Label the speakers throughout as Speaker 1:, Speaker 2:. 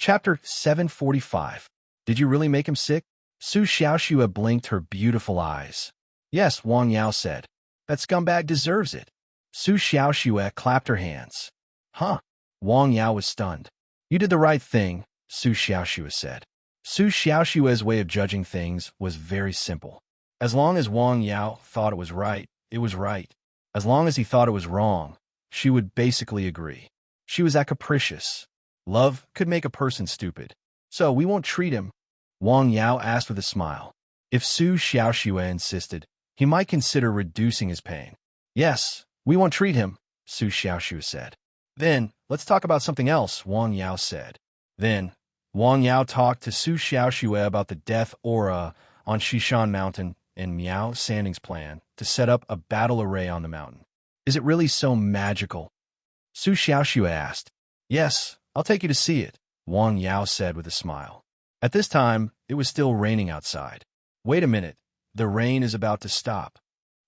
Speaker 1: Chapter 745. Did you really make him sick? Su Xiaoxue blinked her beautiful eyes. Yes, Wang Yao said. That scumbag deserves it. Su Xiaoxue clapped her hands. Huh? Wang Yao was stunned. You did the right thing, Su Xiaoxue said. Su Xiaoxue's way of judging things was very simple. As long as Wang Yao thought it was right, it was right. As long as he thought it was wrong, she would basically agree. She was that capricious. Love could make a person stupid. So we won't treat him? Wang Yao asked with a smile. If Su Xiaoxue insisted, he might consider reducing his pain. Yes, we won't treat him, Su Xiaoxue said. Then, let's talk about something else, Wang Yao said. Then, Wang Yao talked to Su Xiaoxue about the death aura on Xishan Mountain and Miao Sanding's plan to set up a battle array on the mountain. Is it really so magical? Su Xiaoxue asked. Yes, I'll take you to see it, Wang Yao said with a smile. At this time, it was still raining outside. Wait a minute, the rain is about to stop.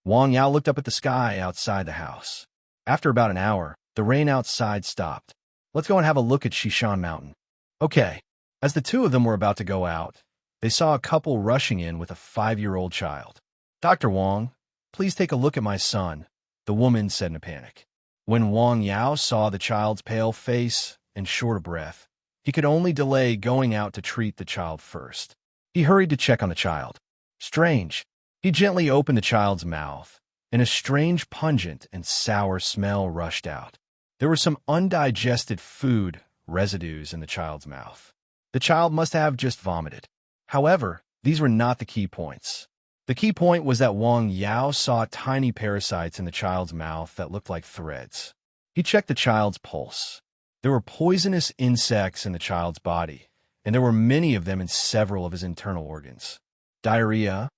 Speaker 1: Wang Yao looked up at the sky outside the house. After about an hour, the rain outside stopped. Let's go and have a look at Xishan Mountain. Okay. As the two of them were about to go out, they saw a couple rushing in with a 5-year-old child. Dr. Wang, please take a look at my son, the woman said in a panic. When Wang Yao saw the child's pale face and short of breath, he could only delay going out to treat the child first. He hurried to check on the child. Strange. He gently opened the child's mouth, and a strange pungent and sour smell rushed out. There were some undigested food residues in the child's mouth. The child must have just vomited. However, these were not the key points. The key point was that Wang Yao saw tiny parasites in the child's mouth that looked like threads. He checked the child's pulse. There were poisonous insects in the child's body, and there were many of them in several of his internal organs. Diarrhea?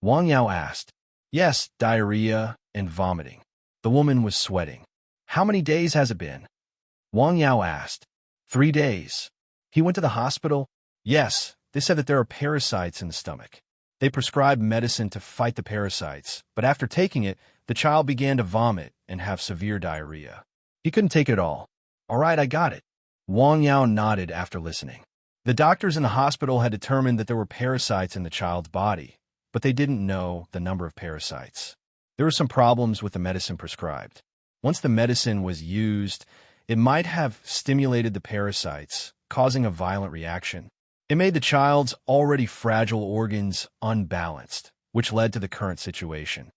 Speaker 1: Wang Yao asked. Yes, diarrhea and vomiting. The woman was sweating. How many days has it been? Wang Yao asked. 3 days. He went to the hospital? Yes, they said that there are parasites in the stomach. They prescribed medicine to fight the parasites, but after taking it, the child began to vomit and have severe diarrhea. He couldn't take it all. All right, I got it. Wang Yao nodded after listening. The doctors in the hospital had determined that there were parasites in the child's body, but they didn't know the number of parasites. There were some problems with the medicine prescribed. Once the medicine was used, it might have stimulated the parasites, causing a violent reaction. It made the child's already fragile organs unbalanced, which led to the current situation.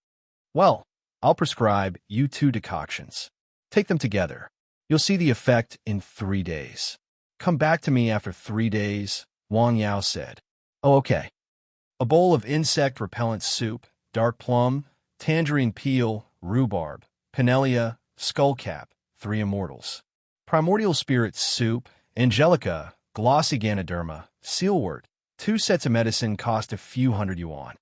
Speaker 1: Well, I'll prescribe you 2 decoctions. Take them together. You'll see the effect in 3 days. Come back to me after 3 days, Wang Yao said. Oh, okay. A bowl of insect repellent soup, dark plum, tangerine peel, rhubarb, pinelia, skullcap, 3 immortals. Primordial spirit soup, angelica, glossy ganoderma, sealwort. 2 sets of medicine cost a few hundred yuan.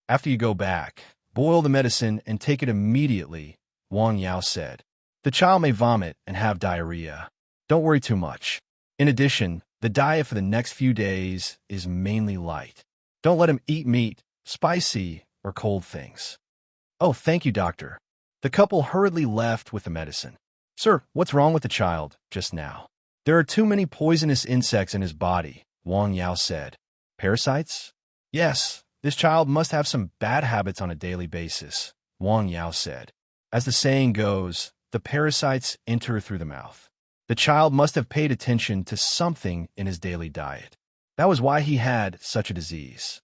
Speaker 1: After you go back, boil the medicine and take it immediately, Wang Yao said. The child may vomit and have diarrhea. Don't worry too much. In addition, the diet for the next few days is mainly light. Don't let him eat meat, spicy, or cold things. Oh, thank you, doctor. The couple hurriedly left with the medicine. Sir, what's wrong with the child just now? There are too many poisonous insects in his body, Wang Yao said. Parasites? Yes, this child must have some bad habits on a daily basis, Wang Yao said. As the saying goes, the parasites enter through the mouth. The child must have paid attention to something in his daily diet. That was why he had such a disease.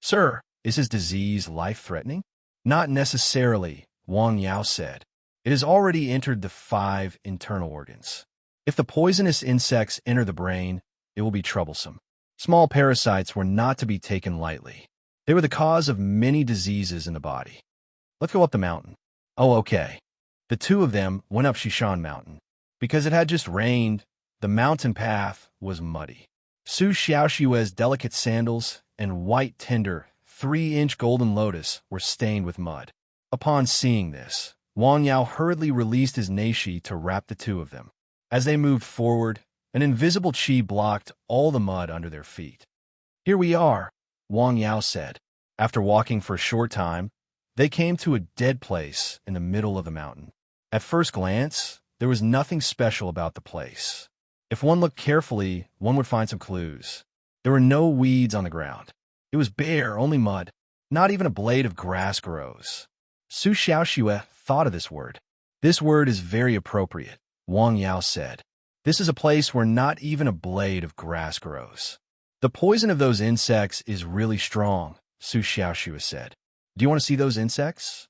Speaker 1: Sir, is his disease life-threatening? Not necessarily, Wang Yao said. It has already entered the 5 internal organs. If the poisonous insects enter the brain, it will be troublesome. Small parasites were not to be taken lightly. They were the cause of many diseases in the body. Let's go up the mountain. Oh, okay. The 2 of them went up Xishan Mountain. Because it had just rained, the mountain path was muddy. Su Xiaoxue's delicate sandals and white tender 3-inch golden lotus were stained with mud. Upon seeing this, Wang Yao hurriedly released his neishi to wrap the 2 of them. As they moved forward, an invisible qi blocked all the mud under their feet. Here we are, Wang Yao said. After walking for a short time, they came to a dead place in the middle of the mountain. At first glance, there was nothing special about the place. If one looked carefully, one would find some clues. There were no weeds on the ground. It was bare, only mud. Not even a blade of grass grows. Su Xiaoxue thought of this word. This word is very appropriate, Wang Yao said. This is a place where not even a blade of grass grows. The poison of those insects is really strong, Su Xiaoxue said. Do you want to see those insects?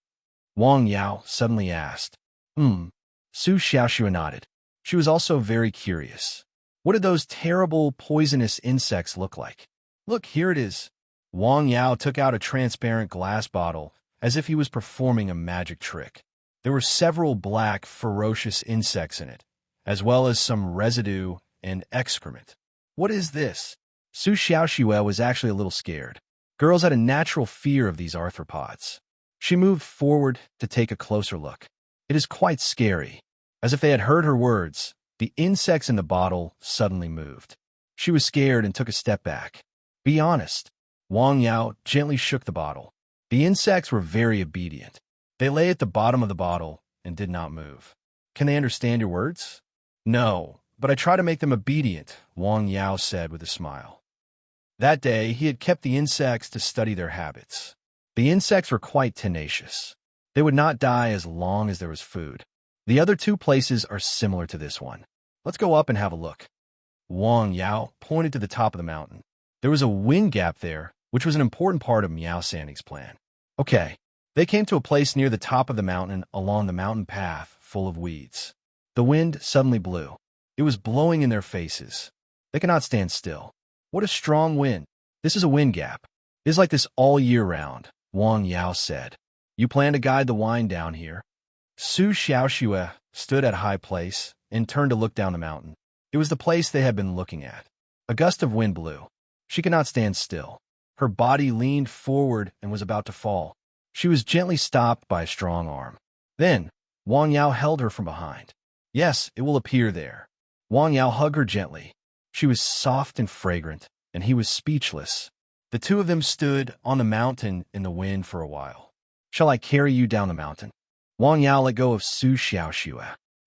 Speaker 1: Wang Yao suddenly asked. Su Xiaoxue nodded. She was also very curious. What did those terrible, poisonous insects look like? Look, here it is. Wang Yao took out a transparent glass bottle, as if he was performing a magic trick. There were several black, ferocious insects in it, as well as some residue and excrement. What is this? Su Xiaoxue was actually a little scared. Girls had a natural fear of these arthropods. She moved forward to take a closer look. It is quite scary. As if they had heard her words, the insects in the bottle suddenly moved. She was scared and took a step back. Be honest. Wang Yao gently shook the bottle. The insects were very obedient. They lay at the bottom of the bottle and did not move. Can they understand your words? No, but I try to make them obedient, Wang Yao said with a smile. That day, he had kept the insects to study their habits. The insects were quite tenacious. They would not die as long as there was food. The other two places are similar to this one. Let's go up and have a look. Wang Yao pointed to the top of the mountain. There was a wind gap there, which was an important part of Miao Sanning's plan. Okay, they came to a place near the top of the mountain along the mountain path full of weeds. The wind suddenly blew. It was blowing in their faces. They could not stand still. What a strong wind. This is a wind gap. It is like this all year round, Wang Yao said. You plan to guide the wind down here? Su Xiaoxue stood at a high place and turned to look down the mountain. It was the place they had been looking at. A gust of wind blew. She could not stand still. Her body leaned forward and was about to fall. She was gently stopped by a strong arm. Then, Wang Yao held her from behind. Yes, it will appear there. Wang Yao hugged her gently. She was soft and fragrant, and he was speechless. The two of them stood on the mountain in the wind for a while. Shall I carry you down the mountain? Wang Yao let go of Su Xiaoxue.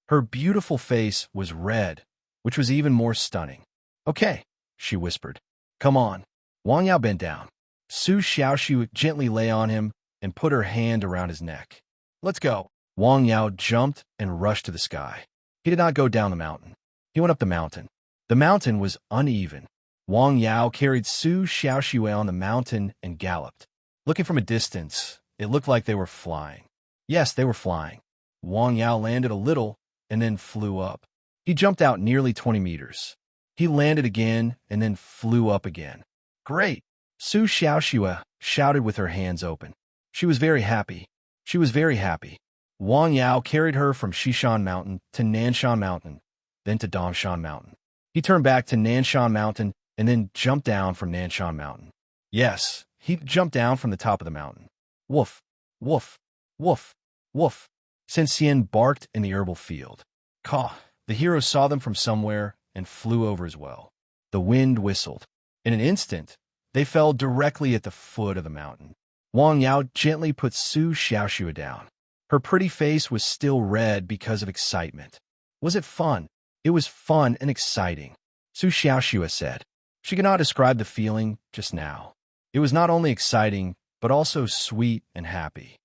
Speaker 1: Her beautiful face was red, which was even more stunning. Okay, she whispered. Come on. Wang Yao bent down. Su Xiaoxue gently lay on him and put her hand around his neck. Let's go. Wang Yao jumped and rushed to the sky. He did not go down the mountain. He went up the mountain. The mountain was uneven. Wang Yao carried Su Xiaoxue on the mountain and galloped. Looking from a distance, it looked like they were flying. Yes, they were flying. Wang Yao landed a little and then flew up. He jumped out nearly 20 meters. He landed again and then flew up again. Great! Su Xiaoxue shouted with her hands open. She was very happy. She was very happy. Wang Yao carried her from Xishan Mountain to Nanshan Mountain, then to Dongshan Mountain. He turned back to Nanshan Mountain and then jumped down from Nanshan Mountain. Yes, he jumped down from the top of the mountain. Woof, woof, woof, woof. Xian barked in the herbal field. Caw! The hero saw them from somewhere and flew over as well. The wind whistled. In an instant, they fell directly at the foot of the mountain. Wang Yao gently put Su Xiaoxue down. Her pretty face was still red because of excitement. Was it fun? It was fun and exciting, Su Xiaoxue said. She could not describe the feeling just now. It was not only exciting, but also sweet and happy.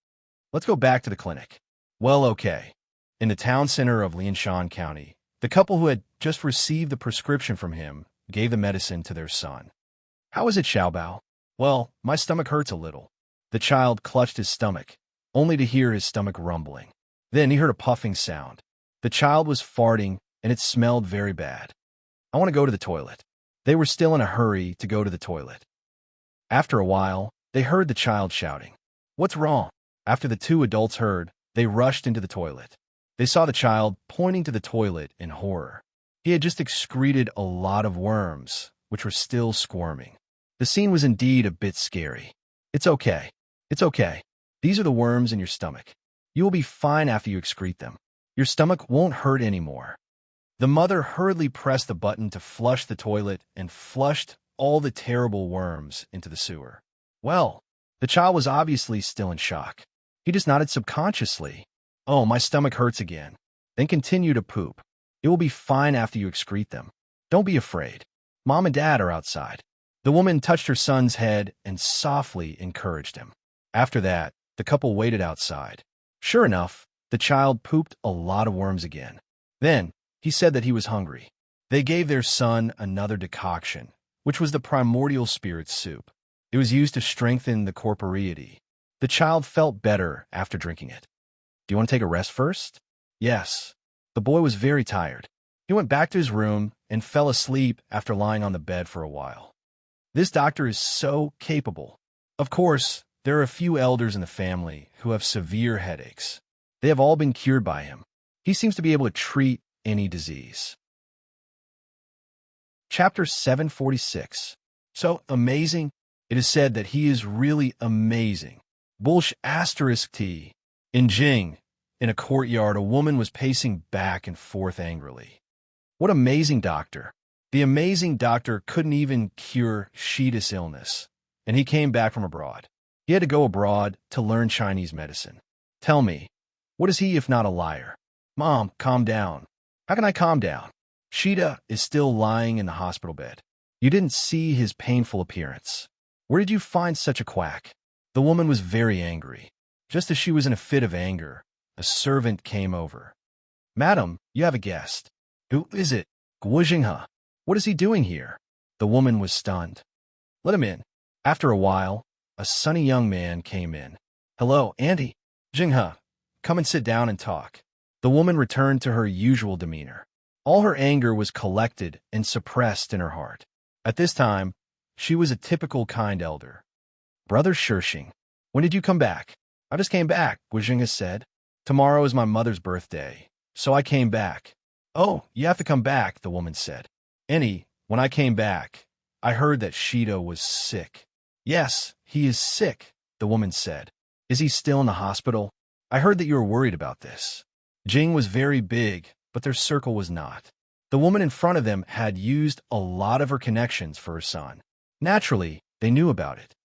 Speaker 1: Let's go back to the clinic. Well, okay. In the town center of Lianshan County, the couple who had just received the prescription from him gave the medicine to their son. How is it, Xiaobao? Well, my stomach hurts a little. The child clutched his stomach, only to hear his stomach rumbling. Then he heard a puffing sound. The child was farting, and it smelled very bad. I want to go to the toilet. They were still in a hurry to go to the toilet. After a while, they heard the child shouting. What's wrong? After the two adults heard, they rushed into the toilet. They saw the child pointing to the toilet in horror. He had just excreted a lot of worms, which were still squirming. The scene was indeed a bit scary. It's okay. It's okay. These are the worms in your stomach. You will be fine after you excrete them. Your stomach won't hurt anymore. The mother hurriedly pressed the button to flush the toilet and flushed all the terrible worms into the sewer. Well, the child was obviously still in shock. He just nodded subconsciously. Oh, my stomach hurts again. Then continue to poop. It will be fine after you excrete them. Don't be afraid. Mom and Dad are outside. The woman touched her son's head and softly encouraged him. After that, the couple waited outside. Sure enough, the child pooped a lot of worms again. Then, he said that he was hungry. They gave their son another decoction, which was the primordial spirit soup. It was used to strengthen the corporeity. The child felt better after drinking it. Do you want to take a rest first? Yes. The boy was very tired. He went back to his room and fell asleep after lying on the bed for a while. This doctor is so capable. Of course, there are a few elders in the family who have severe headaches. They have all been cured by him. He seems to be able to treat any disease. Chapter 746. So amazing. It is said that he is really amazing. Bulsh asterisk T. In Jing, in a courtyard, a woman was pacing back and forth angrily. What amazing doctor. The amazing doctor couldn't even cure Shida's illness, and he came back from abroad. He had to go abroad to learn Chinese medicine. Tell me, what is he if not a liar? Mom, calm down. How can I calm down? Shida is still lying in the hospital bed. You didn't see his painful appearance. Where did you find such a quack? The woman was very angry. Just as she was in a fit of anger, a servant came over. Madam, you have a guest. Who is it? Guo Jinghe. What is he doing here? The woman was stunned. Let him in. After a while, a sunny young man came in. Hello, Auntie. Jinghe, come and sit down and talk. The woman returned to her usual demeanor. All her anger was collected and suppressed in her heart. At this time, she was a typical kind elder. Brother Shirshing, when did you come back? I just came back, Guo Jinghe said. Tomorrow is my mother's birthday, so I came back. Oh, you have to come back, the woman said. Annie, when I came back, I heard that Shida was sick. Yes, he is sick, the woman said. Is he still in the hospital? I heard that you were worried about this. Jing was very big, but their circle was not. The woman in front of them had used a lot of her connections for her son. Naturally, they knew about it.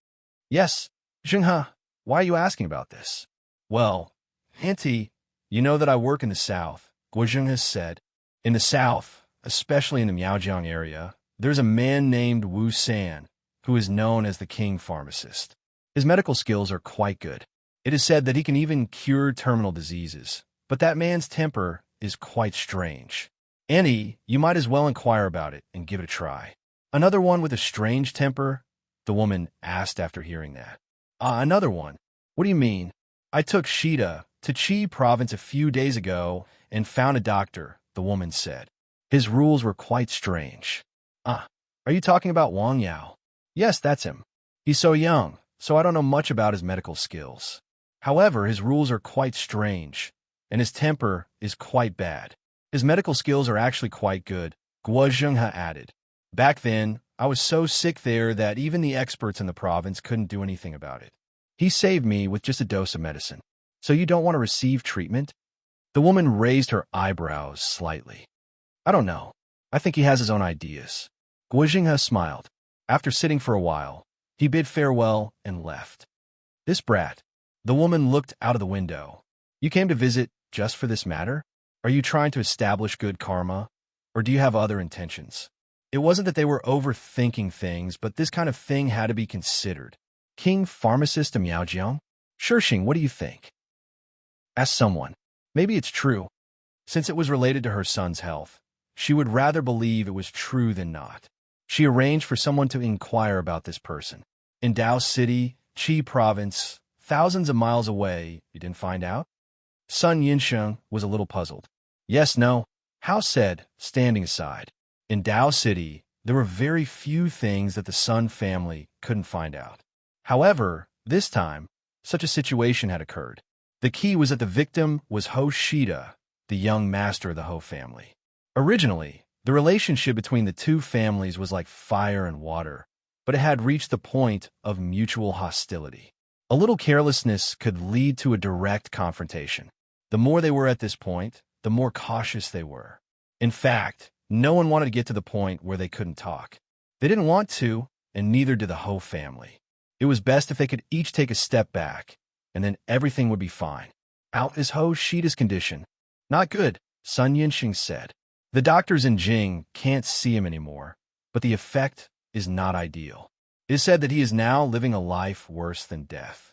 Speaker 1: Yes, Jinghe, why are you asking about this? Well, Auntie, you know that I work in the south, Guo Jinghe said. In the south, especially in the Miaojiang area, there's a man named Wu San, who is known as the king pharmacist. His medical skills are quite good. It is said that he can even cure terminal diseases, but that man's temper is quite strange. Annie, you might as well inquire about it and give it a try. Another one with a strange temper? The woman asked after hearing that. Another one. What do you mean? I took Shida to Qi province a few days ago and found a doctor, the woman said. His rules were quite strange. Are you talking about Wang Yao? Yes, that's him. He's so young, so I don't know much about his medical skills. However, his rules are quite strange, and his temper is quite bad. His medical skills are actually quite good, Guo Jinghe added. Back then, I was so sick there that even the experts in the province couldn't do anything about it. He saved me with just a dose of medicine. So you don't want to receive treatment? The woman raised her eyebrows slightly. I don't know. I think he has his own ideas. Guo Jinghe smiled. After sitting for a while, he bid farewell and left. This brat. The woman looked out of the window. You came to visit just for this matter? Are you trying to establish good karma? Or do you have other intentions? It wasn't that they were overthinking things, but this kind of thing had to be considered. King pharmacist of Miaojiang? Shirshing, what do you think? Asked someone. Maybe it's true. Since it was related to her son's health, she would rather believe it was true than not. She arranged for someone to inquire about this person. In Dao City, Qi province, thousands of miles away, you didn't find out? Sun Yinsheng was a little puzzled. Yes, no. Hao said, standing aside. In Dao City, there were very few things that the Sun family couldn't find out. However, this time, such a situation had occurred. The key was that the victim was Ho Shida, the young master of the Ho family. Originally, the relationship between the two families was like fire and water, but it had reached the point of mutual hostility. A little carelessness could lead to a direct confrontation. The more they were at this point, the more cautious they were. In fact, no one wanted to get to the point where they couldn't talk. They didn't want to, and neither did the Ho family. It was best if they could each take a step back, and then everything would be fine. How is Ho Shida's condition? Not good, Sun Yinsheng said. The doctors in Jing can't see him anymore, but the effect is not ideal. It is said that he is now living a life worse than death.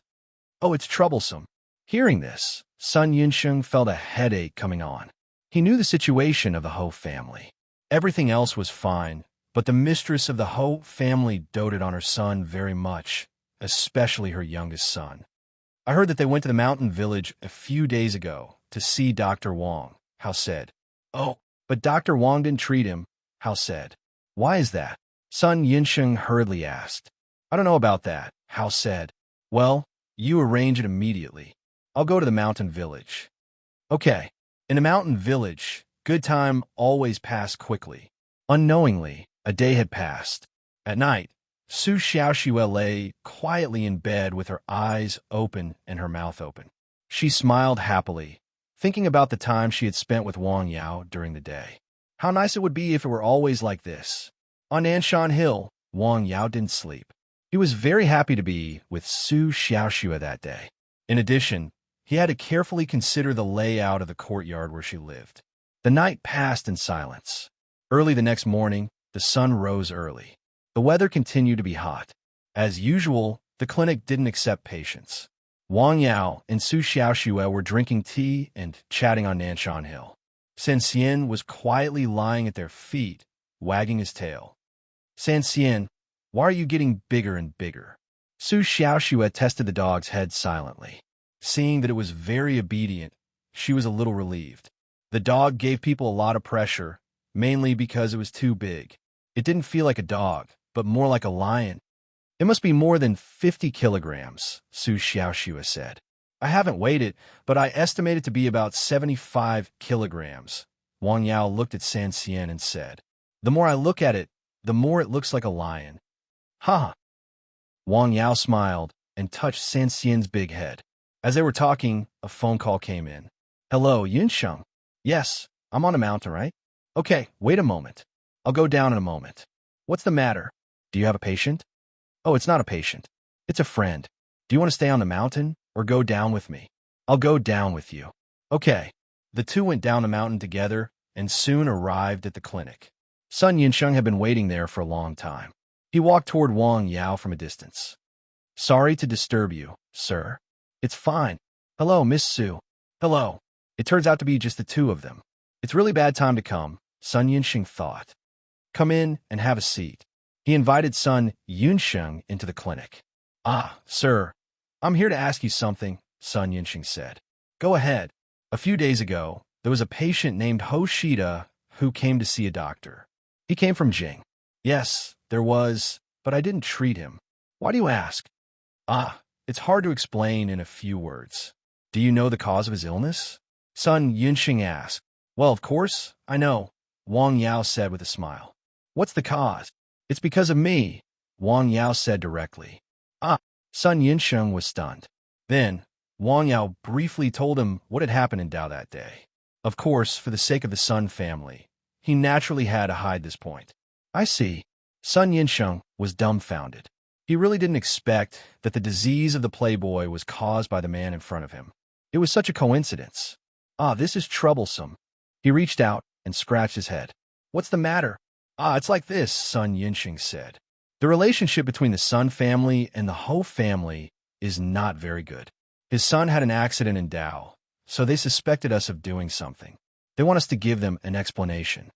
Speaker 1: Oh, it's troublesome. Hearing this, Sun Yunsheng felt a headache coming on. He knew the situation of the Ho family. Everything else was fine, but the mistress of the Ho family doted on her son very much, especially her youngest son. I heard that they went to the mountain village a few days ago to see Dr. Wang, Hao said. Oh, but Dr. Wang didn't treat him, Hao said. Why is that? Sun Yunsheng hurriedly asked. I don't know about that, Hao said. Well, you arrange it immediately. I'll go to the mountain village. Okay. In a mountain village, good time always passed quickly. Unknowingly, a day had passed. At night, Su Xiaoxue lay quietly in bed with her eyes open and her mouth open. She smiled happily, thinking about the time she had spent with Wang Yao during the day. How nice it would be if it were always like this. On Anshan Hill, Wang Yao didn't sleep. He was very happy to be with Su Xiaoxue that day. In addition, he had to carefully consider the layout of the courtyard where she lived. The night passed in silence. Early the next morning, the sun rose early. The weather continued to be hot. As usual, the clinic didn't accept patients. Wang Yao and Su Xiaoxue were drinking tea and chatting on Nanshan Hill. San Xian was quietly lying at their feet, wagging his tail. San Xian, why are you getting bigger and bigger? Su Xiaoxue tested the dog's head silently. Seeing that it was very obedient, she was a little relieved. The dog gave people a lot of pressure, mainly because it was too big. It didn't feel like a dog, but more like a lion. It must be more than 50 kilograms, Su Xiaoxue said. I haven't weighed it, but I estimate it to be about 75 kilograms. Wang Yao looked at San Xian and said, The more I look at it, the more it looks like a lion. Ha! Wang Yao smiled and touched San Xian's big head. As they were talking, a phone call came in. Hello, Yunsheng. Yes, I'm on a mountain, right? Okay, wait a moment. I'll go down in a moment. What's the matter? Do you have a patient? Oh, it's not a patient. It's a friend. Do you want to stay on the mountain or go down with me? I'll go down with you. Okay. The two went down the mountain together and soon arrived at the clinic. Sun Yunsheng had been waiting there for a long time. He walked toward Wang Yao from a distance. Sorry to disturb you, sir. It's fine. Hello, Miss Su. Hello. It turns out to be just the two of them. It's really bad time to come, Sun Yunsheng thought. Come in and have a seat. He invited Sun Yunsheng into the clinic. Ah, sir. I'm here to ask you something, Sun Yunsheng said. Go ahead. A few days ago, there was a patient named Ho Shida who came to see a doctor. He came from Jing. Yes, there was, but I didn't treat him. Why do you ask? Ah, it's hard to explain in a few words. Do you know the cause of his illness? Sun Yunsheng asked. Well, of course, I know, Wang Yao said with a smile. What's the cause? It's because of me, Wang Yao said directly. Ah, Sun Yunsheng was stunned. Then, Wang Yao briefly told him what had happened in Dao that day. Of course, for the sake of the Sun family, he naturally had to hide this point. I see. Sun Yunsheng was dumbfounded. He really didn't expect that the disease of the playboy was caused by the man in front of him. It was such a coincidence. Ah, this is troublesome. He reached out and scratched his head. What's the matter? Ah, it's like this, Sun Yunsheng said. The relationship between the Sun family and the Ho family is not very good. His son had an accident in Dao, so they suspected us of doing something. They want us to give them an explanation.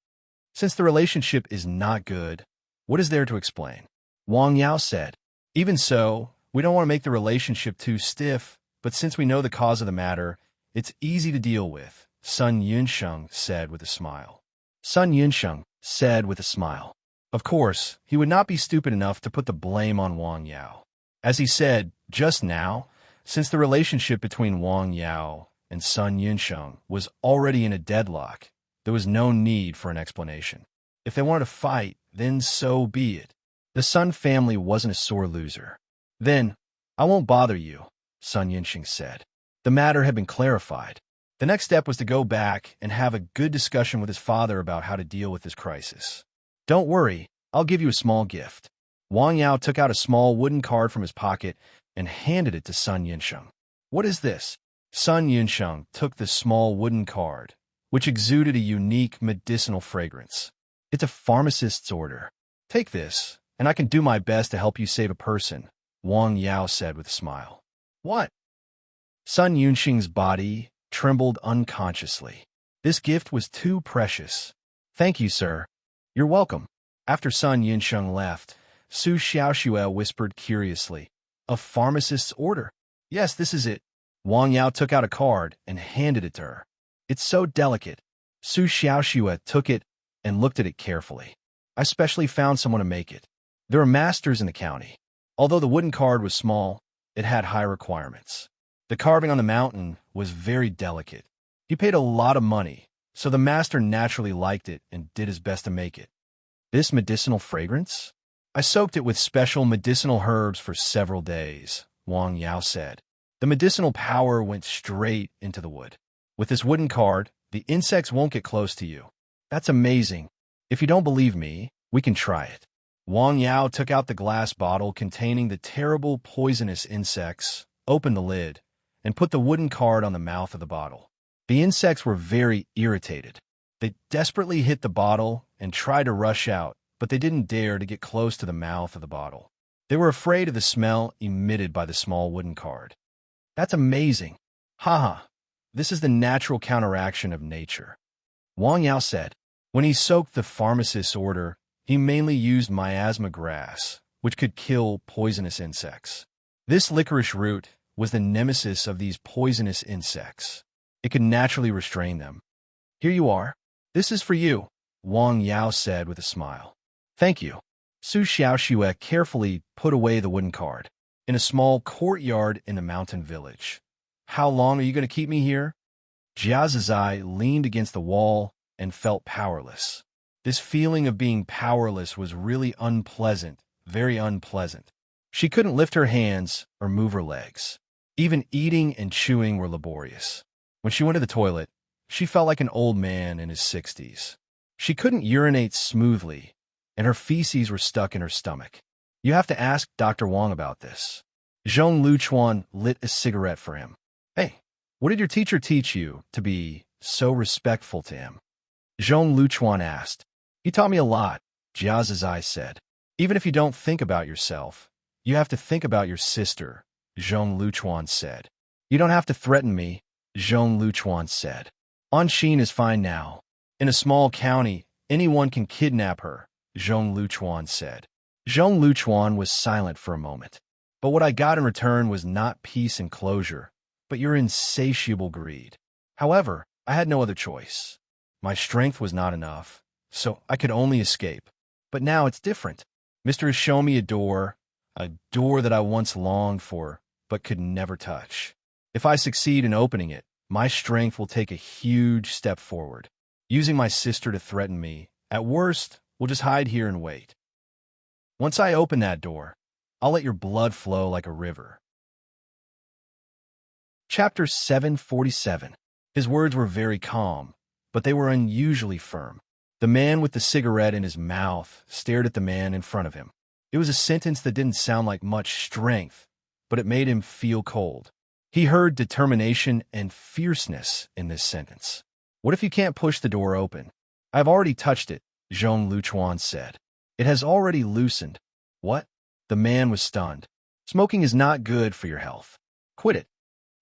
Speaker 1: Since the relationship is not good, what is there to explain? Wang Yao said. Even so, we don't want to make the relationship too stiff, but since we know the cause of the matter, it's easy to deal with, Sun Yunsheng said with a smile. Sun Yunsheng said with a smile. Of course, he would not be stupid enough to put the blame on Wang Yao. As he said just now, since the relationship between Wang Yao and Sun Yunsheng was already in a deadlock, there was no need for an explanation. If they wanted to fight, then so be it. The Sun family wasn't a sore loser. Then, I won't bother you, Sun Yunsheng said. The matter had been clarified. The next step was to go back and have a good discussion with his father about how to deal with this crisis. Don't worry, I'll give you a small gift. Wang Yao took out a small wooden card from his pocket and handed it to Sun Yunsheng. What is this? Sun Yunsheng took the small wooden card, which exuded a unique medicinal fragrance. It's a pharmacist's order. Take this, and I can do my best to help you save a person, Wang Yao said with a smile. What? Sun Yunxing's body trembled unconsciously. This gift was too precious. Thank you, sir. You're welcome. After Sun Yunxing left, Su Xiaoxue whispered curiously, A pharmacist's order? Yes, this is it. Wang Yao took out a card and handed it to her. It's so delicate. Su Xiaoxue took it and looked at it carefully. I specially found someone to make it. There are masters in the county. Although the wooden card was small, it had high requirements. The carving on the mountain was very delicate. He paid a lot of money, so the master naturally liked it and did his best to make it. This medicinal fragrance? I soaked it with special medicinal herbs for several days, Wang Yao said. The medicinal power went straight into the wood. With this wooden card, the insects won't get close to you. That's amazing. If you don't believe me, we can try it. Wang Yao took out the glass bottle containing the terrible poisonous insects, opened the lid, and put the wooden card on the mouth of the bottle. The insects were very irritated. They desperately hit the bottle and tried to rush out, but they didn't dare to get close to the mouth of the bottle. They were afraid of the smell emitted by the small wooden card. That's amazing. Haha, this is the natural counteraction of nature. Wang Yao said. When he soaked the pharmacist's order, he mainly used miasma grass, which could kill poisonous insects. This licorice root was the nemesis of these poisonous insects. It could naturally restrain them. Here you are. This is for you, Wang Yao said with a smile. Thank you. Su Xiaoxue carefully put away the wooden card in a small courtyard in the mountain village. How long are you going to keep me here? Jia Zizai leaned against the wall and felt powerless. This feeling of being powerless was really unpleasant, very unpleasant. She couldn't lift her hands or move her legs. Even eating and chewing were laborious. When she went to the toilet, she felt like an old man in his 60s. She couldn't urinate smoothly, and her feces were stuck in her stomach. You have to ask Dr. Wang about this. Zhong Luchuan lit a cigarette for him. Hey, what did your teacher teach you to be so respectful to him? Zhong Luchuan asked. He taught me a lot, Jia Zizai said. Even if you don't think about yourself, you have to think about your sister, Zhong Luchuan said. You don't have to threaten me, Zhong Luchuan said. Anxin is fine now. In a small county, anyone can kidnap her, Zhong Luchuan said. Zhong Luchuan was silent for a moment. But what I got in return was not peace and closure, but your insatiable greed. However, I had no other choice. My strength was not enough, so I could only escape. But now it's different. Mister has shown me a door that I once longed for, but could never touch. If I succeed in opening it, my strength will take a huge step forward. Using my sister to threaten me, at worst, we'll just hide here and wait. Once I open that door, I'll let your blood flow like a river. Chapter 747. His words were very calm, but they were unusually firm. The man with the cigarette in his mouth stared at the man in front of him. It was a sentence that didn't sound like much strength, but it made him feel cold. He heard determination and fierceness in this sentence. What if you can't push the door open? I've already touched it, Zhong Luchuan said. It has already loosened. What? The man was stunned. Smoking is not good for your health. Quit it.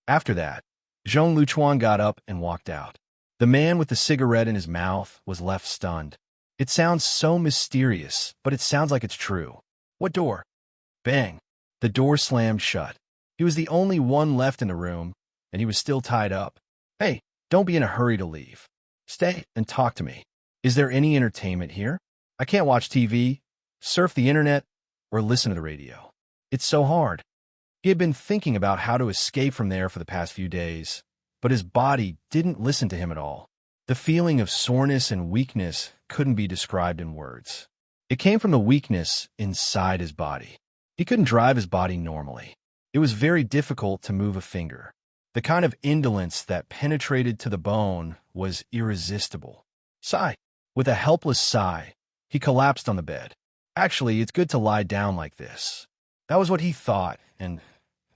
Speaker 1: After that, Zhong Luchuan got up and walked out. The man with the cigarette in his mouth was left stunned. It sounds so mysterious, but it sounds like it's true. What door? Bang. The door slammed shut. He was the only one left in the room, and he was still tied up. Hey, don't be in a hurry to leave. Stay and talk to me. Is there any entertainment here? I can't watch TV, surf the internet, or listen to the radio. It's so hard. He had been thinking about how to escape from there for the past few days, but his body didn't listen to him at all. The feeling of soreness and weakness couldn't be described in words. It came from the weakness inside his body. He couldn't drive his body normally. It was very difficult to move a finger. The kind of indolence that penetrated to the bone was irresistible. Sigh. With a helpless sigh, he collapsed on the bed. Actually, it's good to lie down like this. That was what he thought, and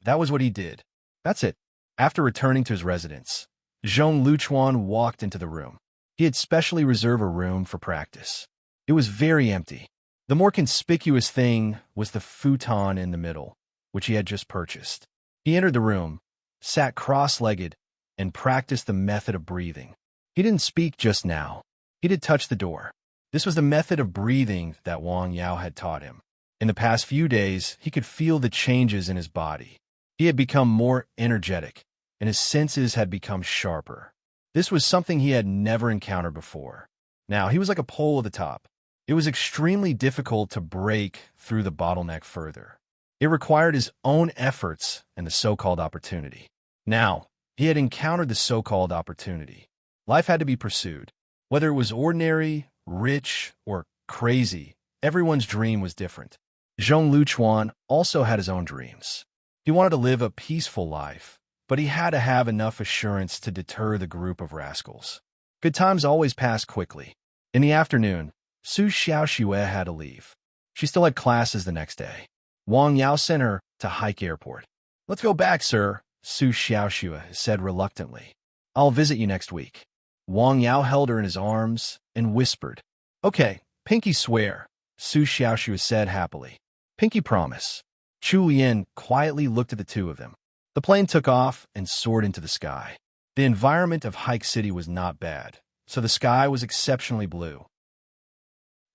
Speaker 1: that was what he did. That's it. After returning to his residence, Zhong Luchuan walked into the room. He had specially reserved a room for practice. It was very empty. The more conspicuous thing was the futon in the middle, which he had just purchased. He entered the room, sat cross-legged, and practiced the method of breathing. He didn't speak just now. He did touch the door. This was the method of breathing that Wang Yao had taught him. In the past few days, he could feel the changes in his body. He had become more energetic, and his senses had become sharper. This was something he had never encountered before. Now, he was like a pole at the top. It was extremely difficult to break through the bottleneck further. It required his own efforts and the so-called opportunity. Now, he had encountered the so-called opportunity. Life had to be pursued. Whether it was ordinary, rich, or crazy, everyone's dream was different. Zhong Luchuan also had his own dreams. He wanted to live a peaceful life, but he had to have enough assurance to deter the group of rascals. Good times always passed quickly. In the afternoon, Su Xiaoxue had to leave. She still had classes the next day. Wang Yao sent her to Hike Airport. "Let's go back, sir," Su Xiaoxue said reluctantly. "I'll visit you next week." Wang Yao held her in his arms and whispered, "Okay, pinky swear," Su Xiaoxue said happily. "Pinky promise." Chu Yin quietly looked at the two of them. The plane took off and soared into the sky. The environment of Hike City was not bad, so the sky was exceptionally blue.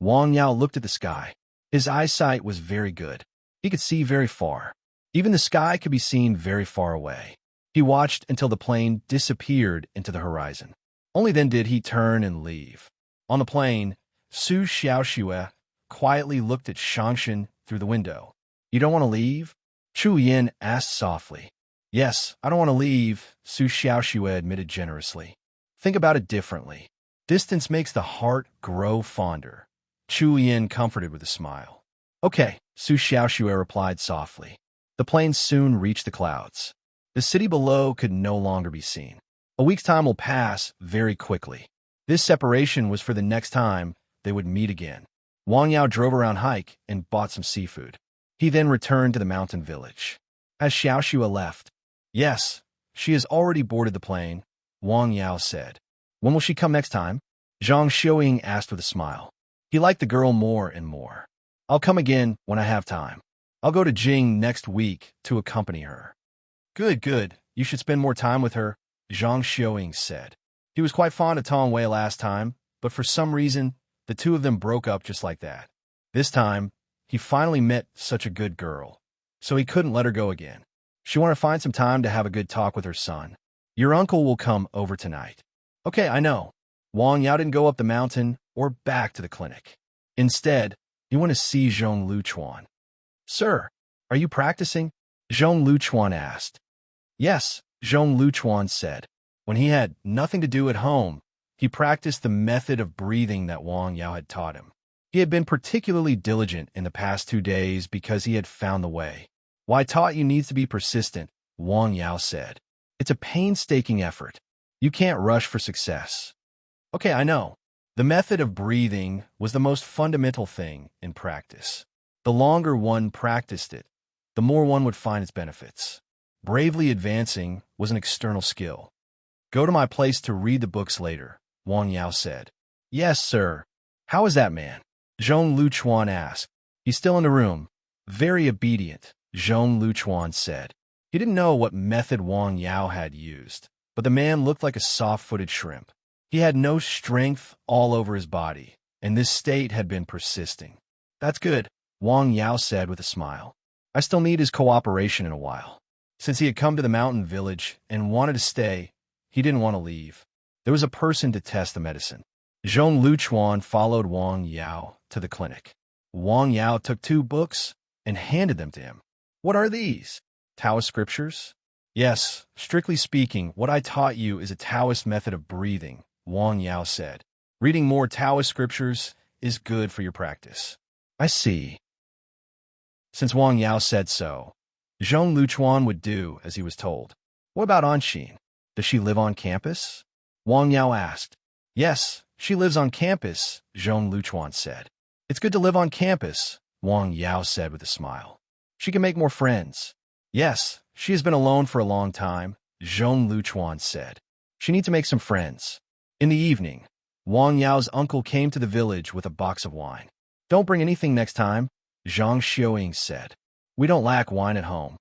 Speaker 1: Wang Yao looked at the sky. His eyesight was very good. He could see very far. Even the sky could be seen very far away. He watched until the plane disappeared into the horizon. Only then did he turn and leave. On the plane, Su Xiaoxue quietly looked at Shangshan through the window. "You don't want to leave?" Chu Yin asked softly. "Yes, I don't want to leave," Su Xiaoxue admitted generously. "Think about it differently. Distance makes the heart grow fonder." Chu Yin comforted with a smile. "Okay," Su Xiaoxue replied softly. The plane soon reached the clouds. The city below could no longer be seen. A week's time will pass very quickly. This separation was for the next time they would meet again. Wang Yao drove around Hike and bought some seafood. He then returned to the mountain village. As Xiaoxue left, "Yes, she has already boarded the plane," Wang Yao said. "When will she come next time?" Zhang Xiuying asked with a smile. He liked the girl more and more. "I'll come again when I have time. I'll go to Jing next week to accompany her." "Good, good. You should spend more time with her," Zhang Xiuying said. He was quite fond of Tong Wei last time, but for some reason, the two of them broke up just like that. This time, he finally met such a good girl, so he couldn't let her go again. She wanted to find some time to have a good talk with her son. "Your uncle will come over tonight." "Okay, I know." Wang Yao didn't go up the mountain or back to the clinic. Instead, he went to see Zhong Luchuan. "Sir, are you practicing?" Zhong Luchuan asked. "Yes," Zhong Luchuan said. When he had nothing to do at home, he practiced the method of breathing that Wang Yao had taught him. He had been particularly diligent in the past 2 days because he had found the way. "What I taught you needs to be persistent," Wang Yao said. "It's a painstaking effort. You can't rush for success." "Okay, I know." The method of breathing was the most fundamental thing in practice. The longer one practiced it, the more one would find its benefits. Bravely advancing was an external skill. "Go to my place to read the books later," Wang Yao said. "Yes, sir." "How is that man?" Zhong Luchuan asked. "He's still in the room." "Very obedient," Zhong Luchuan said. He didn't know what method Wang Yao had used, but the man looked like a soft-footed shrimp. He had no strength all over his body, and this state had been persisting. "That's good," Wang Yao said with a smile. "I still need his cooperation in a while." Since he had come to the mountain village and wanted to stay, he didn't want to leave. There was a person to test the medicine. Zhong Luchuan followed Wang Yao to the clinic. Wang Yao took 2 books and handed them to him. "What are these? Taoist scriptures?" "Yes, strictly speaking, what I taught you is a Taoist method of breathing," Wang Yao said. "Reading more Taoist scriptures is good for your practice." "I see." Since Wang Yao said so, Zhong Luchuan would do as he was told. "What about Anshin? Does she live on campus?" Wang Yao asked. "Yes, she lives on campus," Zhong Luchuan said. "It's good to live on campus," Wang Yao said with a smile. "She can make more friends." "Yes, she has been alone for a long time," Zhong Luchuan said. "She needs to make some friends." In the evening, Wang Yao's uncle came to the village with a box of wine. Don't bring anything next time, Zhang Xiaoying said. We don't lack wine at home.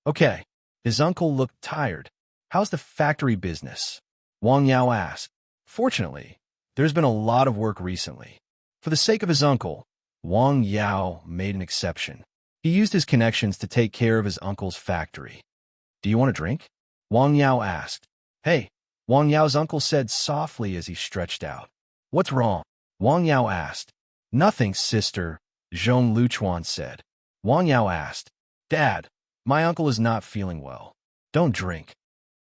Speaker 1: Okay. His uncle looked tired. How's the factory business? Wang Yao asked. Fortunately, there's been a lot of work recently. For the sake of his uncle, Wang Yao made an exception. He used his connections to take care of his uncle's factory. Do you want a drink? Wang Yao asked. Hey, Wang Yao's uncle said softly as he stretched out. What's wrong? Wang Yao asked. Nothing, sister, Zhong Luchuan said. Wang Yao asked. Dad, my uncle is not feeling well. Don't drink.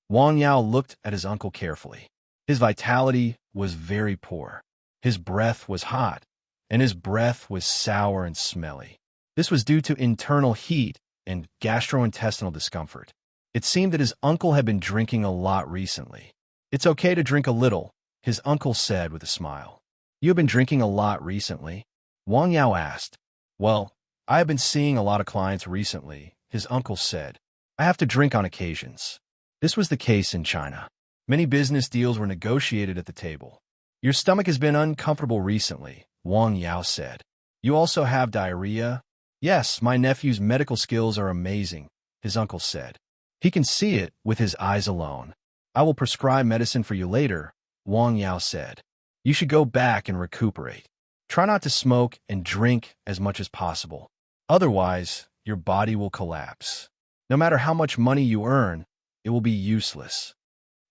Speaker 1: Wang Yao looked at his uncle carefully. His vitality was very poor. His breath was hot, and his breath was sour and smelly. This was due to internal heat and gastrointestinal discomfort. It seemed that his uncle had been drinking a lot recently. It's okay to drink a little, his uncle said with a smile. You have been drinking a lot recently? Wang Yao asked. Well, I have been seeing a lot of clients recently, his uncle said. I have to drink on occasions. This was the case in China. Many business deals were negotiated at the table. Your stomach has been uncomfortable recently, Wang Yao said. You also have diarrhea? Yes, my nephew's medical skills are amazing, his uncle said. He can see it with his eyes alone. I will prescribe medicine for you later, Wang Yao said. You should go back and recuperate. Try not to smoke and drink as much as possible. Otherwise, your body will collapse. No matter how much money you earn, it will be useless.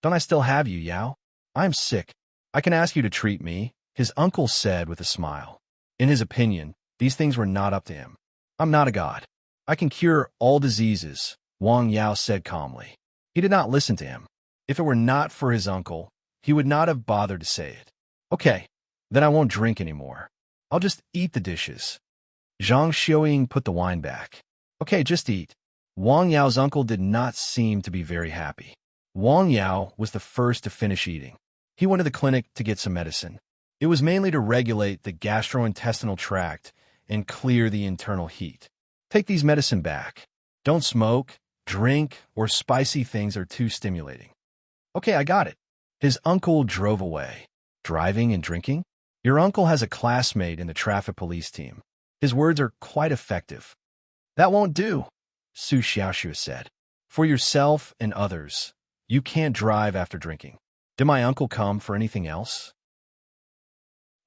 Speaker 1: Don't I still have you, Yao? I'm sick. I can ask you to treat me, his uncle said with a smile. In his opinion, these things were not up to him. I'm not a god. I can cure all diseases, Wang Yao said calmly. He did not listen to him. If it were not for his uncle, he would not have bothered to say it. Okay, then I won't drink anymore. I'll just eat the dishes. Zhang Xiaoying put the wine back. Okay, just eat. Wang Yao's uncle did not seem to be very happy. Wang Yao was the first to finish eating. He went to the clinic to get some medicine. It was mainly to regulate the gastrointestinal tract and clear the internal heat. Take these medicine back. Don't smoke, drink, or spicy things are too stimulating. Okay, I got it. His uncle drove away. Driving and drinking? Your uncle has a classmate in the traffic police team. His words are quite effective. That won't do, Su Xiaoxue said. For yourself and others, you can't drive after drinking. Did my uncle come for anything else?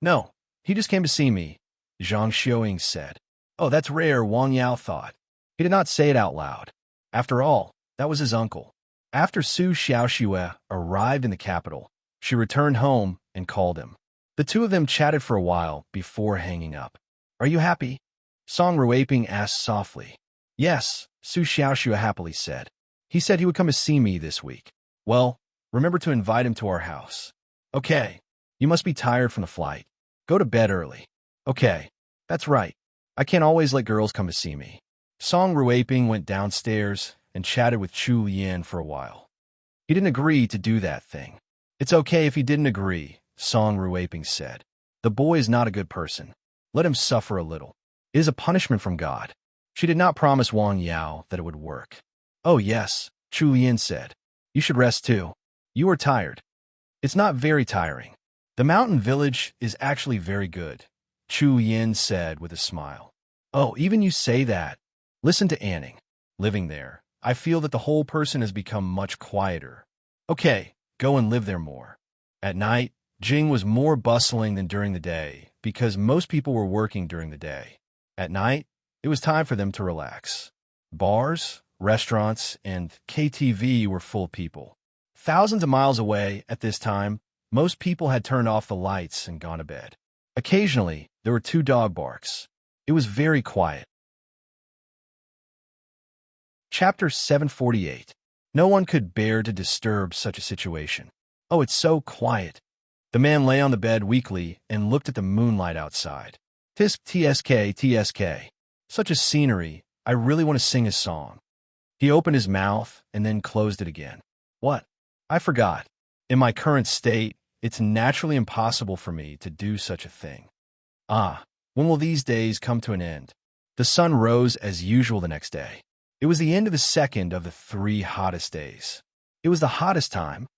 Speaker 1: No, he just came to see me, Zhang Xiaoying said. Oh, that's rare, Wang Yao thought. He did not say it out loud. After all, that was his uncle. After Su Xiaoxue arrived in the capital, she returned home and called him. The two of them chatted for a while before hanging up. Are you happy? Song Ruiping asked softly. Yes, Su Xiaoxue happily said. He said he would come to see me this week. Well, remember to invite him to our house. Okay, you must be tired from the flight. Go to bed early. Okay, that's right. I can't always let girls come to see me. Song Ruiping went downstairs and chatted with Chu Lian for a while. He didn't agree to do that thing. It's okay if he didn't agree, Song Ruiping said. The boy is not a good person. Let him suffer a little. It is a punishment from God. She did not promise Wang Yao that it would work. Oh yes, Chu Lian said. You should rest too. You are tired. It's not very tiring. The mountain village is actually very good, Chu Yin said with a smile. Oh, even you say that. Listen to Anning. Living there, I feel that the whole person has become much quieter. Okay, go and live there more. At night, Jing was more bustling than during the day because most people were working during the day. At night, it was time for them to relax. Bars, restaurants, and KTV were full of people. Thousands of miles away at this time, most people had turned off the lights and gone to bed. Occasionally, there were 2 dog barks. It was very quiet. Chapter 748. No one could bear to disturb such a situation. Oh, it's so quiet. The man lay on the bed weakly and looked at the moonlight outside. Tisk tsk tsk. Such a scenery, I really want to sing a song. He opened his mouth and then closed it again. What? I forgot. In my current state, it's naturally impossible for me to do such a thing. Ah, when will these days come to an end? The sun rose as usual the next day. It was the end of the second of the 3 hottest days. It was the hottest time.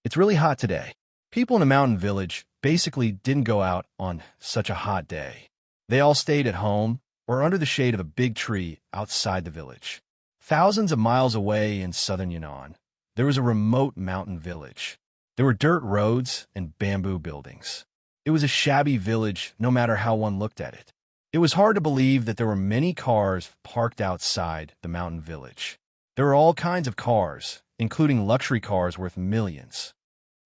Speaker 1: It's really hot today. People in the mountain village basically didn't go out on such a hot day. They all stayed at home or under the shade of a big tree outside the village. Thousands of miles away in southern Yunnan, there was a remote mountain village. There were dirt roads and bamboo buildings. It was a shabby village no matter how one looked at it. It was hard to believe that there were many cars parked outside the mountain village. There were all kinds of cars, including luxury cars worth millions.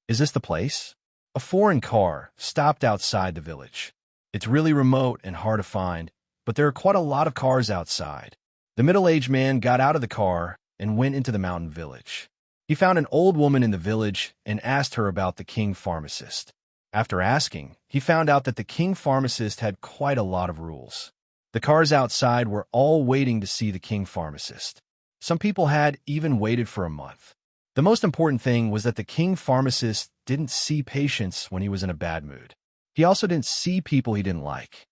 Speaker 1: Is this the place? A foreign car stopped outside the village. It's really remote and hard to find, but there are quite a lot of cars outside. The middle-aged man got out of the car and went into the mountain village. He found an old woman in the village and asked her about the king pharmacist. After asking, he found out that the king pharmacist had quite a lot of rules. The cars outside were all waiting to see the king pharmacist. Some people had even waited for a month. The most important thing was that the king pharmacist didn't see patients when he was in a bad mood. He also didn't see people he didn't like.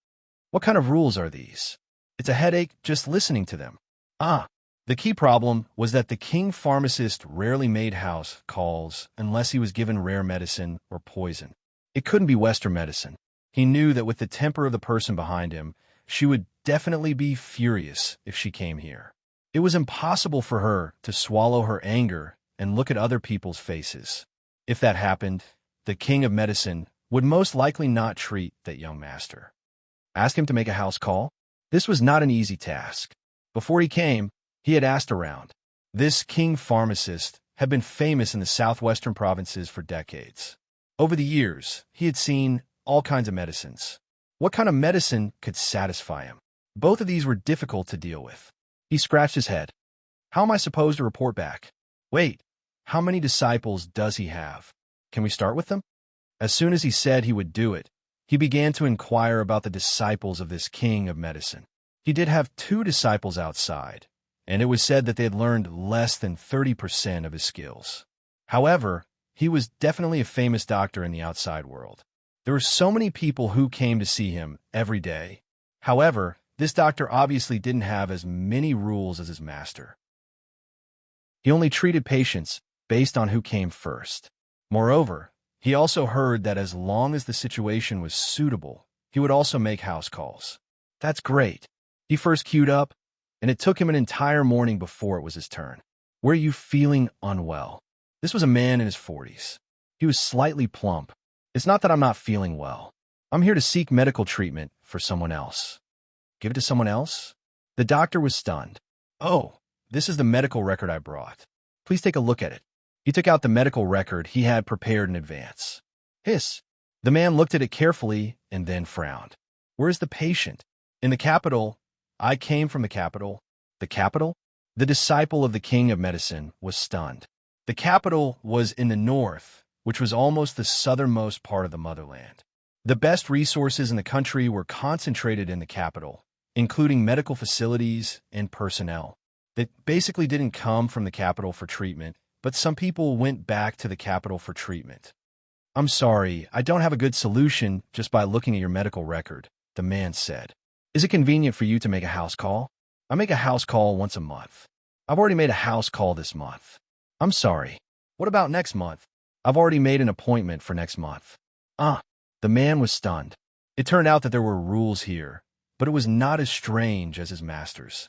Speaker 1: What kind of rules are these? It's a headache just listening to them. The key problem was that the king pharmacist rarely made house calls unless he was given rare medicine or poison. It couldn't be Western medicine. He knew that with the temper of the person behind him, she would definitely be furious if she came here. It was impossible for her to swallow her anger and look at other people's faces. If that happened, the king of medicine would most likely not treat that young master. Ask him to make a house call? This was not an easy task. Before he came, he had asked around. This king pharmacist had been famous in the southwestern provinces for decades. Over the years, he had seen all kinds of medicines. What kind of medicine could satisfy him? Both of these were difficult to deal with. He scratched his head. How am I supposed to report back? Wait, how many disciples does he have? Can we start with them? As soon as he said he would do it, he began to inquire about the disciples of this king of medicine. He did have 2 disciples outside, and it was said that they had learned less than 30% of his skills. However, he was definitely a famous doctor in the outside world. There were so many people who came to see him every day. However, this doctor obviously didn't have as many rules as his master. He only treated patients based on who came first. Moreover, he also heard that as long as the situation was suitable, he would also make house calls. That's great. He first queued up, and it took him an entire morning before it was his turn. Were you feeling unwell? This was a man in his 40s. He was slightly plump. It's not that I'm not feeling well. I'm here to seek medical treatment for someone else. Give it to someone else? The doctor was stunned. Oh, this is the medical record I brought. Please take a look at it. He took out the medical record he had prepared in advance. Hiss. The man looked at it carefully and then frowned. Where is the patient? In the capital. I came from the capital. The capital? The disciple of the king of medicine was stunned. The capital was in the north, which was almost the southernmost part of the motherland. The best resources in the country were concentrated in the capital, including medical facilities and personnel. That basically didn't come from the capital for treatment, but some people went back to the capital for treatment. I'm sorry, I don't have a good solution just by looking at your medical record, the man said. Is it convenient for you to make a house call? I make a house call once a month. I've already made a house call this month. I'm sorry. What about next month? I've already made an appointment for next month. The man was stunned. It turned out that there were rules here, but it was not as strange as his master's.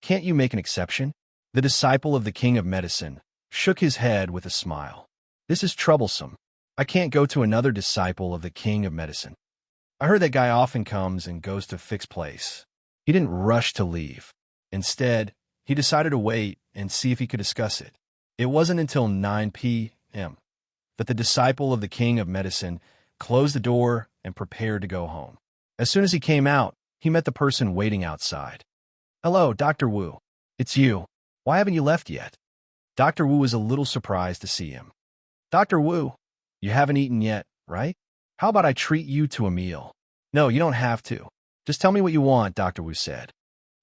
Speaker 1: Can't you make an exception? The disciple of the king of medicine shook his head with a smile. This is troublesome. I can't go to another disciple of the king of medicine. I heard that guy often comes and goes to fixed place. He didn't rush to leave. Instead, he decided to wait and see if he could discuss it. It wasn't until 9 p.m. that the disciple of the king of medicine closed the door and prepared to go home. As soon as he came out, he met the person waiting outside. Hello, Dr. Wu. It's you. Why haven't you left yet? Dr. Wu was a little surprised to see him. Dr. Wu, you haven't eaten yet, right? How about I treat you to a meal? No, you don't have to. Just tell me what you want, Dr. Wu said.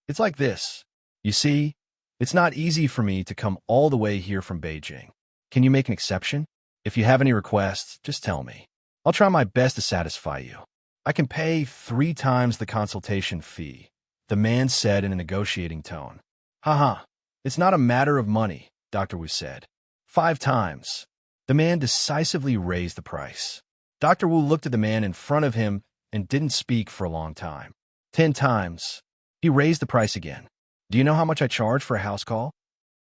Speaker 1: It's like this. You see, it's not easy for me to come all the way here from Beijing. Can you make an exception? If you have any requests, just tell me. I'll try my best to satisfy you. I can pay 3 times the consultation fee, the man said in a negotiating tone. Haha, it's not a matter of money, Dr. Wu said. 5 times. The man decisively raised the price. Dr. Wu looked at the man in front of him and didn't speak for a long time. 10 times. He raised the price again. Do you know how much I charge for a house call?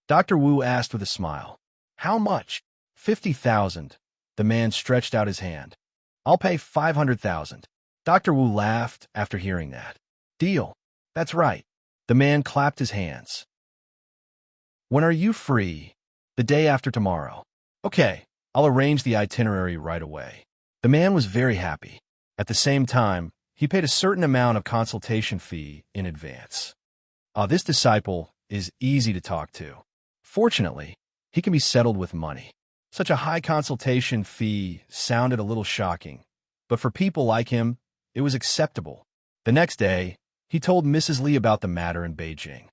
Speaker 1: Dr. Wu asked with a smile. How much? 50,000. The man stretched out his hand. I'll pay 500,000. Dr. Wu laughed after hearing that. Deal. That's right. The man clapped his hands. When are you free? The day after tomorrow. Okay, I'll arrange the itinerary right away. The man was very happy. At the same time, he paid a certain amount of consultation fee in advance. This disciple is easy to talk to. Fortunately, he can be settled with money. Such a high consultation fee sounded a little shocking, but for people like him, it was acceptable. The next day, he told Mrs. Li about the matter in Beijing.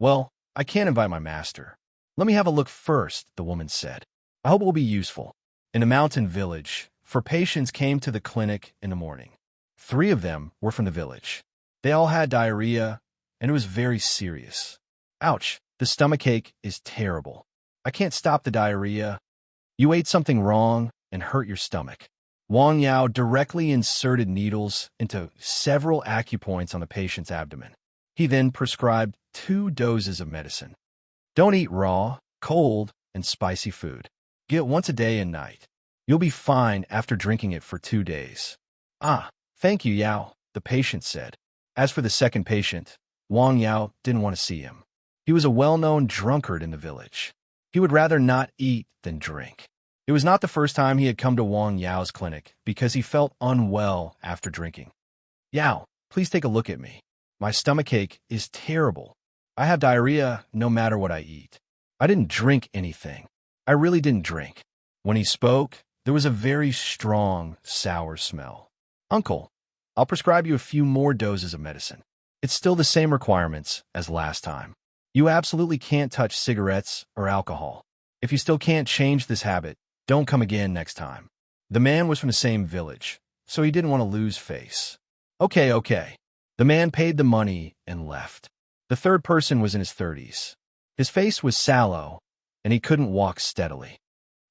Speaker 1: Well, I can't invite my master. Let me have a look first, the woman said. I hope it will be useful. In a mountain village, 4 patients came to the clinic in the morning. 3 of them were from the village. They all had diarrhea, and it was very serious. Ouch, the stomachache is terrible. I can't stop the diarrhea. You ate something wrong and hurt your stomach. Wang Yao directly inserted needles into several acupoints on the patient's abdomen. He then prescribed 2 doses of medicine. Don't eat raw, cold, and spicy food. Get once a day and night. You'll be fine after drinking it for 2 days. Thank you, Yao, the patient said. As for the second patient, Wang Yao didn't want to see him. He was a well-known drunkard in the village. He would rather not eat than drink. It was not the first time he had come to Wang Yao's clinic because he felt unwell after drinking. Yao, please take a look at me. My stomachache is terrible. I have diarrhea no matter what I eat. I didn't drink anything. I really didn't drink. When he spoke, there was a very strong, sour smell. Uncle, I'll prescribe you a few more doses of medicine. It's still the same requirements as last time. You absolutely can't touch cigarettes or alcohol. If you still can't change this habit, don't come again next time. The man was from the same village, so he didn't want to lose face. Okay. The man paid the money and left. The third person was in his 30s. His face was sallow, and he couldn't walk steadily.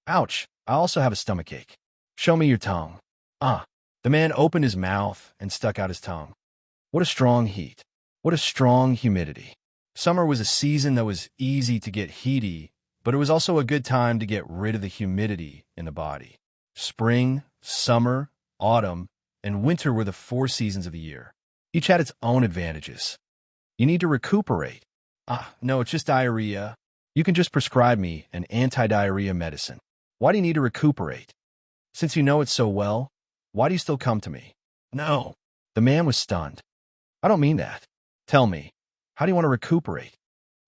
Speaker 1: Ouch, I also have a stomachache. Show me your tongue. The man opened his mouth and stuck out his tongue. What a strong heat. What a strong humidity. Summer was a season that was easy to get heaty, but it was also a good time to get rid of the humidity in the body. Spring, summer, autumn, and winter were the 4 seasons of the year. Each had its own advantages. You need to recuperate. No, it's just diarrhea. You can just prescribe me an anti-diarrhea medicine. Why do you need to recuperate? Since you know it so well, why do you still come to me? No. The man was stunned. I don't mean that. Tell me, how do you want to recuperate?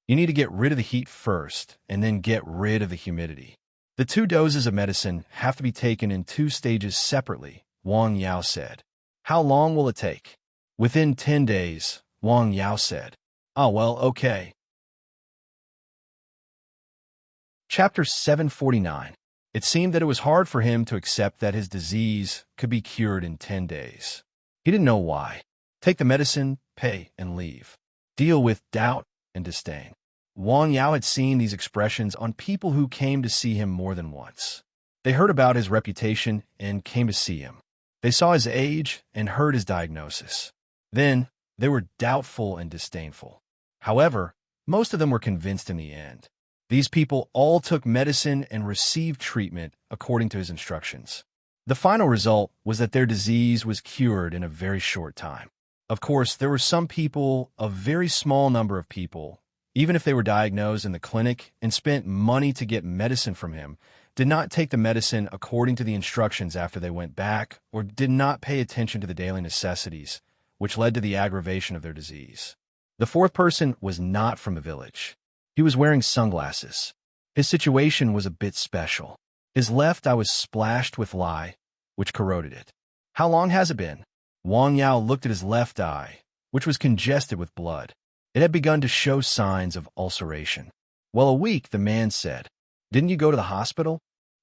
Speaker 1: You need to get rid of the heat first, and then get rid of the humidity. The 2 doses of medicine have to be taken in 2 stages separately, Wang Yao said. How long will it take? Within 10 days, Wang Yao said. Well, okay. Chapter 749. It seemed that it was hard for him to accept that his disease could be cured in 10 days. He didn't know why. Take the medicine, pay, and leave. Deal with doubt and disdain. Wang Yao had seen these expressions on people who came to see him more than once. They heard about his reputation and came to see him. They saw his age and heard his diagnosis. Then, they were doubtful and disdainful. However, most of them were convinced in the end. These people all took medicine and received treatment according to his instructions. The final result was that their disease was cured in a very short time. Of course, there were some people, a very small number of people, even if they were diagnosed in the clinic and spent money to get medicine from him, did not take the medicine according to the instructions after they went back, or did not pay attention to the daily necessities, which led to the aggravation of their disease. The 4th person was not from the village. He was wearing sunglasses. His situation was a bit special. His left eye was splashed with lye, which corroded it. How long has it been? Wang Yao looked at his left eye, which was congested with blood. It had begun to show signs of ulceration. Well, a week, the man said. Didn't you go to the hospital?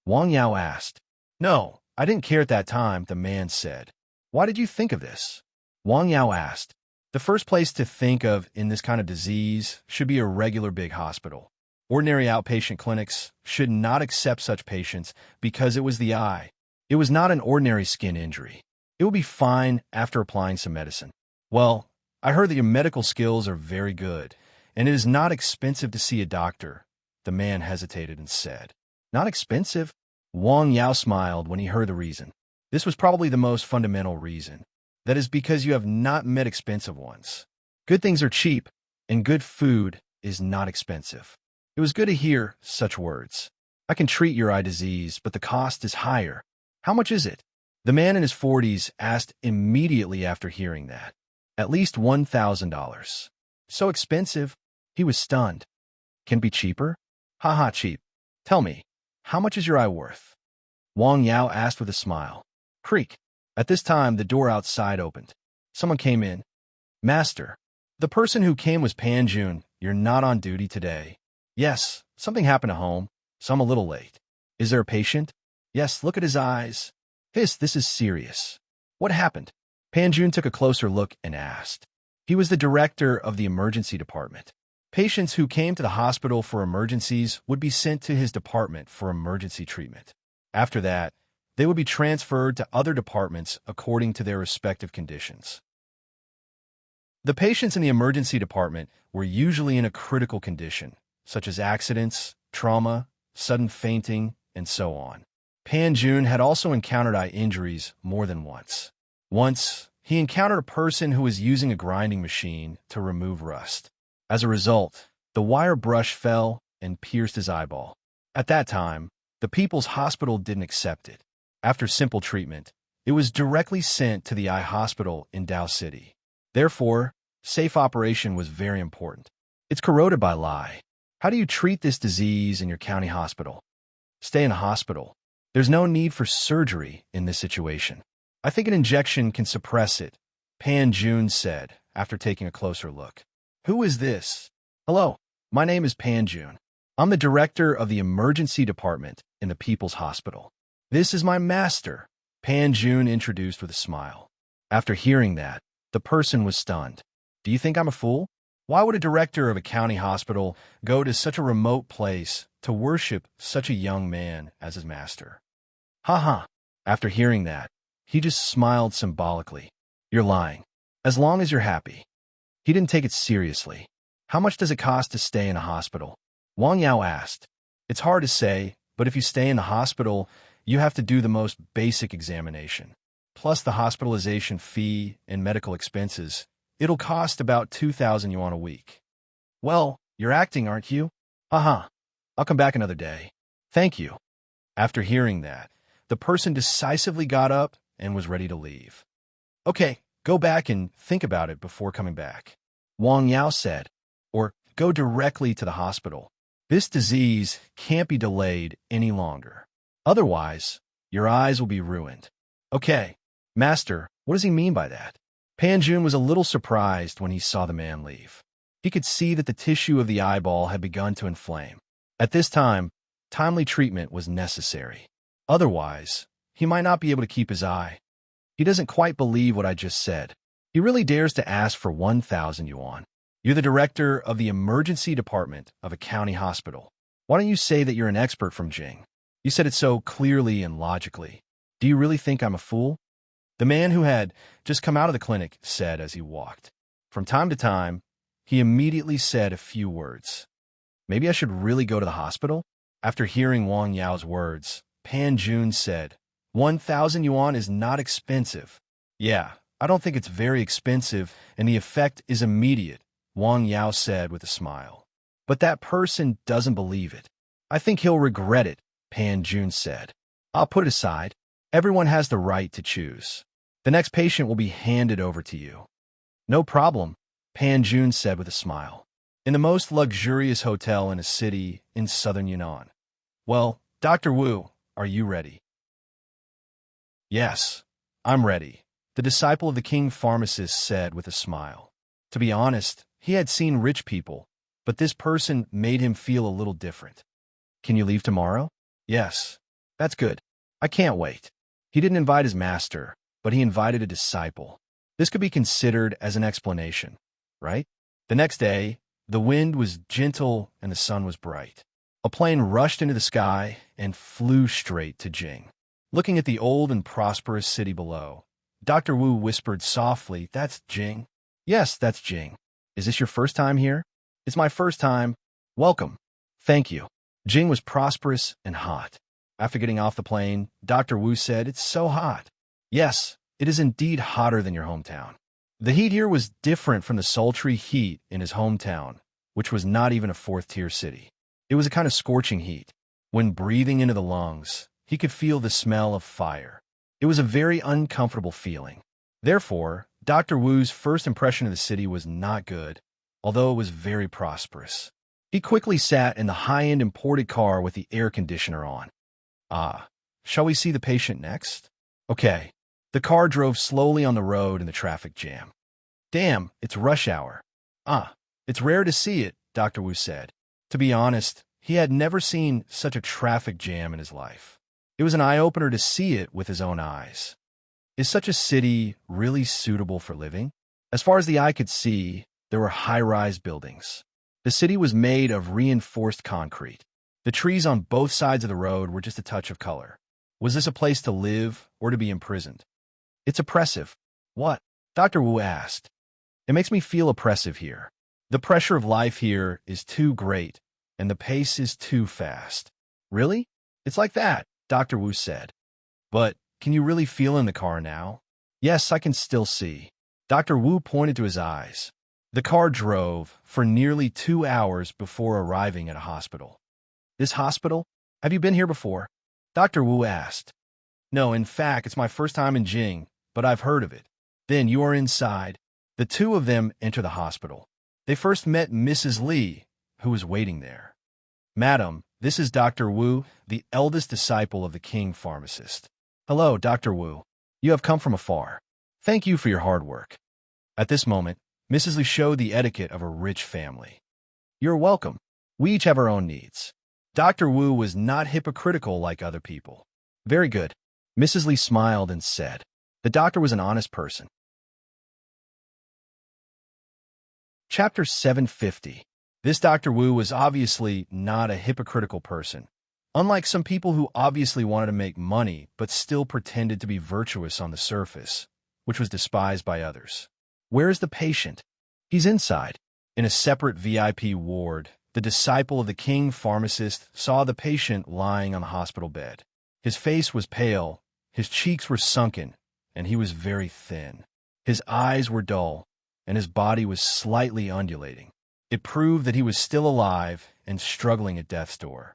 Speaker 1: Wang Yao asked. No, I didn't care at that time, the man said. Why did you think of this? Wang Yao asked. The first place to think of in this kind of disease should be a regular big hospital. Ordinary outpatient clinics should not accept such patients because it was the eye. It was not an ordinary skin injury. It will be fine after applying some medicine. Well, I heard that your medical skills are very good, and it is not expensive to see a doctor. The man hesitated and said, Not expensive? Wang Yao smiled when he heard the reason. This was probably the most fundamental reason. That is because you have not met expensive ones. Good things are cheap, and good food is not expensive. It was good to hear such words. I can treat your eye disease, but the cost is higher. How much is it? The man in his 40s asked immediately after hearing that. At least $1,000. So expensive? He was stunned. Can it be cheaper? Haha, cheap. Tell me, how much is your eye worth? Wang Yao asked with a smile. Creak. At this time, the door outside opened. Someone came in. Master. The person who came was Pan Jun. You're not on duty today. Yes, something happened at home, so I'm a little late. Is there a patient? Yes, look at his eyes. This is serious. What happened? Pan Jun took a closer look and asked. He was the director of the emergency department. Patients who came to the hospital for emergencies would be sent to his department for emergency treatment. After that, they would be transferred to other departments according to their respective conditions. The patients in the emergency department were usually in a critical condition, such as accidents, trauma, sudden fainting, and so on. Pan Jun had also encountered eye injuries more than once. Once, he encountered a person who was using a grinding machine to remove rust. As a result, the wire brush fell and pierced his eyeball. At that time, the People's Hospital didn't accept it. After simple treatment, it was directly sent to the eye hospital in Tao City. Therefore, safe operation was very important. It's corroded by lye. How do you treat this disease in your county hospital? Stay in a hospital. There's no need for surgery in this situation. I think an injection can suppress it, Pan Jun said after taking a closer look. Who is this? Hello, my name is Pan Jun. I'm the director of the emergency department in the People's Hospital. This is my master, Pan Jun introduced with a smile. After hearing that, the person was stunned. Do you think I'm a fool? Why would a director of a county hospital go to such a remote place to worship such a young man as his master? Ha. After hearing that, he just smiled symbolically. You're lying. As long as you're happy. He didn't take it seriously. How much does it cost to stay in a hospital? Wang Yao asked. It's hard to say, but if you stay in the hospital, you have to do the most basic examination. Plus the hospitalization fee and medical expenses. It'll cost about 2,000 yuan a week. Well, you're acting, aren't you? I'll come back another day. Thank you. After hearing that, the person decisively got up and was ready to leave. Okay, go back and think about it before coming back. Wang Yao said, or go directly to the hospital. This disease can't be delayed any longer. Otherwise, your eyes will be ruined. Okay, master, what does he mean by that? Pan Jun was a little surprised when he saw the man leave. He could see that the tissue of the eyeball had begun to inflame. At this time, timely treatment was necessary. Otherwise, he might not be able to keep his eye. He doesn't quite believe what I just said. He really dares to ask for 1,000 yuan. You're the director of the emergency department of a county hospital. Why don't you say that you're an expert from Jing? You said it so clearly and logically. Do you really think I'm a fool? The man who had just come out of the clinic said as he walked. From time to time, he immediately said a few words. Maybe I should really go to the hospital? After hearing Wang Yao's words, Pan Jun said, 1,000 yuan is not expensive. Yeah, I don't think it's very expensive, and the effect is immediate, Wang Yao said with a smile. But that person doesn't believe it. I think he'll regret it, Pan Jun said. I'll put it aside. Everyone has the right to choose. The next patient will be handed over to you. No problem, Pan Jun said with a smile. In the most luxurious hotel in a city in southern Yunnan. Well, Dr. Wu, are you ready? Yes, I'm ready, the disciple of the king pharmacist said with a smile. To be honest, he had seen rich people, but this person made him feel a little different. Can you leave tomorrow? Yes, that's good. I can't wait. He didn't invite his master, but he invited a disciple. This could be considered as an explanation, right? The next day, the wind was gentle and the sun was bright. A plane rushed into the sky and flew straight to Jing. Looking at the old and prosperous city below, Dr. Wu whispered softly, "That's Jing." "Yes, that's Jing. Is this your first time here?" "It's my first time. Welcome." "Thank you." Jing was prosperous and hot. After getting off the plane, Dr. Wu said, "It's so hot." "Yes, it is indeed hotter than your hometown." The heat here was different from the sultry heat in his hometown, which was not even a fourth-tier city. It was a kind of scorching heat. When breathing into the lungs, he could feel the smell of fire. It was a very uncomfortable feeling. Therefore, Dr. Wu's first impression of the city was not good, although it was very prosperous. He quickly sat in the high-end imported car with the air conditioner on. Shall we see the patient next? Okay. The car drove slowly on the road in the traffic jam. Damn, it's rush hour. It's rare to see it, Dr. Wu said. To be honest, he had never seen such a traffic jam in his life. It was an eye-opener to see it with his own eyes. Is such a city really suitable for living? As far as the eye could see, there were high-rise buildings. The city was made of reinforced concrete. The trees on both sides of the road were just a touch of color. Was this a place to live or to be imprisoned? It's oppressive. What? Dr. Wu asked. It makes me feel oppressive here. The pressure of life here is too great, and the pace is too fast. Really? It's like that, Dr. Wu said. But can you really feel in the car now? Yes, I can still see. Dr. Wu pointed to his eyes. The car drove for nearly 2 hours before arriving at a hospital. This hospital? Have you been here before? Dr. Wu asked. No, in fact, it's my first time in Jing, but I've heard of it. Then you are inside. The two of them enter the hospital. They first met Mrs. Li, who was waiting there. Madam, this is Dr. Wu, the eldest disciple of the king pharmacist. Hello, Dr. Wu. You have come from afar. Thank you for your hard work. At this moment, Mrs. Li showed the etiquette of a rich family. You're welcome. We each have our own needs. Dr. Wu was not hypocritical like other people. Very good. Mrs. Li smiled and said. The doctor was an honest person. Chapter 750. This Dr. Wu was obviously not a hypocritical person. Unlike some people who obviously wanted to make money but still pretended to be virtuous on the surface, which was despised by others. Where is the patient? He's inside. In a separate VIP ward, the disciple of the king pharmacist saw the patient lying on the hospital bed. His face was pale, his cheeks were sunken, and he was very thin. His eyes were dull, and his body was slightly undulating. It proved that he was still alive and struggling at death's door.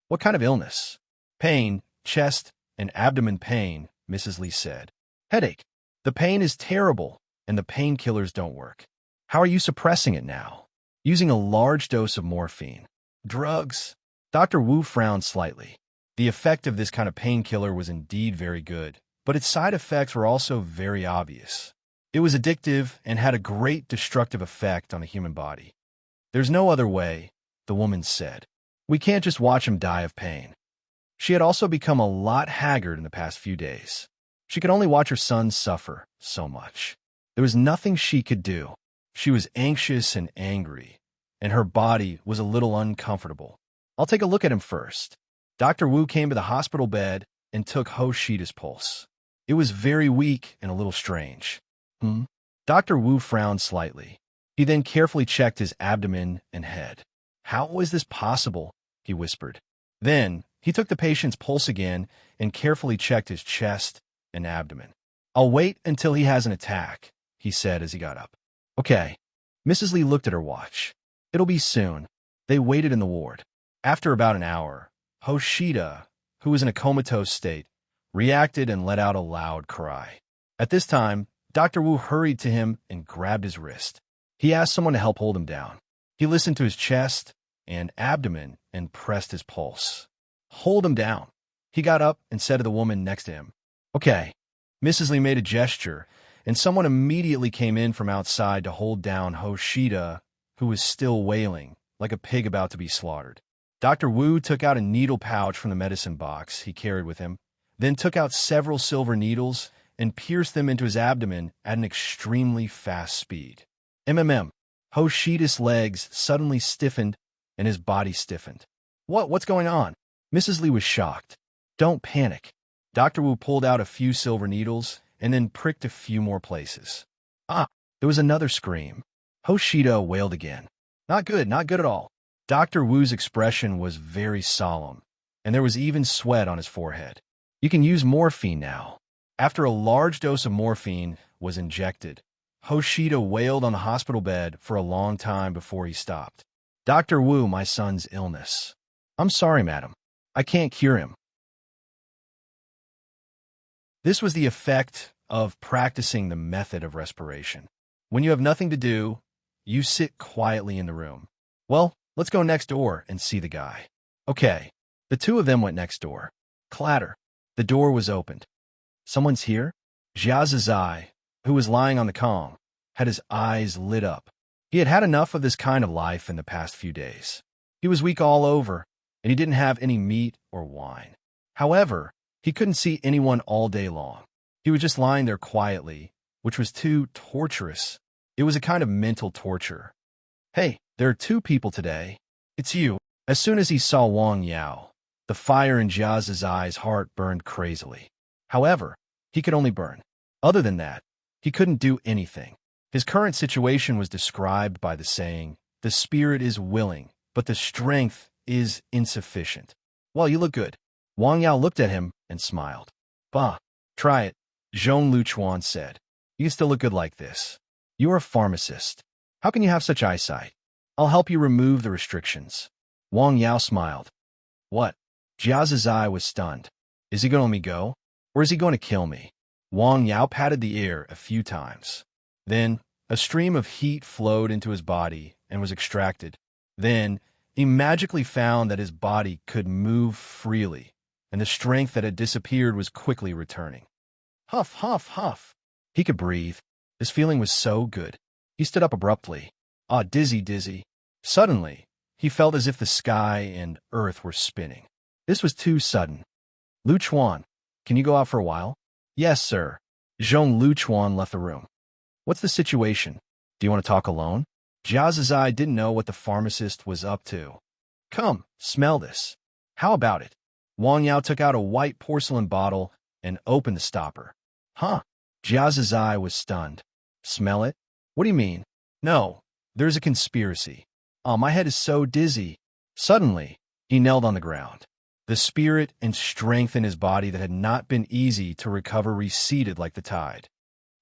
Speaker 1: What kind of illness? Pain, chest, and abdomen pain, Mrs. Li said. Headache. The pain is terrible, and the painkillers don't work. How are you suppressing it now? Using a large dose of morphine. Drugs. Dr. Wu frowned slightly. The effect of this kind of painkiller was indeed very good, but its side effects were also very obvious. It was addictive and had a great destructive effect on the human body. There's no other way, the woman said. We can't just watch him die of pain. She had also become a lot haggard in the past few days. She could only watch her son suffer so much. There was nothing she could do. She was anxious and angry, and her body was a little uncomfortable. I'll take a look at him first. Dr. Wu came to the hospital bed and took Ho Shida's pulse. It was very weak and a little strange. Dr. Wu frowned slightly. He then carefully checked his abdomen and head. How is this possible? He whispered. Then he took the patient's pulse again and carefully checked his chest and abdomen. I'll wait until he has an attack, he said as he got up. Okay. Mrs. Li looked at her watch. It'll be soon. They waited in the ward. After about an hour, Ho Shida, who was in a comatose state, reacted and let out a loud cry. At this time, Dr. Wu hurried to him and grabbed his wrist. He asked someone to help hold him down. He listened to his chest and abdomen and pressed his pulse. Hold him down. He got up and said to the woman next to him, Okay. Mrs. Li made a gesture, and someone immediately came in from outside to hold down Ho Shida, who was still wailing, like a pig about to be slaughtered. Dr. Wu took out a needle pouch from the medicine box he carried with him, then took out several silver needles and pierced them into his abdomen at an extremely fast speed. Ho Shida's legs suddenly stiffened and his body stiffened. What's going on? Mrs. Li was shocked. Don't panic. Dr. Wu pulled out a few silver needles and then pricked a few more places. Ah, there was another scream. Hoshida wailed again. Not good, not good at all. Dr. Wu's expression was very solemn, and there was even sweat on his forehead. You can use morphine now. After a large dose of morphine was injected, Hoshida wailed on the hospital bed for a long time before he stopped. Dr. Wu, my son's illness. I'm sorry, madam. I can't cure him. This was the effect of practicing the method of respiration. When you have nothing to do, you sit quietly in the room. Well, let's go next door and see the guy. Okay. The two of them went next door. Clatter. The door was opened. Someone's here? Jiazazai, who was lying on the calm, had his eyes lit up. He had had enough of this kind of life in the past few days. He was weak all over, and he didn't have any meat or wine. However, he couldn't see anyone all day long. He was just lying there quietly, which was too torturous. It was a kind of mental torture. Hey, there are two people today. It's you. As soon as he saw Wang Yao, the fire in Jiazazai's heart burned crazily. However, he could only burn. Other than that, he couldn't do anything. His current situation was described by the saying, "The spirit is willing, but the strength is insufficient." Well, you look good. Wang Yao looked at him and smiled. Bah, try it, Zhong Luchuan said. You still look good like this. You are a pharmacist. How can you have such eyesight? I'll help you remove the restrictions. Wang Yao smiled. What? Jiazazai was stunned. Is he going to let me go? Or is he going to kill me? Wang Yao patted the air a few times. Then, a stream of heat flowed into his body and was extracted. Then, he magically found that his body could move freely, and the strength that had disappeared was quickly returning. Huff, huff, huff. He could breathe. This feeling was so good. He stood up abruptly. Ah, dizzy, dizzy. Suddenly, he felt as if the sky and earth were spinning. This was too sudden. Luchuan, can you go out for a while? Yes, sir. Zhong Luchuan left the room. What's the situation? Do you want to talk alone? Jiazazai didn't know what the pharmacist was up to. Come, smell this. How about it? Wang Yao took out a white porcelain bottle and opened the stopper. Huh? Jiazazai was stunned. Smell it? What do you mean? No, there's a conspiracy. Oh, my head is so dizzy. Suddenly, he knelt on the ground. The spirit and strength in his body that had not been easy to recover receded like the tide.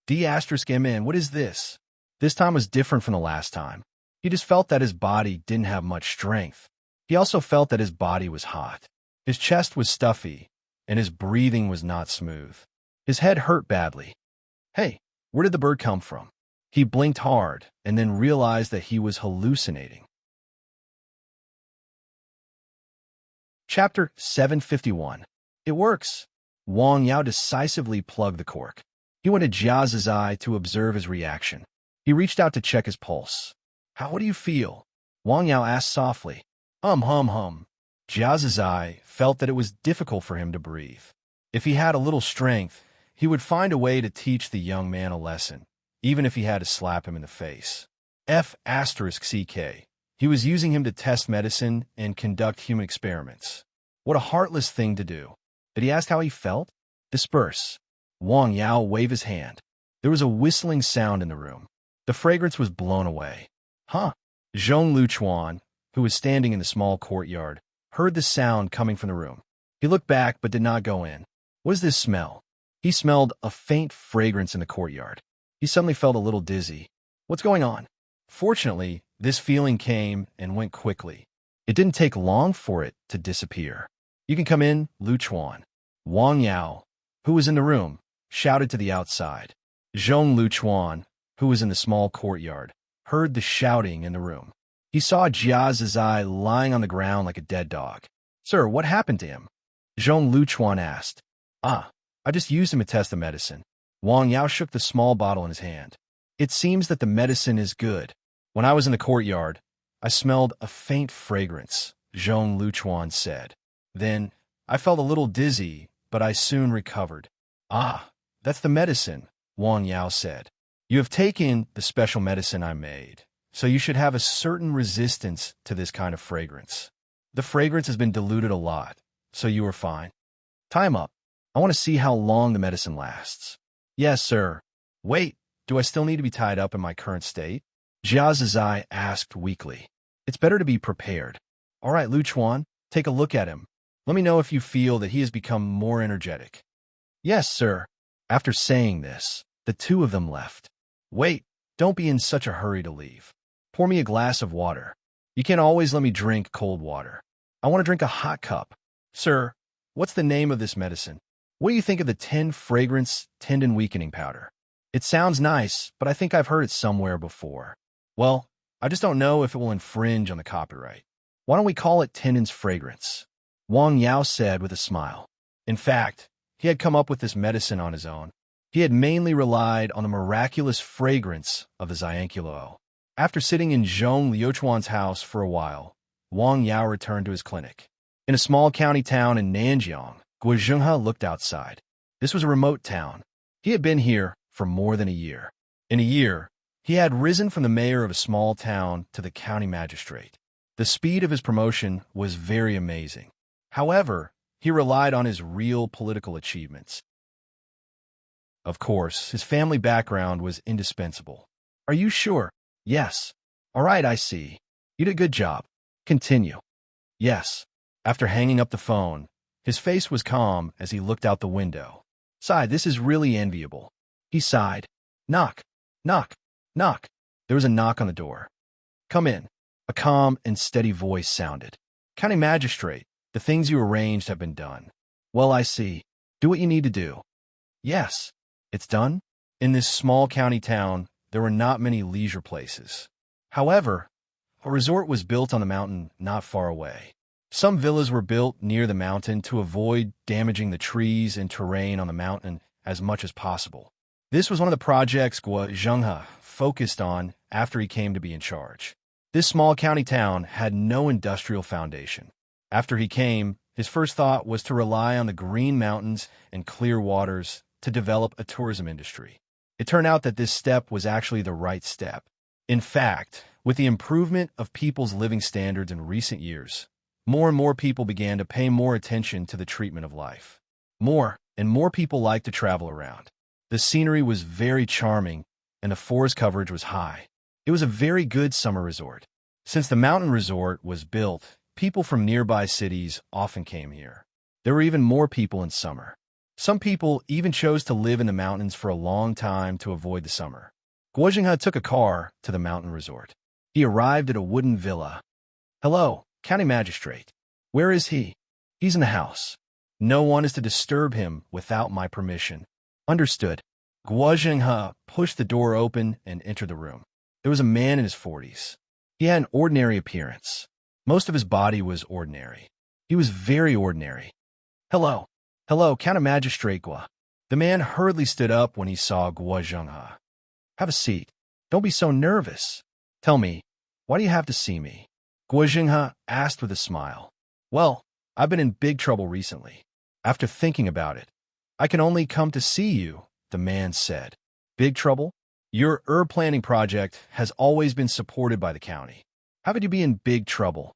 Speaker 1: D*MN, what is this? This time was different from the last time. He just felt that his body didn't have much strength. He also felt that his body was hot. His chest was stuffy, and his breathing was not smooth. His head hurt badly. Hey, where did the bird come from? He blinked hard and then realized that he was hallucinating. Chapter 751. It works. Wang Yao decisively plugged the cork. He went to Jiazazai to observe his reaction. He reached out to check his pulse. What do you feel? Wang Yao asked softly. Hum. Jiazazai felt that it was difficult for him to breathe. If he had a little strength, he would find a way to teach the young man a lesson, even if he had to slap him in the face. F*CK. He was using him to test medicine and conduct human experiments. What a heartless thing to do. Did he ask how he felt? Disperse. Wang Yao waved his hand. There was a whistling sound in the room. The fragrance was blown away. Huh? Zhong Luchuan, who was standing in the small courtyard, heard the sound coming from the room. He looked back but did not go in. What is this smell? He smelled a faint fragrance in the courtyard. He suddenly felt a little dizzy. What's going on? Fortunately, this feeling came and went quickly. It didn't take long for it to disappear. You can come in, Luchuan. Wang Yao, who was in the room, shouted to the outside. Zhong Luchuan, who was in the small courtyard, heard the shouting in the room. He saw Jiazazai lying on the ground like a dead dog. Sir, what happened to him? Zhong Luchuan asked. I just used him to test the medicine. Wang Yao shook the small bottle in his hand. It seems that the medicine is good. When I was in the courtyard, I smelled a faint fragrance, Zhong Luchuan said. Then, I felt a little dizzy, but I soon recovered. That's the medicine, Wang Yao said. You have taken the special medicine I made, so you should have a certain resistance to this kind of fragrance. The fragrance has been diluted a lot, so you are fine. Tie him up. I want to see how long the medicine lasts. Yes, sir. Wait, do I still need to be tied up in my current state? Jia Zizai asked weakly. It's better to be prepared. All right, Lu Chuan, take a look at him. Let me know if you feel that he has become more energetic. Yes, sir. After saying this, the two of them left. Wait, don't be in such a hurry to leave. Pour me a glass of water. You can't always let me drink cold water. I want to drink a hot cup. Sir, what's the name of this medicine? What do you think of the 10 fragrance tendon weakening powder? It sounds nice, but I think I've heard it somewhere before. Well, I just don't know if it will infringe on the copyright. Why don't we call it tendon's fragrance? Wang Yao said with a smile. In fact, he had come up with this medicine on his own. He had mainly relied on the miraculous fragrance of the Xianquilo. After sitting in Zhong Liuchuan's house for a while, Wang Yao returned to his clinic. In a small county town in Nanjiang, Guo Zhenghe looked outside. This was a remote town. He had been here for more than a year. In a year, he had risen from the mayor of a small town to the county magistrate. The speed of his promotion was very amazing. However, he relied on his real political achievements. Of course, his family background was indispensable. Are you sure? Yes. All right, I see. You did a good job. Continue. Yes. After hanging up the phone, his face was calm as he looked out the window. Sighed, this is really enviable. He sighed. Knock, knock, knock. There was a knock on the door. Come in. A calm and steady voice sounded. County magistrate, the things you arranged have been done. Well, I see. Do what you need to do. Yes. It's done? In this small county town, there were not many leisure places. However, a resort was built on the mountain not far away. Some villas were built near the mountain to avoid damaging the trees and terrain on the mountain as much as possible. This was one of the projects Guo Zhenghe focused on after he came to be in charge. This small county town had no industrial foundation. After he came, his first thought was to rely on the green mountains and clear waters to develop a tourism industry. It turned out that this step was actually the right step. In fact, with the improvement of people's living standards in recent years, more and more people began to pay more attention to the treatment of life. More and more people liked to travel around. The scenery was very charming, and the forest coverage was high. It was a very good summer resort. Since the mountain resort was built, people from nearby cities often came here. There were even more people in summer. Some people even chose to live in the mountains for a long time to avoid the summer. Guo Zhenghe took a car to the mountain resort. He arrived at a wooden villa. Hello, county magistrate. Where is he? He's in the house. No one is to disturb him without my permission. Understood. Guo Zhenghe pushed the door open and entered the room. There was a man in his 40s. He had an ordinary appearance. Most of his body was ordinary. He was very ordinary. Hello. Hello, County Magistrate Guo. The man hurriedly stood up when he saw Guo Zhenghe. Have a seat. Don't be so nervous. Tell me, why do you have to see me? Guo Zhenghe asked with a smile. Well, I've been in big trouble recently. After thinking about it, I can only come to see you, the man said. Big trouble? Your herb planting project has always been supported by the county. How could you be in big trouble?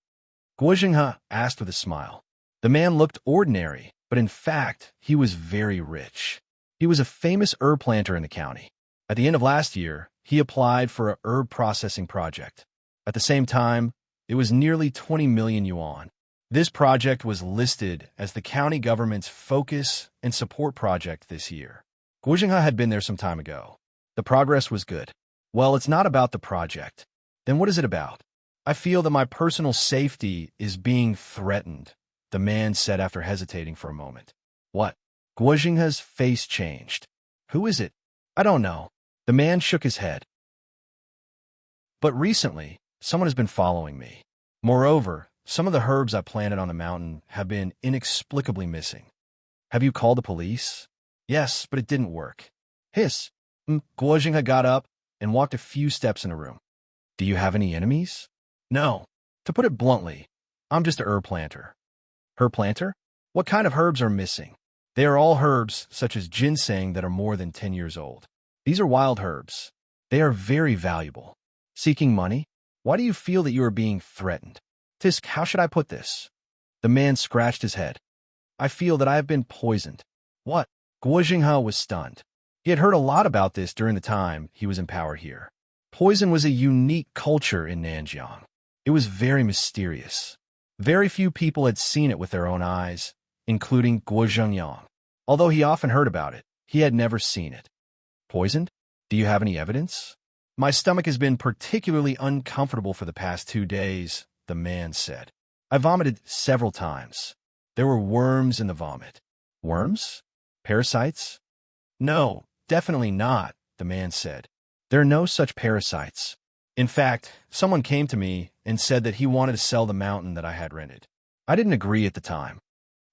Speaker 1: Guo Zhenghe asked with a smile. The man looked ordinary, but in fact, he was very rich. He was a famous herb planter in the county. At the end of last year, he applied for a herb processing project. At the same time, it was nearly 20 million yuan. This project was listed as the county government's focus and support project this year. Guo Zhenghe had been there some time ago. The progress was good. Well, it's not about the project. Then what is it about? I feel that my personal safety is being threatened, the man said after hesitating for a moment. What? Guo Zhenghe's face changed. Who is it? I don't know. The man shook his head. But recently, someone has been following me. Moreover, some of the herbs I planted on the mountain have been inexplicably missing. Have you called the police? Yes, but it didn't work. Hiss. Guo Zhenghe got up and walked a few steps in the room. Do you have any enemies? No. To put it bluntly, I'm just a herb planter. Herb planter? What kind of herbs are missing? They are all herbs, such as ginseng, that are more than 10 years old. These are wild herbs. They are very valuable. Seeking money? Why do you feel that you are being threatened? Tisk, how should I put this? The man scratched his head. I feel that I have been poisoned. What? Guo Jinghe was stunned. He had heard a lot about this during the time he was in power here. Poison was a unique culture in Nanjiang. It was very mysterious. Very few people had seen it with their own eyes, including Guo Zhengyang. Although he often heard about it, he had never seen it. Poisoned? Do you have any evidence? My stomach has been particularly uncomfortable for the past 2 days, the man said. I vomited several times. There were worms in the vomit. Worms? Parasites? No, definitely not, the man said. There are no such parasites. In fact, someone came to me and said that he wanted to sell the mountain that I had rented. I didn't agree at the time.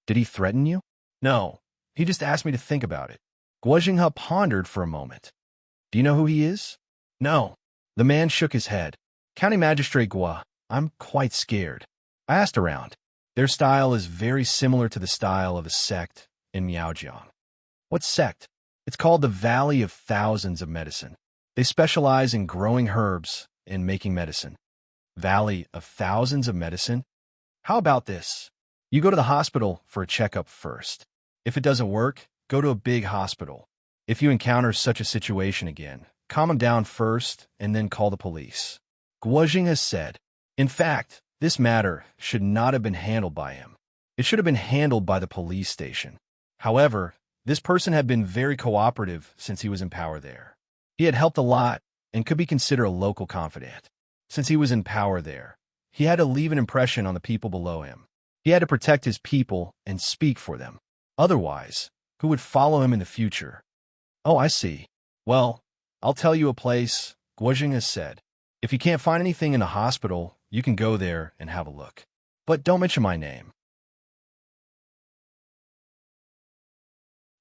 Speaker 1: Did he threaten you? No, he just asked me to think about it. Guo Jinghe pondered for a moment. Do you know who he is? No. The man shook his head. County Magistrate Guo, I'm quite scared. I asked around. Their style is very similar to the style of a sect in Miaojiang. What sect? It's called the Valley of Thousands of Medicine. They specialize in growing herbs and making medicine. Valley of Thousands of Medicine? How about this? You go to the hospital for a checkup first. If it doesn't work, go to a big hospital. If you encounter such a situation again, calm him down first and then call the police. Guo Jinghe said. In fact, this matter should not have been handled by him. It should have been handled by the police station. However, this person had been very cooperative since he was in power there. He had helped a lot and could be considered a local confidant. Since he was in power there, he had to leave an impression on the people below him. He had to protect his people and speak for them. Otherwise, who would follow him in the future? Oh, I see. Well, I'll tell you a place, Guo Jinghe said. If you can't find anything in the hospital, you can go there and have a look. But don't mention my name.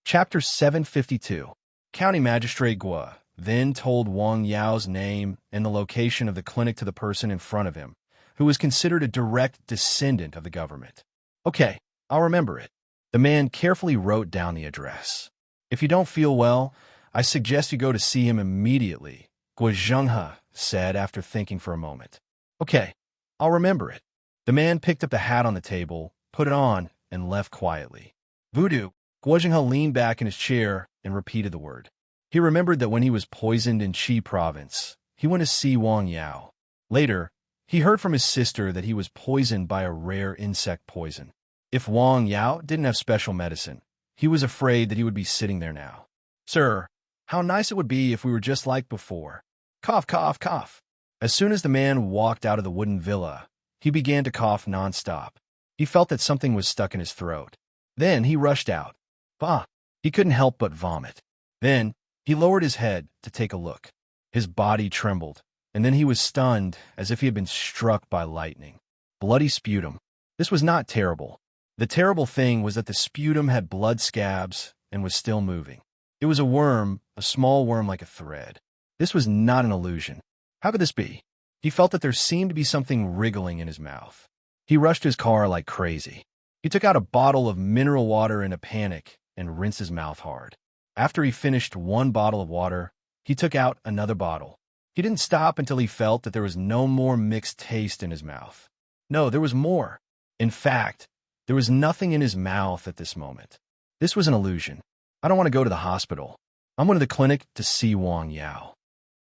Speaker 1: Chapter 752. County Magistrate Guo then told Wang Yao's name and the location of the clinic to the person in front of him, who was considered a direct descendant of the government. Okay, I'll remember it. The man carefully wrote down the address. If you don't feel well, I suggest you go to see him immediately, Guo Zhengyang said after thinking for a moment. Okay, I'll remember it. The man picked up the hat on the table, put it on, and left quietly. Voodoo. Guo Zhengyang leaned back in his chair and repeated the word. He remembered that when he was poisoned in Qi province, he went to see Wang Yao. Later, he heard from his sister that he was poisoned by a rare insect poison. If Wang Yao didn't have special medicine, he was afraid that he would be sitting there now. Sir, how nice it would be if we were just like before. Cough, cough, cough. As soon as the man walked out of the wooden villa, he began to cough nonstop. He felt that something was stuck in his throat. Then he rushed out. Bah! He couldn't help but vomit. Then he lowered his head to take a look. His body trembled, and then he was stunned as if he had been struck by lightning. Bloody sputum. This was not terrible. The terrible thing was that the sputum had blood scabs and was still moving. It was a worm, a small worm like a thread. This was not an illusion. How could this be? He felt that there seemed to be something wriggling in his mouth. He rushed to his car like crazy. He took out a bottle of mineral water in a panic and rinsed his mouth hard. After he finished one bottle of water, he took out another bottle. He didn't stop until he felt that there was no more mixed taste in his mouth. No, there was more. In fact, there was nothing in his mouth at this moment. This was an illusion. I don't want to go to the hospital. I'm going to the clinic to see Wang Yao.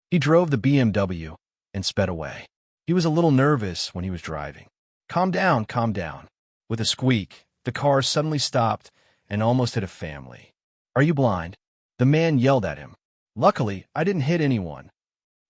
Speaker 1: He drove the BMW and sped away. He was a little nervous when he was driving. Calm down, calm down. With a squeak, the car suddenly stopped and almost hit a family. Are you blind? The man yelled at him. Luckily, I didn't hit anyone.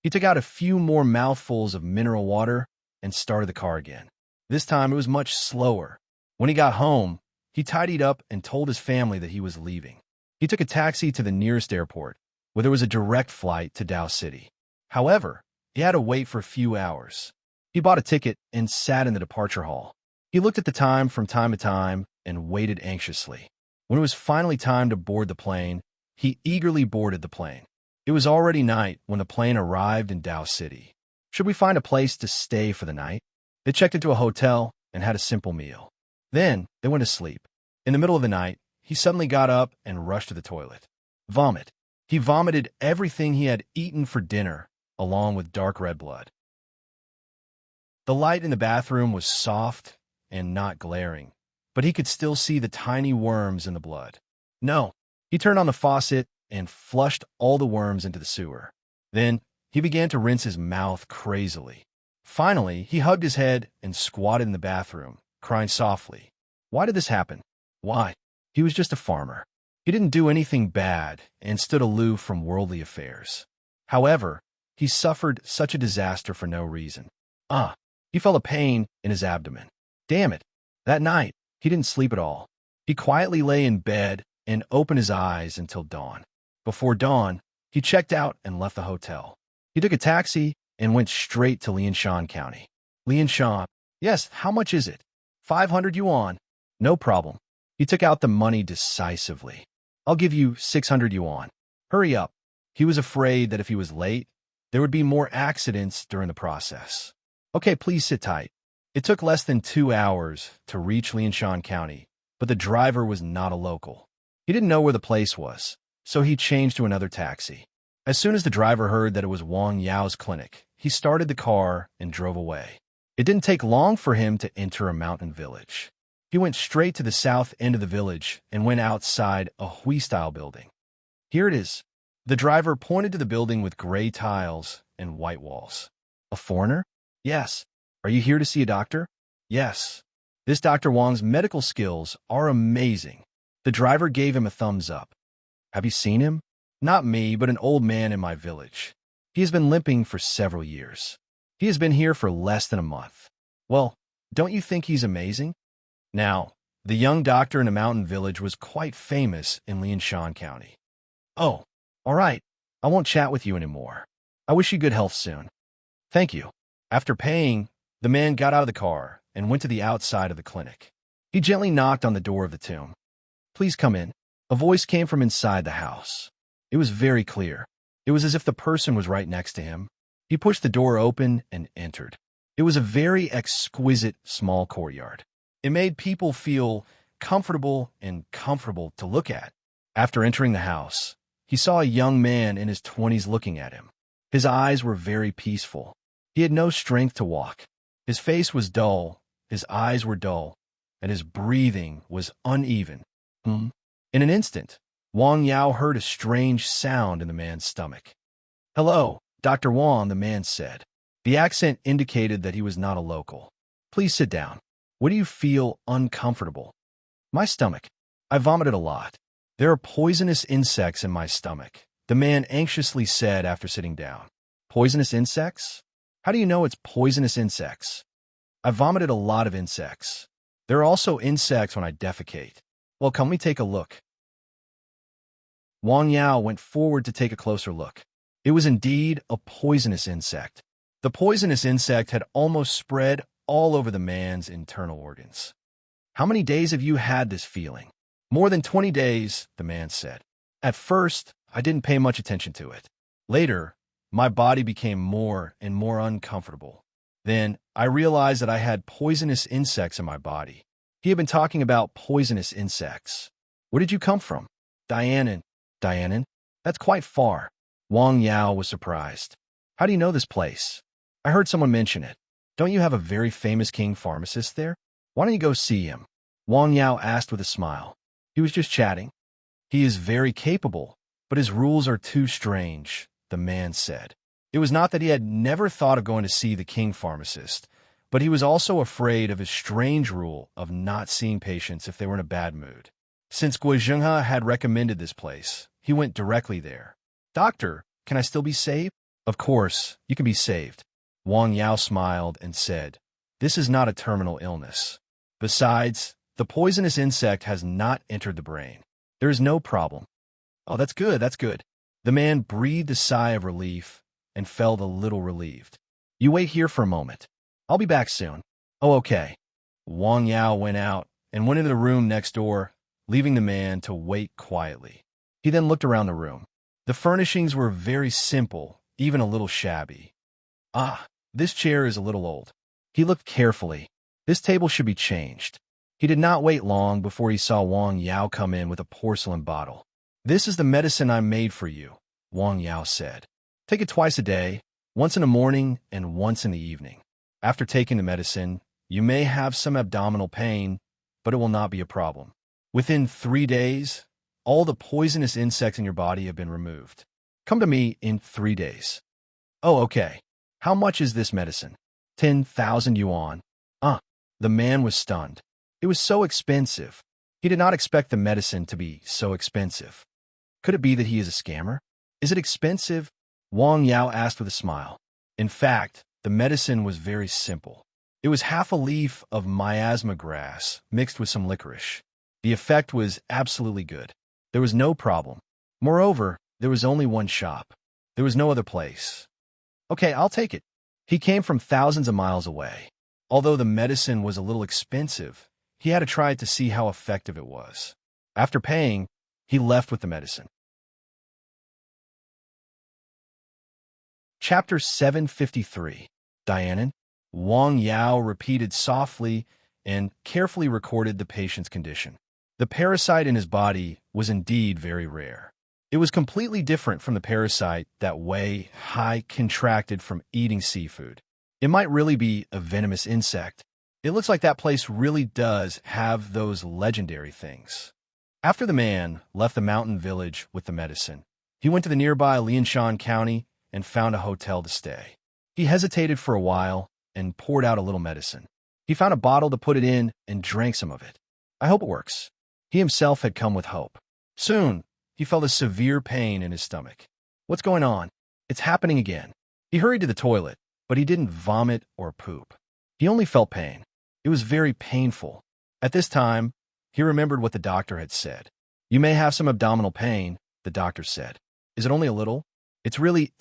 Speaker 1: He took out a few more mouthfuls of mineral water and started the car again. This time it was much slower. When he got home, he tidied up and told his family that he was leaving. He took a taxi to the nearest airport, where there was a direct flight to Dao City. However, he had to wait for a few hours. He bought a ticket and sat in the departure hall. He looked at the time from time to time and waited anxiously. When it was finally time to board the plane, he eagerly boarded the plane. It was already night when the plane arrived in Dao City. Should we find a place to stay for the night? They checked into a hotel and had a simple meal. Then they went to sleep. In the middle of the night, he suddenly got up and rushed to the toilet. Vomit. He vomited everything he had eaten for dinner, along with dark red blood. The light in the bathroom was soft and not glaring, but he could still see the tiny worms in the blood. No, He turned on the faucet and flushed all the worms into the sewer. Then he began to rinse his mouth crazily. Finally, he hugged his head and squatted in the bathroom, crying softly. Why did this happen? Why? He was just a farmer. He didn't do anything bad and stood aloof from worldly affairs. However, he suffered such a disaster for no reason. He felt a pain in his abdomen. Damn it. That night, he didn't sleep at all. He quietly lay in bed and opened his eyes until dawn. Before dawn, he checked out and left the hotel. He took a taxi and went straight to Lianshan County. Lianshan, yes, how much is it? 500 yuan. No problem. He took out the money decisively. I'll give you 600 yuan. Hurry up. He was afraid that if he was late, there would be more accidents during the process. Okay, please sit tight. It took less than 2 hours to reach Lianshan County, but the driver was not a local. He didn't know where the place was, so he changed to another taxi. As soon as the driver heard that it was Wang Yao's clinic, he started the car and drove away. It didn't take long for him to enter a mountain village. He went straight to the south end of the village and went outside a Hui-style building. Here it is. The driver pointed to the building with gray tiles and white walls. A foreigner? Yes. Are you here to see a doctor? Yes. This Dr. Wang's medical skills are amazing. The driver gave him a thumbs up. Have you seen him? Not me, but an old man in my village. He has been limping for several years. He has been here for less than a month. Well, don't you think he's amazing? Now, the young doctor in a mountain village was quite famous in Lianshan County. Oh, all right. I won't chat with you anymore. I wish you good health soon. Thank you. After paying, the man got out of the car and went to the outside of the clinic. He gently knocked on the door of the tomb. Please come in. A voice came from inside the house. It was very clear. It was as if the person was right next to him. He pushed the door open and entered. It was a very exquisite small courtyard. It made people feel comfortable and comfortable to look at. After entering the house, he saw a young man in his 20s looking at him. His eyes were very peaceful. He had no strength to walk. His face was dull, his eyes were dull, and his breathing was uneven. In an instant, Wang Yao heard a strange sound in the man's stomach. Hello, Dr. Wang, the man said. The accent indicated that he was not a local. Please sit down. What do you feel uncomfortable? My stomach. I vomited a lot. There are poisonous insects in my stomach, the man anxiously said after sitting down. Poisonous insects? How do you know it's poisonous insects? I vomited a lot of insects. There are also insects when I defecate. Well, come we take a look. Wang Yao went forward to take a closer look. It was indeed a poisonous insect. The poisonous insect had almost spread all over the man's internal organs. How many days have you had this feeling? More than 20 days, the man said. At first, I didn't pay much attention to it. Later, my body became more and more uncomfortable. Then, I realized that I had poisonous insects in my body. He had been talking about poisonous insects. Where did you come from? Dianan. Dianan? That's quite far. Wang Yao was surprised. How do you know this place? I heard someone mention it. Don't you have a very famous king pharmacist there? Why don't you go see him? Wang Yao asked with a smile. He was just chatting. He is very capable, but his rules are too strange, the man said. It was not that he had never thought of going to see the king pharmacist, but he was also afraid of his strange rule of not seeing patients if they were in a bad mood. Since Guo Zhenghe had recommended this place, he went directly there. Doctor, can I still be saved? Of course, you can be saved. Wang Yao smiled and said, This is not a terminal illness. Besides, the poisonous insect has not entered the brain. There is no problem. Oh, that's good, that's good. The man breathed a sigh of relief and felt a little relieved. You wait here for a moment. I'll be back soon. Oh, okay. Wang Yao went out and went into the room next door, leaving the man to wait quietly. He then looked around the room. The furnishings were very simple, even a little shabby. This chair is a little old. He looked carefully. This table should be changed. He did not wait long before he saw Wang Yao come in with a porcelain bottle. This is the medicine I made for you, Wang Yao said. Take it twice a day, once in the morning and once in the evening. After taking the medicine, you may have some abdominal pain, but it will not be a problem. Within 3 days, All the poisonous insects in your body have been removed. Come to me in 3 days. Oh, okay. How much is this medicine? 10,000 yuan. The man was stunned. It was so expensive. He did not expect the medicine to be so expensive. Could it be that he is a scammer? Is it expensive? Wang Yao asked with a smile. In fact, the medicine was very simple. It was half a leaf of miasma grass mixed with some licorice. The effect was absolutely good. There was no problem. Moreover, there was only one shop. There was no other place. Okay, I'll take it. He came from thousands of miles away. Although the medicine was a little expensive, he had to try it to see how effective it was. After paying, he left with the medicine. Chapter 753. Dianan. Wang Yao repeated softly and carefully recorded the patient's condition. The parasite in his body was indeed very rare. It was completely different from the parasite that Wei Hai contracted from eating seafood. It might really be a venomous insect. It looks like that place really does have those legendary things. After the man left the mountain village with the medicine, he went to the nearby Lianshan County and found a hotel to stay. He hesitated for a while and poured out a little medicine. He found a bottle to put it in and drank some of it. I hope it works. He himself had come with hope. Soon, he felt a severe pain in his stomach. What's going on? It's happening again. He hurried to the toilet, but he didn't vomit or poop. He only felt pain. It was very painful. At this time, he remembered what the doctor had said. You may have some abdominal pain, the doctor said. Is it only a little? It's really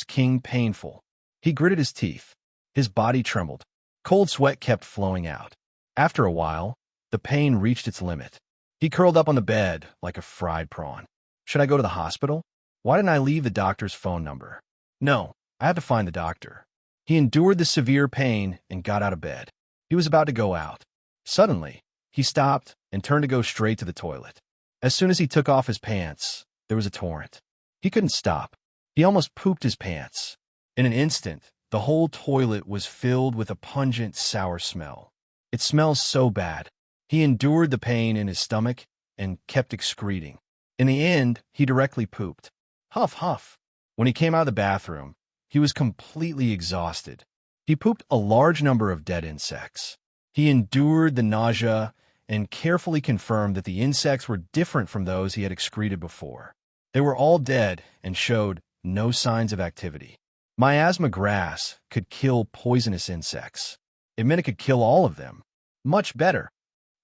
Speaker 1: King painful. He gritted his teeth. His body trembled. Cold sweat kept flowing out. After a while, the pain reached its limit. He curled up on the bed like a fried prawn. Should I go to the hospital? Why didn't I leave the doctor's phone number? No, I have to find the doctor. He endured the severe pain and got out of bed. He was about to go out. Suddenly, he stopped and turned to go straight to the toilet. As soon as he took off his pants, there was a torrent. He couldn't stop. He almost pooped his pants. In an instant, the whole toilet was filled with a pungent, sour smell. It smells so bad. He endured the pain in his stomach and kept excreting. In the end, he directly pooped. Huff, huff. When he came out of the bathroom, he was completely exhausted. He pooped a large number of dead insects. He endured the nausea and carefully confirmed that the insects were different from those he had excreted before. They were all dead and showed no signs of activity. Miasma grass could kill poisonous insects. It meant it could kill all of them. Much better.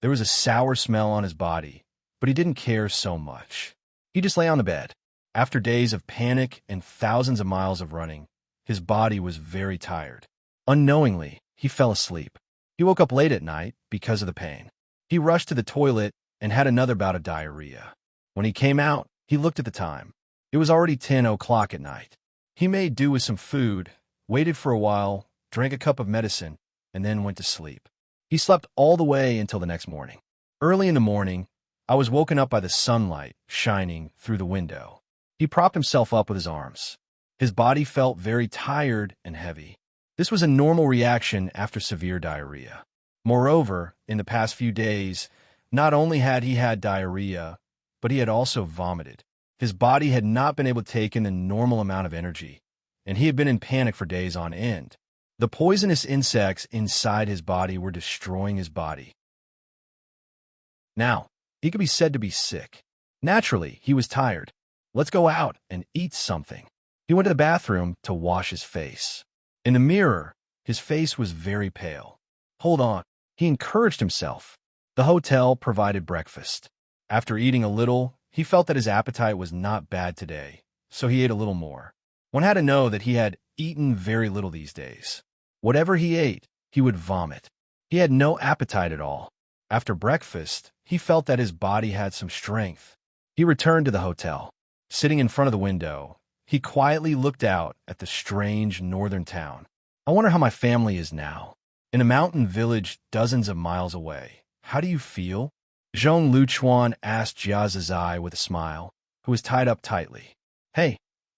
Speaker 1: There was a sour smell on his body, but he didn't care so much. He just lay on the bed. After days of panic and thousands of miles of running, his body was very tired. Unknowingly, he fell asleep. He woke up late at night because of the pain. He rushed to the toilet and had another bout of diarrhea. When he came out, he looked at the time. It was already 10 o'clock at night. He made do with some food, waited for a while, drank a cup of medicine, and then went to sleep. He slept all the way until the next morning. Early in the morning, I was woken up by the sunlight shining through the window. He propped himself up with his arms. His body felt very tired and heavy. This was a normal reaction after severe diarrhea. Moreover, in the past few days, not only had he had diarrhea, but he had also vomited. His body had not been able to take in the normal amount of energy, and he had been in panic for days on end. The poisonous insects inside his body were destroying his body. Now, he could be said to be sick. Naturally, he was tired. Let's go out and eat something. He went to the bathroom to wash his face. In the mirror, his face was very pale. Hold on, he encouraged himself. The hotel provided breakfast. After eating a little, he felt that his appetite was not bad today, so he ate a little more. One had to know that he had eaten very little these days. Whatever he ate, he would vomit. He had no appetite at all. After breakfast, he felt that his body had some strength. He returned to the hotel. Sitting in front of the window, he quietly looked out at the strange northern town. I wonder how my family is now. In a mountain village dozens of miles away. How do you feel? Zhong Luchuan asked Jia Zizai with a smile, who was tied up tightly. Hey,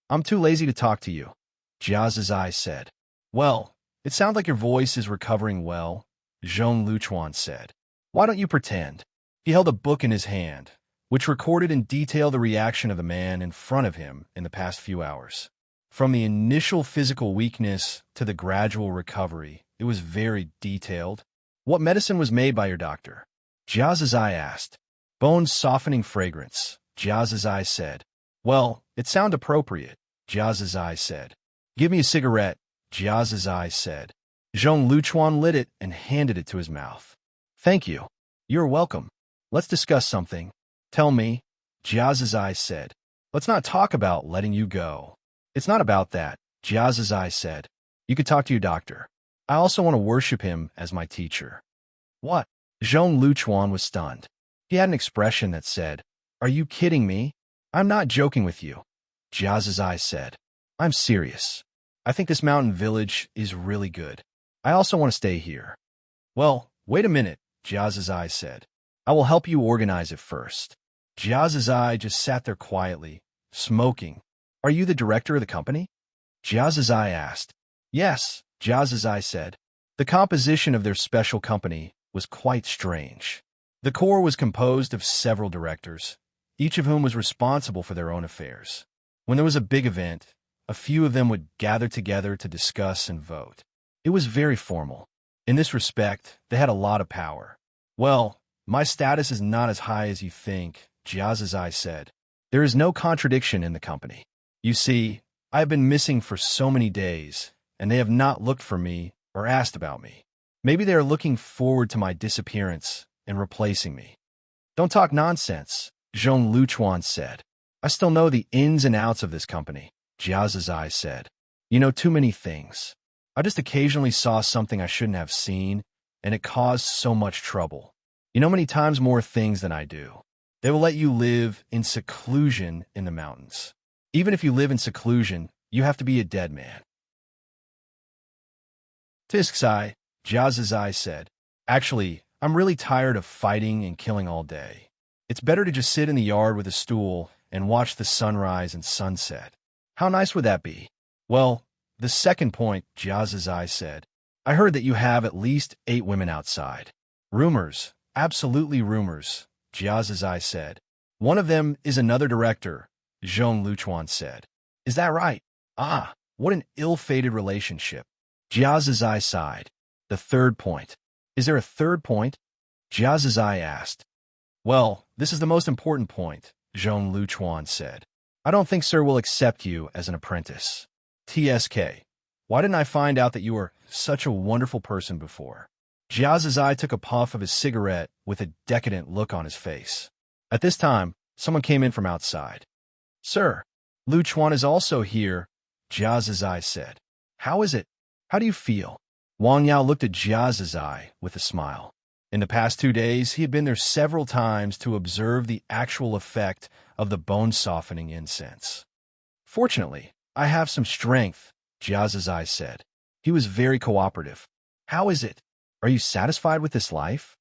Speaker 1: I'm too lazy to talk to you, Jia Zizai said. Well, it sounds like your voice is recovering well, Zhong Luchuan said. Why don't you pretend? He held a book in his hand, which recorded in detail the reaction of the man in front of him in the past few hours. From the initial physical weakness to the gradual recovery, it was very detailed. What medicine was made by your doctor? Jiazazai asked. Bone-softening fragrance, Jiazazai said. Well, it sounded appropriate, Jiazazai said. Give me a cigarette, Jiazazai said. Zhong Luchuan lit it and handed it to his mouth. Thank you. You're welcome. Let's discuss something. Tell me, Jiazazai said. Let's not talk about letting you go. It's not about that, Jiazazai said. You could talk to your doctor. I also want to worship him as my teacher. What? Zhong Luchuan was stunned. He had an expression that said, Are you kidding me? I'm not joking with you, Jiazazai said. I'm serious. I think this mountain village is really good. I also want to stay here. Well, wait a minute, Jiazazai said. I will help you organize it first. Jiazazai just sat there quietly, smoking. Are you the director of the company? Jiazazai asked. Yes, Jiazazai said. The composition of their special company was quite strange. The core was composed of several directors, each of whom was responsible for their own affairs. When there was a big event, a few of them would gather together to discuss and vote. It was very formal. In this respect, they had a lot of power. Well, my status is not as high as you think, Jiazazai said. There is no contradiction in the company. You see, I have been missing for so many days, and they have not looked for me or asked about me. Maybe they are looking forward to my disappearance and replacing me. Don't talk nonsense, Zhong Luchuan said. I still know the ins and outs of this company, Jiazazai said. You know too many things. I just occasionally saw something I shouldn't have seen, and it caused so much trouble. You know many times more things than I do. They will let you live in seclusion in the mountains. Even if you live in seclusion, you have to be a dead man. Tisksai, Jiazazai said. Actually, I'm really tired of fighting and killing all day. It's better to just sit in the yard with a stool and watch the sunrise and sunset. How nice would that be? Well, the second point, Jiazazai said. I heard that you have at least 8 women outside. Rumors, absolutely rumors, Jiazazai said. One of them is another director, Zhong Luchuan said. Is that right? Ah, what an ill-fated relationship. Jiazazai sighed. The third point. Is there a third point? Jiazazai asked. Well, this is the most important point, Zhong Luchuan said. I don't think Sir will accept you as an apprentice. TSK. Why didn't I find out that you were such a wonderful person before? Jiazazai took a puff of his cigarette with a decadent look on his face. At this time, someone came in from outside. Sir, Luchuan is also here, Jiazazai said. How is it? How do you feel? Wang Yao looked at Jiazazai with a smile. In the past 2 days, he had been there several times to observe the actual effect of the bone-softening incense. Fortunately, I have some strength, Jiazazai said. He was very cooperative. How is it? Are you satisfied with this life?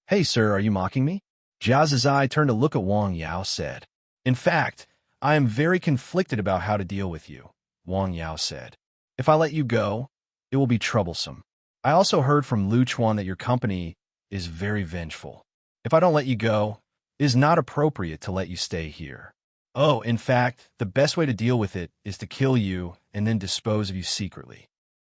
Speaker 1: Hey, sir, are you mocking me? Jiazazai turned to look at Wang Yao said. In fact, I am very conflicted about how to deal with you, Wang Yao said. If I let you go, it will be troublesome. I also heard from Luchuan that your company is very vengeful. If I don't let you go, it is not appropriate to let you stay here. Oh, in fact, the best way to deal with it is to kill you and then dispose of you secretly.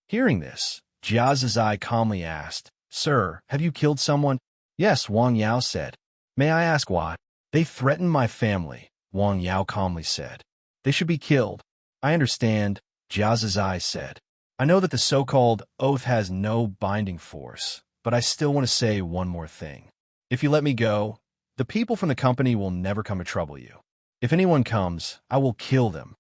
Speaker 1: Hearing this, Jiazazai calmly asked, Sir, have you killed someone? Yes, Wang Yao said. May I ask why? They threatened my family, Wang Yao calmly said. They should be killed. I understand, Jiazazai said. I know that the so-called oath has no binding force, but I still want to say one more thing. If you let me go, the people from the company will never come to trouble you. If anyone comes, I will kill them.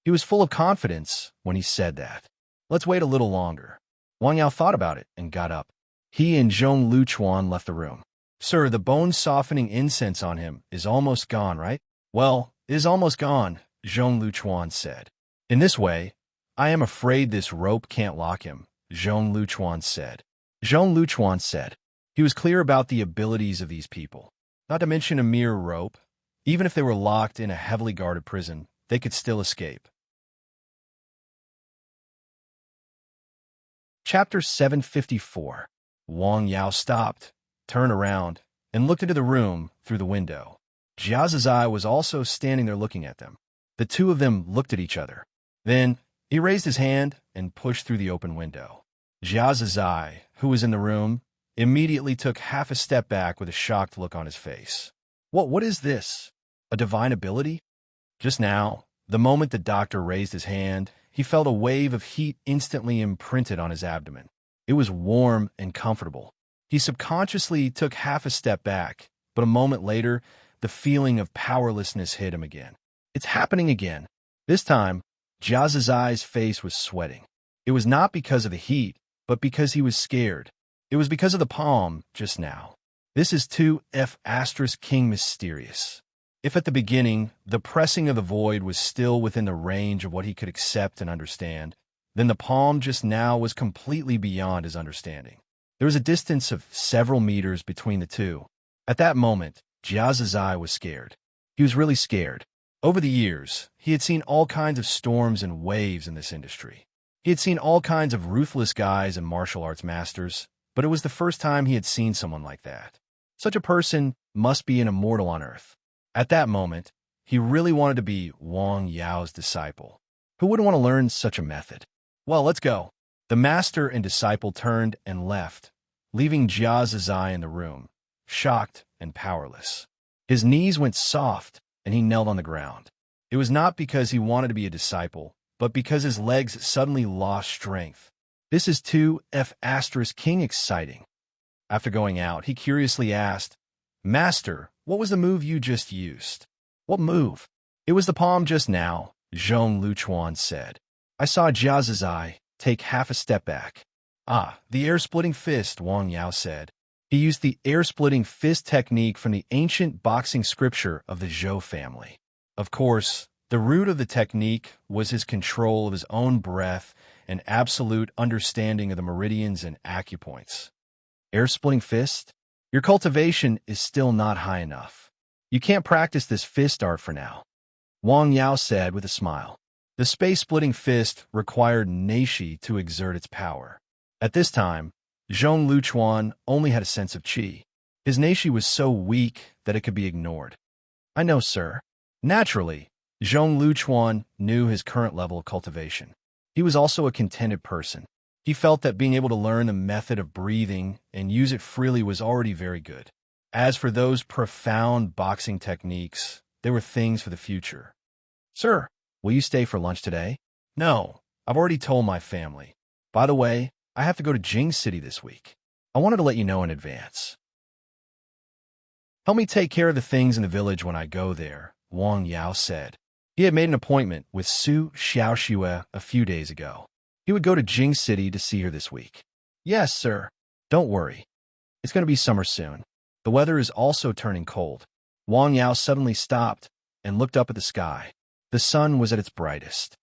Speaker 1: He was full of confidence when he said that. Let's wait a little longer. Wang Yao thought about it and got up. He and Zhong Luchuan left the room. Sir, the bone-softening incense on him is almost gone, right? Well, it is almost gone, Zhong Luchuan said. In this way, I am afraid this rope can't lock him, Zhong Luchuan said. Zhong Luchuan said. He was clear about the abilities of these people. Not to mention a mere rope. Even if they were locked in a heavily guarded prison, they could still escape. Chapter 754. Wang Yao stopped, turned around, and looked into the room through the window. Jiazazai was also standing there looking at them. The two of them looked at each other. Then he raised his hand and pushed through the open window. Jiazazai, who was in the room, immediately took half a step back with a shocked look on his face. What is this? A divine ability? Just now, the moment the doctor raised his hand, he felt a wave of heat instantly imprinted on his abdomen. It was warm and comfortable. He subconsciously took half a step back, but a moment later, the feeling of powerlessness hit him again. It's happening again. This time, Jiazazai's face was sweating. It was not because of the heat, but because he was scared. It was because of the palm just now. This is 2F** King mysterious. If at the beginning, the pressing of the void was still within the range of what he could accept and understand, then the palm just now was completely beyond his understanding. There was a distance of several meters between the two. At that moment, Jiazazai was scared. He was really scared. Over the years, he had seen all kinds of storms and waves in this industry. He had seen all kinds of ruthless guys and martial arts masters, but it was the first time he had seen someone like that. Such a person must be an immortal on Earth. At that moment, he really wanted to be Wang Yao's disciple. Who wouldn't want to learn such a method? Well, let's go. The master and disciple turned and left, leaving Jiazazai in the room, shocked and powerless. His knees went soft, and he knelt on the ground. It was not because he wanted to be a disciple, but because his legs suddenly lost strength. This is 2F** King exciting. After going out, he curiously asked, "Master, what was the move you just used?" "What move?" "It was the palm just now," Zhong Luchuan said. "I saw Jiazazai take half a step back." "Ah, the air-splitting fist," Wang Yao said. He used the air-splitting fist technique from the ancient boxing scripture of the Zhou family. Of course, the root of the technique was his control of his own breath and absolute understanding of the meridians and acupoints. Air-splitting fist? Your cultivation is still not high enough. You can't practice this fist art for now, Wang Yao said with a smile. The space-splitting fist required Neishi to exert its power. At this time, Zhong Luchuan only had a sense of qi. His Neishi was so weak that it could be ignored. "I know, sir." Naturally, Zhong Luchuan knew his current level of cultivation. He was also a contented person. He felt that being able to learn the method of breathing and use it freely was already very good. As for those profound boxing techniques, they were things for the future. "Sir, will you stay for lunch today?" "No, I've already told my family. By the way, I have to go to Jing City this week. I wanted to let you know in advance." "Help me take care of the things in the village when I go there," Wang Yao said. He had made an appointment with Su Xiaoxue a few days ago. He would go to Jing City to see her this week. "Yes, sir. Don't worry. It's going to be summer soon. The weather is also turning cold." Wang Yao suddenly stopped and looked up at the sky. The sun was at its brightest.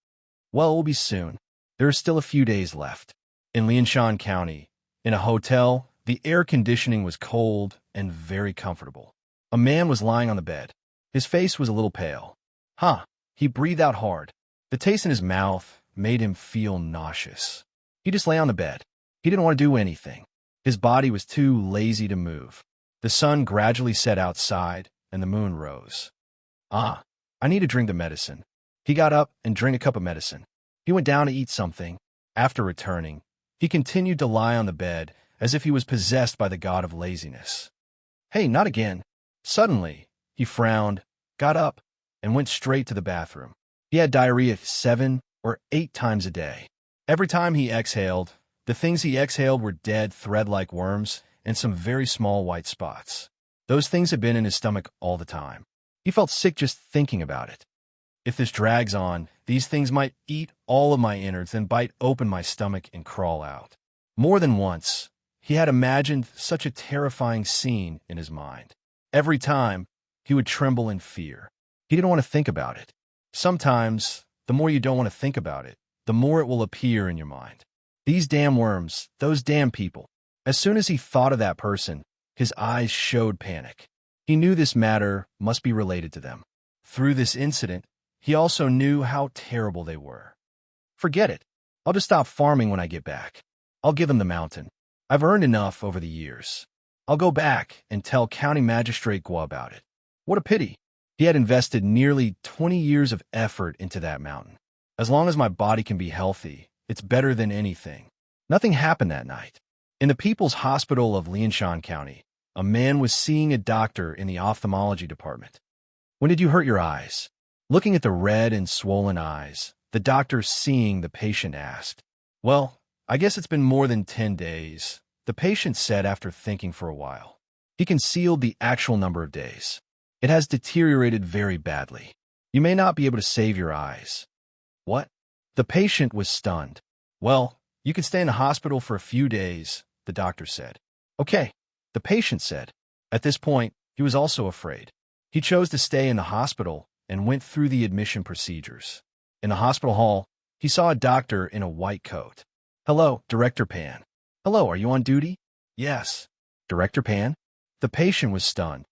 Speaker 1: "Well, it will be soon. There are still a few days left." In Lianshan County, in a hotel, the air conditioning was cold and very comfortable. A man was lying on the bed. His face was a little pale. He breathed out hard. The taste in his mouth made him feel nauseous. He just lay on the bed. He didn't want to do anything. His body was too lazy to move. The sun gradually set outside, and the moon rose. "I need to drink the medicine." He got up and drank a cup of medicine. He went down to eat something. After returning, he continued to lie on the bed as if he was possessed by the god of laziness. "Hey, not again." Suddenly, he frowned, got up, and went straight to the bathroom. He had diarrhea 7 or 8 times a day. Every time he exhaled, the things he exhaled were dead thread-like worms and some very small white spots. Those things had been in his stomach all the time. He felt sick just thinking about it. If this drags on, these things might eat all of my innards, then bite open my stomach and crawl out. More than once, he had imagined such a terrifying scene in his mind. Every time, he would tremble in fear. He didn't want to think about it. Sometimes, the more you don't want to think about it, the more it will appear in your mind. These damn worms, those damn people. As soon as he thought of that person, his eyes showed panic. He knew this matter must be related to them. Through this incident, he also knew how terrible they were. "Forget it. I'll just stop farming when I get back. I'll give them the mountain. I've earned enough over the years. I'll go back and tell County Magistrate Guo about it." What a pity. He had invested nearly 20 years of effort into that mountain. As long as my body can be healthy, it's better than anything. Nothing happened that night. In the People's Hospital of Lianshan County, a man was seeing a doctor in the ophthalmology department. When did you hurt your eyes? Looking at the red and swollen eyes, the doctor seeing the patient asked. Well, I guess it's been more than 10 days, the patient said after thinking for a while. He concealed the actual number of days. It has deteriorated very badly. You may not be able to save your eyes. What? The patient was stunned. Well, you can stay in the hospital for a few days, the doctor said. Okay, the patient said. At this point, he was also afraid. He chose to stay in the hospital and went through the admission procedures. In the hospital hall, he saw a doctor in a white coat. Hello, Director Pan. Hello, are you on duty? Yes. Director Pan? The patient was stunned.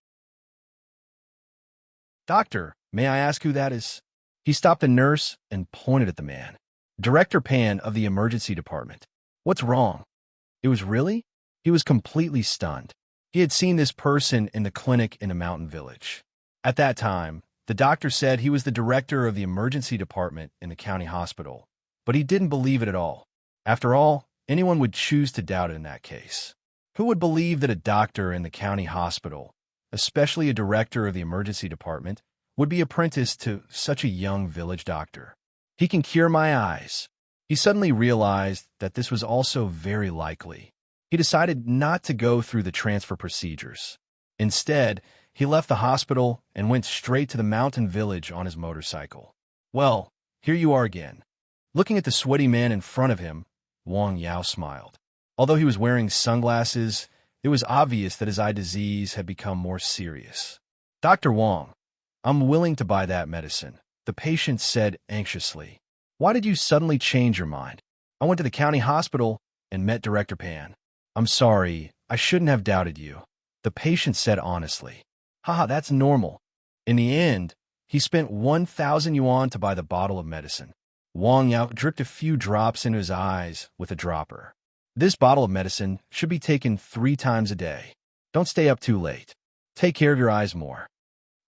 Speaker 1: Doctor, may I ask who that is? He stopped the nurse and pointed at the man. Director Pan of the emergency department. What's wrong? It was really? He was completely stunned. He had seen this person in the clinic in a mountain village. At that time, the doctor said he was the director of the emergency department in the county hospital, but he didn't believe it at all. After all, anyone would choose to doubt it in that case. Who would believe that a doctor in the county hospital, especially a director of the emergency department, would be apprenticed to such a young village doctor? He can cure my eyes. He suddenly realized that this was also very likely. He decided not to go through the transfer procedures. Instead, he left the hospital and went straight to the mountain village on his motorcycle. Well, here you are again. Looking at the sweaty man in front of him, Wang Yao smiled. Although he was wearing sunglasses, it was obvious that his eye disease had become more serious. Dr. Wang, I'm willing to buy that medicine, the patient said anxiously. Why did you suddenly change your mind? I went to the county hospital and met Director Pan. I'm sorry, I shouldn't have doubted you, the patient said honestly. Haha, that's normal. In the end, he spent 1,000 yuan to buy the bottle of medicine. Wang Yao dripped a few drops into his eyes with a dropper. This bottle of medicine should be taken 3 times a day. Don't stay up too late. Take care of your eyes more.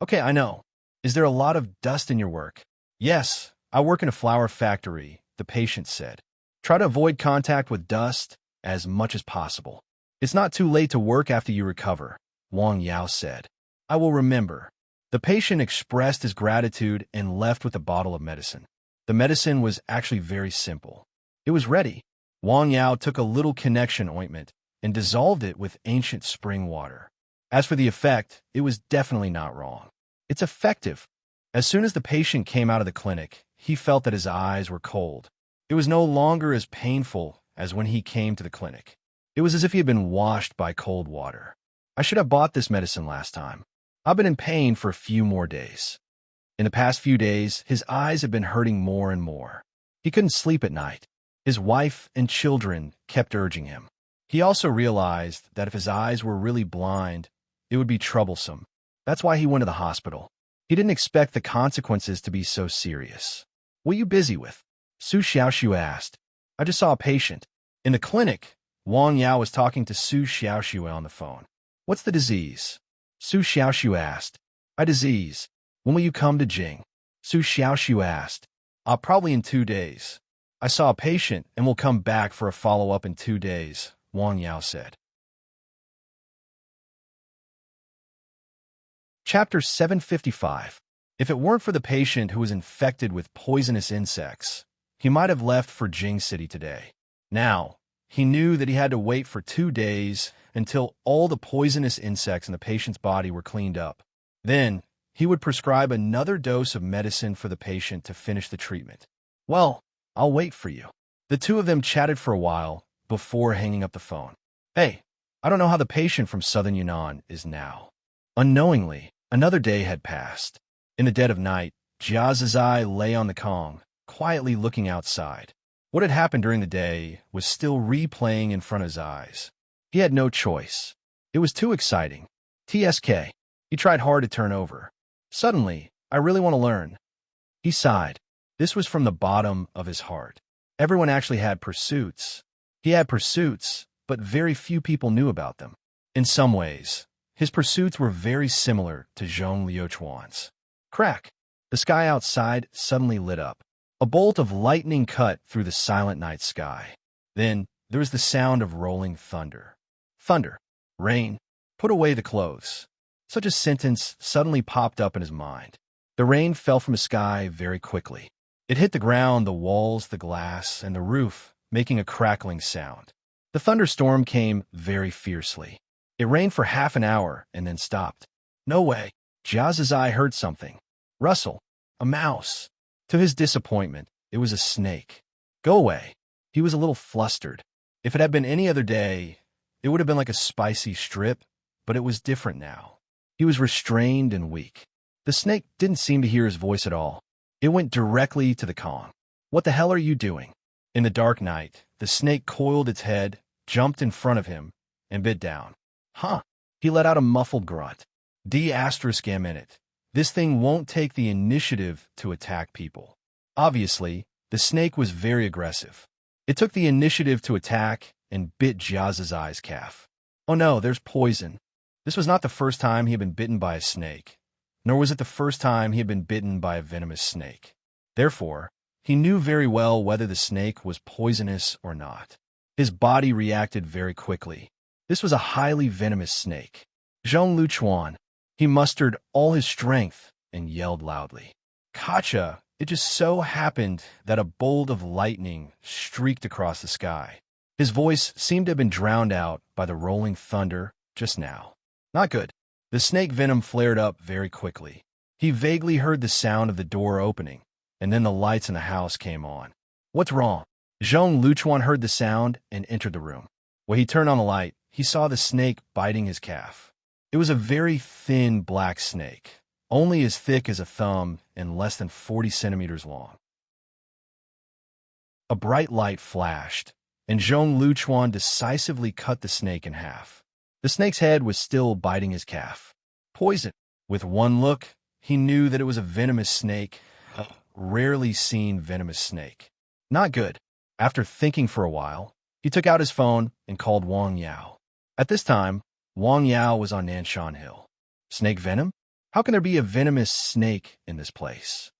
Speaker 1: Okay, I know. Is there a lot of dust in your work? Yes, I work in a flower factory, the patient said. Try to avoid contact with dust as much as possible. It's not too late to work after you recover, Wang Yao said. I will remember. The patient expressed his gratitude and left with a bottle of medicine. The medicine was actually very simple. It was ready. Wang Yao took a little connection ointment and dissolved it with ancient spring water. As for the effect, it was definitely not wrong. It's effective. As soon as the patient came out of the clinic, he felt that his eyes were cold. It was no longer as painful as when he came to the clinic. It was as if he had been washed by cold water. I should have bought this medicine last time. I've been in pain for a few more days. In the past few days, his eyes had been hurting more and more. He couldn't sleep at night. His wife and children kept urging him. He also realized that if his eyes were really blind, it would be troublesome. That's why he went to the hospital. He didn't expect the consequences to be so serious. What are you busy with? Su Xiaoxiu asked. I just saw a patient. In the clinic, Wang Yao was talking to Su Xiaoxiu on the phone. What's the disease? Su Xiaoxiu asked. My disease. When will you come to Jing? Su Xiaoxiu asked. Probably in 2 days. I saw a patient and will come back for a follow-up in 2 days, Wang Yao said. Chapter 755. If it weren't for the patient who was infected with poisonous insects, he might have left for Jing City today. Now, he knew that he had to wait for 2 days until all the poisonous insects in the patient's body were cleaned up. Then, he would prescribe another dose of medicine for the patient to finish the treatment. Well, I'll wait for you. The two of them chatted for a while before hanging up the phone. Hey, I don't know how the patient from southern Yunnan is now. Unknowingly, another day had passed. In the dead of night, Jia Zizai lay on the Kong, quietly looking outside. What had happened during the day was still replaying in front of his eyes. He had no choice. It was too exciting. TSK. He tried hard to turn over. Suddenly, I really want to learn. He sighed. This was from the bottom of his heart. Everyone actually had pursuits. He had pursuits, but very few people knew about them. In some ways, His pursuits were very similar to Zhong Liuchuan's. Crack! The sky outside suddenly lit up. A bolt of lightning cut through the silent night sky. Then there was the sound of rolling thunder. Thunder. Rain. Put away the clothes. Such a sentence suddenly popped up in his mind. The rain fell from the sky very quickly. It hit the ground, the walls, the glass, and the roof, making a crackling sound. The thunderstorm came very fiercely. It rained for half an hour and then stopped. No way. Jia's eye heard something. Rustle. A mouse. To his disappointment, it was a snake. Go away. He was a little flustered. If it had been any other day, it would have been like a spicy strip, but it was different now. He was restrained and weak. The snake didn't seem to hear his voice at all. It went directly to the Kong. What the hell are you doing? In the dark night, the snake coiled its head, jumped in front of him, and bit down. Huh. He let out a muffled grunt. D***M in it. This thing won't take the initiative to attack people. Obviously, the snake was very aggressive. It took the initiative to attack and bit Jia's eye's calf. Oh no, there's poison. This was not the first time he had been bitten by a snake, nor was it the first time he had been bitten by a venomous snake. Therefore, he knew very well whether the snake was poisonous or not. His body reacted very quickly. This was a highly venomous snake. Zhong Liuchuan. He mustered all his strength and yelled loudly. Gotcha! It just so happened that a bolt of lightning streaked across the sky. His voice seemed to have been drowned out by the rolling thunder just now. Not good. The snake venom flared up very quickly. He vaguely heard the sound of the door opening, and then the lights in the house came on. What's wrong? Zhong Liuchuan heard the sound and entered the room. When he turned on the light, he saw the snake biting his calf. It was a very thin black snake, only as thick as a thumb and less than 40 centimeters long. A bright light flashed, and Zhong Liuchuan decisively cut the snake in half. The snake's head was still biting his calf. Poison. With one look, he knew that it was a venomous snake, a rarely seen venomous snake. Not good. After thinking for a while, he took out his phone and called Wang Yao. At this time, Wang Yao was on Nanshan Hill. Snake venom? How can there be a venomous snake in this place?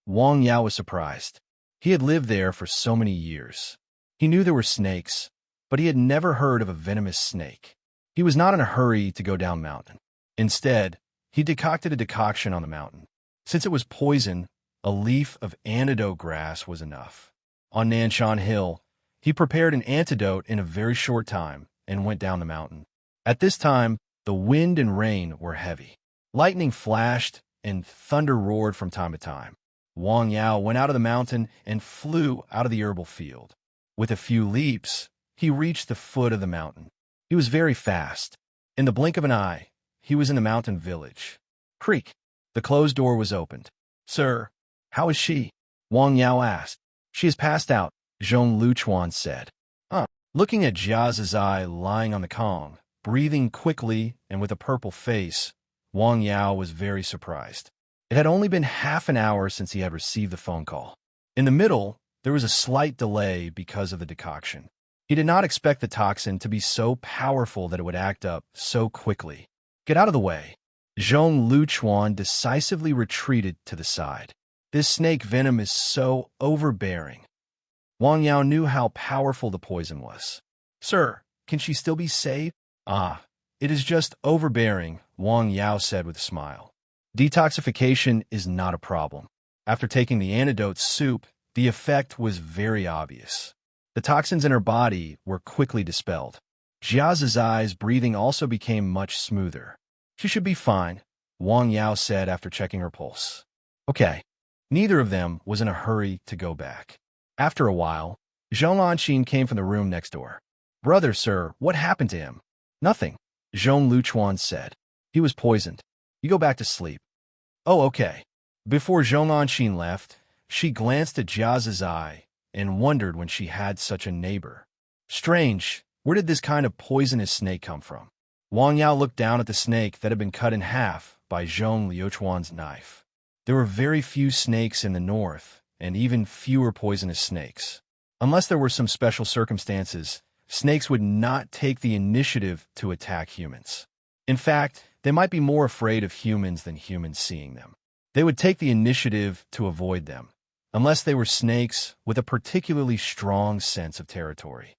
Speaker 1: Wang Yao was surprised. He had lived there for so many years. He knew there were snakes, but he had never heard of a venomous snake. He was not in a hurry to go down mountain. Instead, he decocted a decoction on the mountain. Since it was poison, a leaf of antidote grass was enough. On Nanshan Hill, he prepared an antidote in a very short time and went down the mountain. At this time, the wind and rain were heavy. Lightning flashed and thunder roared from time to time. Wang Yao went out of the mountain and flew out of the herbal field. With a few leaps, he reached the foot of the mountain. He was very fast. In the blink of an eye, he was in the mountain village. Creak. The closed door was opened. Sir, how is she? Wang Yao asked. She has passed out, Zhong Liuchuan said. Looking at Jia's eye lying on the Kong, breathing quickly and with a purple face, Wang Yao was very surprised. It had only been half an hour since he had received the phone call. In the middle, there was a slight delay because of the decoction. He did not expect the toxin to be so powerful that it would act up so quickly. Get out of the way. Zhong Liuchuan decisively retreated to the side. This snake venom is so overbearing. Wang Yao knew how powerful the poison was. Sir, can she still be saved? It is just overbearing, Wang Yao said with a smile. Detoxification is not a problem. After taking the antidote soup, the effect was very obvious. The toxins in her body were quickly dispelled. Jia's eyes breathing also became much smoother. She should be fine, Wang Yao said after checking her pulse. Okay. Neither of them was in a hurry to go back. After a while, Zhong Anqin came from the room next door. Brother, sir, what happened to him? Nothing, Zhong Liuchuan said. He was poisoned. You go back to sleep. Oh, okay. Before Zhong Anqin left, she glanced at Jia's eye and wondered when she had such a neighbor. Strange, where did this kind of poisonous snake come from? Wang Yao looked down at the snake that had been cut in half by Zhong Liuchuan's knife. There were very few snakes in the north, and even fewer poisonous snakes. Unless there were some special circumstances, snakes would not take the initiative to attack humans. In fact, they might be more afraid of humans than humans seeing them. They would take the initiative to avoid them, unless they were snakes with a particularly strong sense of territory.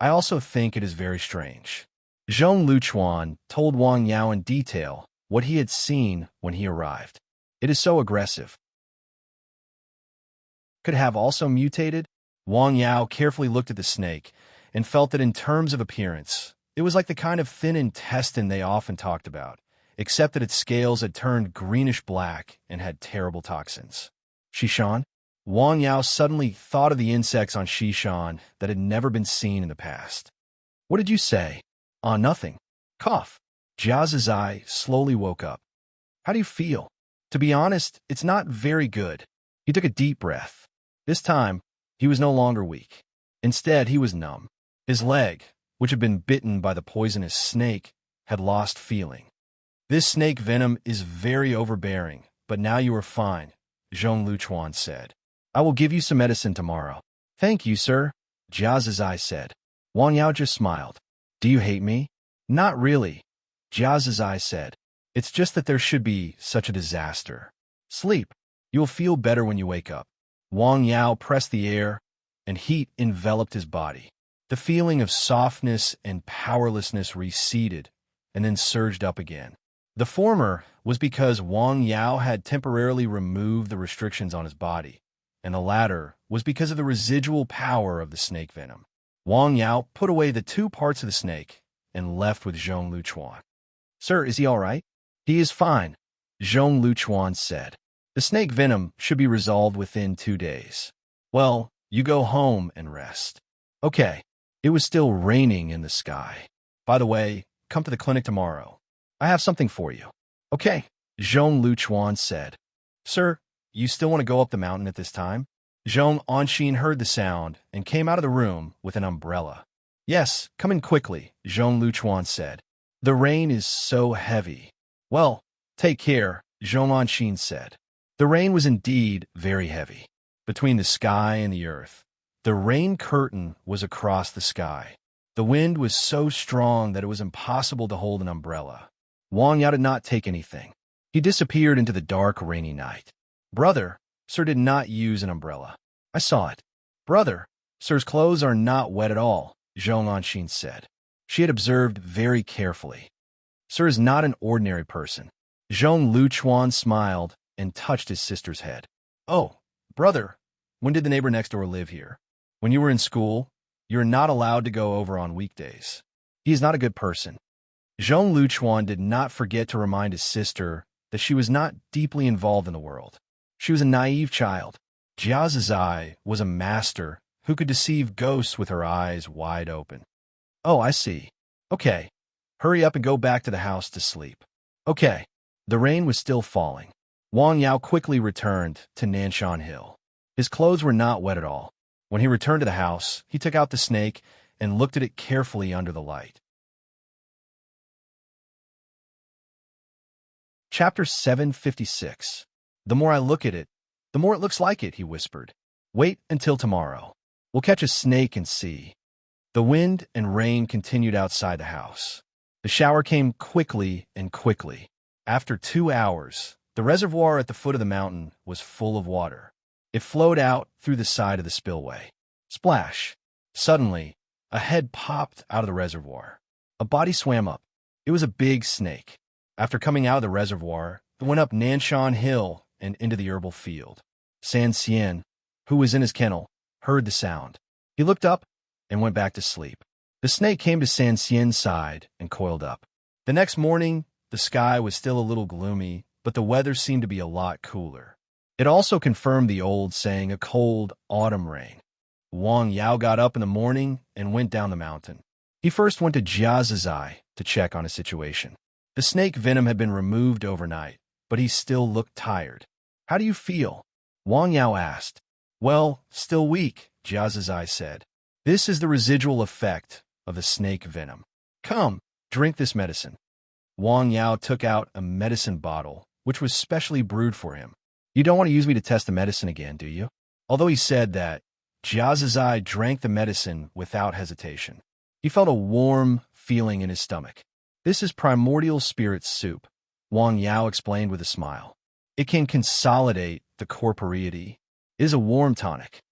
Speaker 1: I also think it is very strange. Zhong Luchuan told Wang Yao in detail what he had seen when he arrived. It is so aggressive. Could have also mutated? Wang Yao carefully looked at the snake and felt that in terms of appearance, it was like the kind of thin intestine they often talked about, except that its scales had turned greenish-black and had terrible toxins. Shishan? Wang Yao suddenly thought of the insects on Shishan that had never been seen in the past. What did you say? Nothing. Cough. Jia's eye slowly woke up. How do you feel? To be honest, it's not very good. He took a deep breath. This time, he was no longer weak. Instead, he was numb. His leg, which had been bitten by the poisonous snake, had lost feeling. This snake venom is very overbearing, but now you are fine, Zhong Luchuan said. I will give you some medicine tomorrow. Thank you, sir, Jia's eye said. Wang Yao just smiled. Do you hate me? Not really, Jia's eye said. It's just that there should be such a disaster. Sleep. You'll feel better when you wake up. Wang Yao pressed the air, and heat enveloped his body. The feeling of softness and powerlessness receded, and then surged up again. The former was because Wang Yao had temporarily removed the restrictions on his body, and the latter was because of the residual power of the snake venom. Wang Yao put away the 2 parts of the snake and left with Zhong Luchuan. Sir, is he all right? He is fine, Zhong Luchuan said. The snake venom should be resolved within 2 days. Well, you go home and rest. Okay. It was still raining in the sky. By the way, come to the clinic tomorrow. I have something for you. Okay, Zhong Luchuan said. Sir, you still want to go up the mountain at this time? Zhong Anxin heard the sound and came out of the room with an umbrella. Yes, come in quickly, Zhong Luchuan said. The rain is so heavy. Well, take care, Zhong Anxin said. The rain was indeed very heavy. Between the sky and the earth, the rain curtain was across the sky. The wind was so strong that it was impossible to hold an umbrella. Wang Yao did not take anything. He disappeared into the dark, rainy night. Brother, sir did not use an umbrella. I saw it. Brother, sir's clothes are not wet at all, Zhong Anxin said. She had observed very carefully. Sir is not an ordinary person. Zhong Luchuan smiled and touched his sister's head. Oh, brother, when did the neighbor next door live here? When you were in school, you're not allowed to go over on weekdays. He is not a good person. Zhong Luchuan did not forget to remind his sister that she was not deeply involved in the world. She was a naive child. Jia's eye was a master who could deceive ghosts with her eyes wide open. Oh, I see. Okay. Hurry up and go back to the house to sleep. Okay. The rain was still falling. Wang Yao quickly returned to Nanshan Hill. His clothes were not wet at all. When he returned to the house, he took out the snake and looked at it carefully under the light. Chapter 756. The more I look at it, the more it looks like it, he whispered. Wait until tomorrow. We'll catch a snake and see. The wind and rain continued outside the house. The shower came quickly and quickly. After 2 hours, the reservoir at the foot of the mountain was full of water. It flowed out through the side of the spillway. Splash! Suddenly, a head popped out of the reservoir. A body swam up. It was a big snake. After coming out of the reservoir, it went up Nanshan Hill and into the herbal field. San Xian, who was in his kennel, heard the sound. He looked up and went back to sleep. The snake came to San Xian's side and coiled up. The next morning, the sky was still a little gloomy, but the weather seemed to be a lot cooler. It also confirmed the old saying, a cold autumn rain. Wang Yao got up in the morning and went down the mountain. He first went to Jia's eye to check on his situation. The snake venom had been removed overnight, but he still looked tired. How do you feel? Wang Yao asked. Well, still weak, Jia's eye said. This is the residual effect of the snake venom. Come, drink this medicine. Wang Yao took out a medicine bottle, which was specially brewed for him. You don't want to use me to test the medicine again, do you? Although he said that, Jia's eye drank the medicine without hesitation. He felt a warm feeling in his stomach. This is primordial spirit soup, Wang Yao explained with a smile. It can consolidate the corporeity. It is a warm tonic.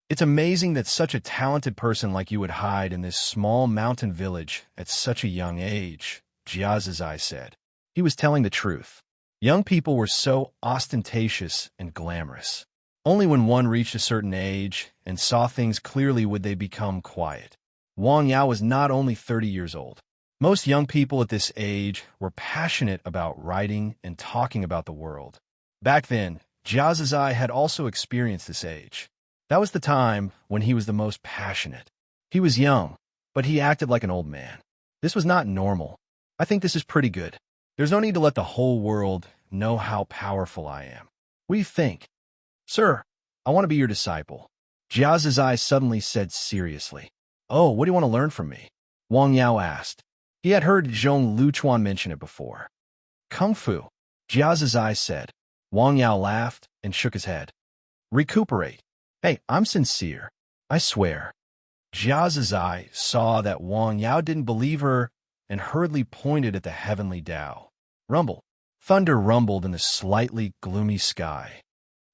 Speaker 1: It's amazing that such a talented person like you would hide in this small mountain village at such a young age, Jiazizai said. He was telling the truth. Young people were so ostentatious and glamorous. Only when one reached a certain age and saw things clearly would they become quiet. Wang Yao was not only 30 years old. Most young people at this age were passionate about writing and talking about the world. Back then, Jiazizai had also experienced this age. That was the time when he was the most passionate. He was young, but he acted like an old man. This was not normal. I think this is pretty good. There's no need to let the whole world know how powerful I am. What do you think? Sir, I want to be your disciple. Jiazizai suddenly said seriously. Oh, what do you want to learn from me? Wang Yao asked. He had heard Zhong Luchuan mention it before. Kung Fu, Jiazizai said. Wang Yao laughed and shook his head. Recuperate. Hey, I'm sincere. I swear. Jiazizai saw that Wang Yao didn't believe her and hurriedly pointed at the heavenly Tao. Rumble. Thunder rumbled in the slightly gloomy sky.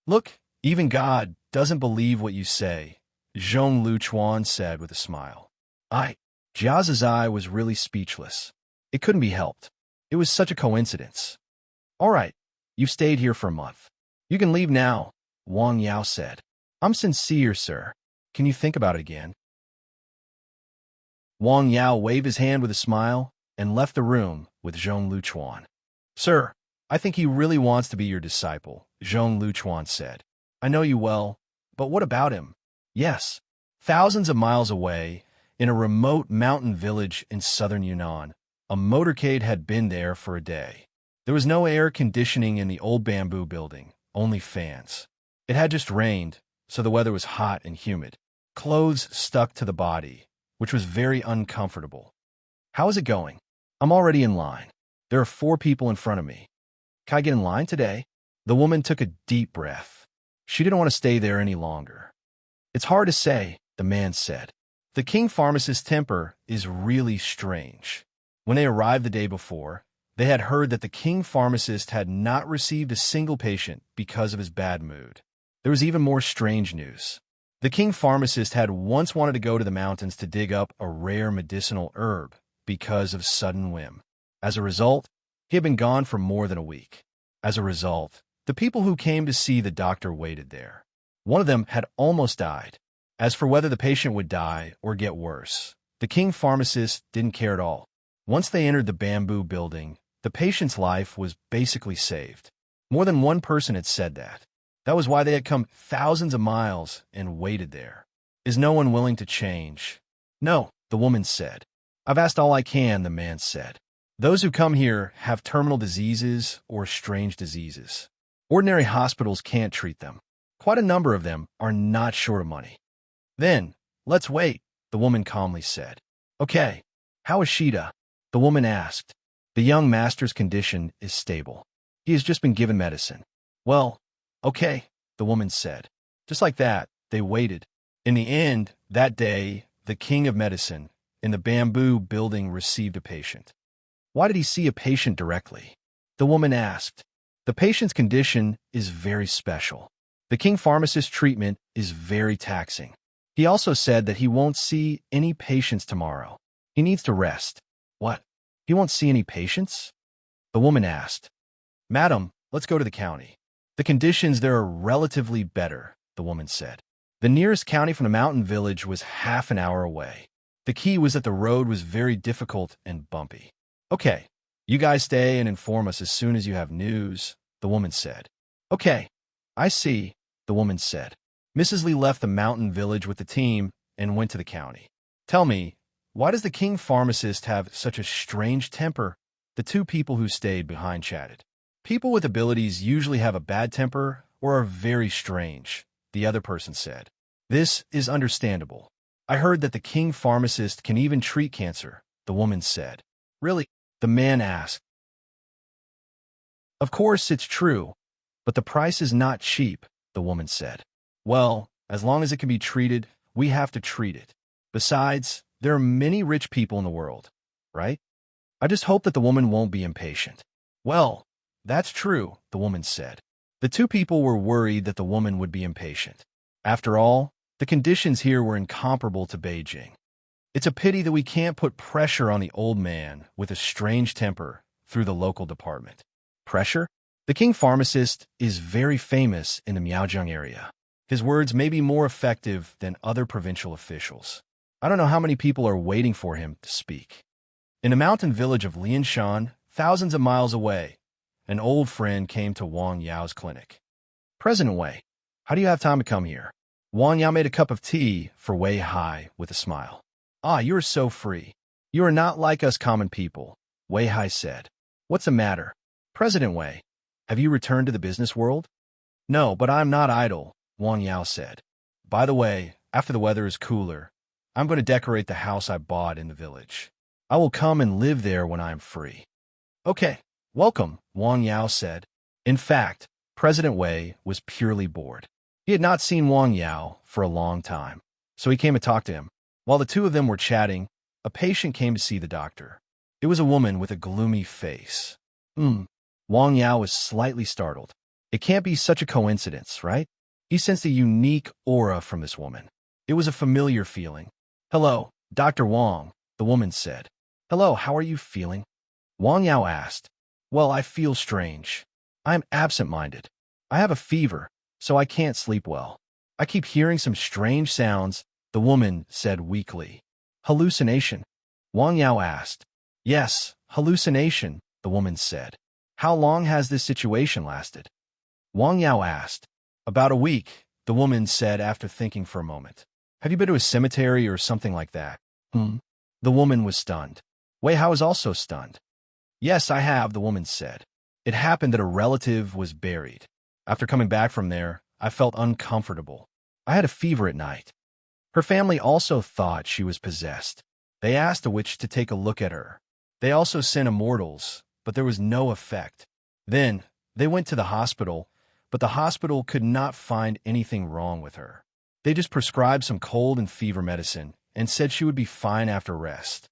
Speaker 1: Look, even God doesn't believe what you say, Zhong Luchuan said with a smile. Jiazizai was really speechless. It couldn't be helped. It was such a coincidence. All right, you've stayed here for a month. You can leave now, Wang Yao said. I'm sincere, sir. Can you think about it again? Wang Yao waved his hand with a smile and left the room with Zhong Luchuan. Sir, I think he really wants to be your disciple, Zhong Luchuan said. I know you well, but what about him? Yes, thousands of miles away, in a remote mountain village in southern Yunnan, a motorcade had been there for a day. There was no air conditioning in the old bamboo building, only fans. It had just rained, so the weather was hot and humid. Clothes stuck to the body, which was very uncomfortable. How is it going? I'm already in line. There are 4 people in front of me. Can I get in line today? The woman took a deep breath. She didn't want to stay there any longer. It's hard to say, the man said. The king pharmacist's temper is really strange. When they arrived the day before, they had heard that the king pharmacist had not received a single patient because of his bad mood. There was even more strange news. The king pharmacist had once wanted to go to the mountains to dig up a rare medicinal herb because of sudden whim. As a result, he had been gone for more than a week. As a result, the people who came to see the doctor waited there. One of them had almost died. As for whether the patient would die or get worse, the king pharmacist didn't care at all. Once they entered the bamboo building, the patient's life was basically saved. More than one person had said that. That was why they had come thousands of miles and waited there. Is no one willing to change? No, the woman said. I've asked all I can, the man said. Those who come here have terminal diseases or strange diseases. Ordinary hospitals can't treat them. Quite a number of them are not short of money. Then, let's wait, the woman calmly said. Okay, how is Shida? The woman asked. The young master's condition is stable. He has just been given medicine. Well, okay, the woman said. Just like that, they waited. In the end, that day, the king of medicine in the bamboo building received a patient. Why did he see a patient directly? The woman asked. The patient's condition is very special. The king pharmacist's treatment is very taxing. He also said that he won't see any patients tomorrow. He needs to rest. What? He won't see any patients? The woman asked. Madam, let's go to the county. The conditions there are relatively better, the woman said. The nearest county from the mountain village was half an hour away. The key was that the road was very difficult and bumpy. Okay, you guys stay and inform us as soon as you have news, the woman said. Okay, I see, the woman said. Mrs. Lee left the mountain village with the team and went to the county. Tell me, why does the king pharmacist have such a strange temper? The 2 people who stayed behind chatted. People with abilities usually have a bad temper or are very strange, the other person said. This is understandable. I heard that the king pharmacist can even treat cancer, the woman said. Really? The man asked. Of course it's true, but the price is not cheap, the woman said. Well, as long as it can be treated, we have to treat it. Besides, there are many rich people in the world, right? I just hope that the woman won't be impatient. Well, that's true, the woman said. The two people were worried that the woman would be impatient. After all, the conditions here were incomparable to Beijing. It's a pity that we can't put pressure on the old man with a strange temper through the local department. Pressure? The king pharmacist is very famous in the Miaojiang area. His words may be more effective than other provincial officials. I don't know how many people are waiting for him to speak. In the mountain village of Lianshan, thousands of miles away, an old friend came to Wang Yao's clinic. President Wei, how do you have time to come here? Wang Yao made a cup of tea for Wei Hai with a smile. Ah, you are so free. You are not like us common people, Wei Hai said. What's the matter? President Wei, have you returned to the business world? No, but I'm not idle, Wang Yao said. By the way, after the weather is cooler, I'm going to decorate the house I bought in the village. I will come and live there when I am free. Okay, welcome, Wang Yao said. In fact, President Wei was purely bored. He had not seen Wang Yao for a long time, so he came to talk to him. While the two of them were chatting, a patient came to see the doctor. It was a woman with a gloomy face. Wang Yao was slightly startled. It can't be such a coincidence, right? He sensed a unique aura from this woman. It was a familiar feeling. Hello, Dr. Wang, the woman said. Hello, how are you feeling? Wang Yao asked. Well, I feel strange. I am absent-minded. I have a fever, so I can't sleep well. I keep hearing some strange sounds, the woman said weakly. Hallucination? Wang Yao asked. Yes, hallucination, the woman said. How long has this situation lasted? Wang Yao asked. About a week, the woman said after thinking for a moment. Have you been to a cemetery or something like that? The woman was stunned. Wei Hao was also stunned. Yes, I have, the woman said. It happened that a relative was buried. After coming back from there, I felt uncomfortable. I had a fever at night. Her family also thought she was possessed. They asked a witch to take a look at her. They also sent immortals, but there was no effect. Then, they went to the hospital, but the hospital could not find anything wrong with her. They just prescribed some cold and fever medicine and said she would be fine after rest.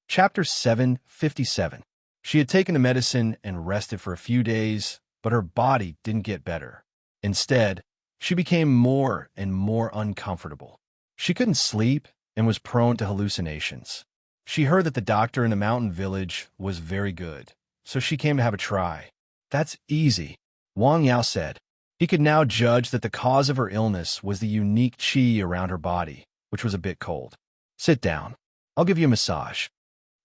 Speaker 1: Chapter 757. She had taken the medicine and rested for a few days, but her body didn't get better. Instead, she became more and more uncomfortable. She couldn't sleep and was prone to hallucinations. She heard that the doctor in the mountain village was very good, so she came to have a try. That's easy, Wang Yao said. He could now judge that the cause of her illness was the unique qi around her body, which was a bit cold. Sit down. I'll give you a massage.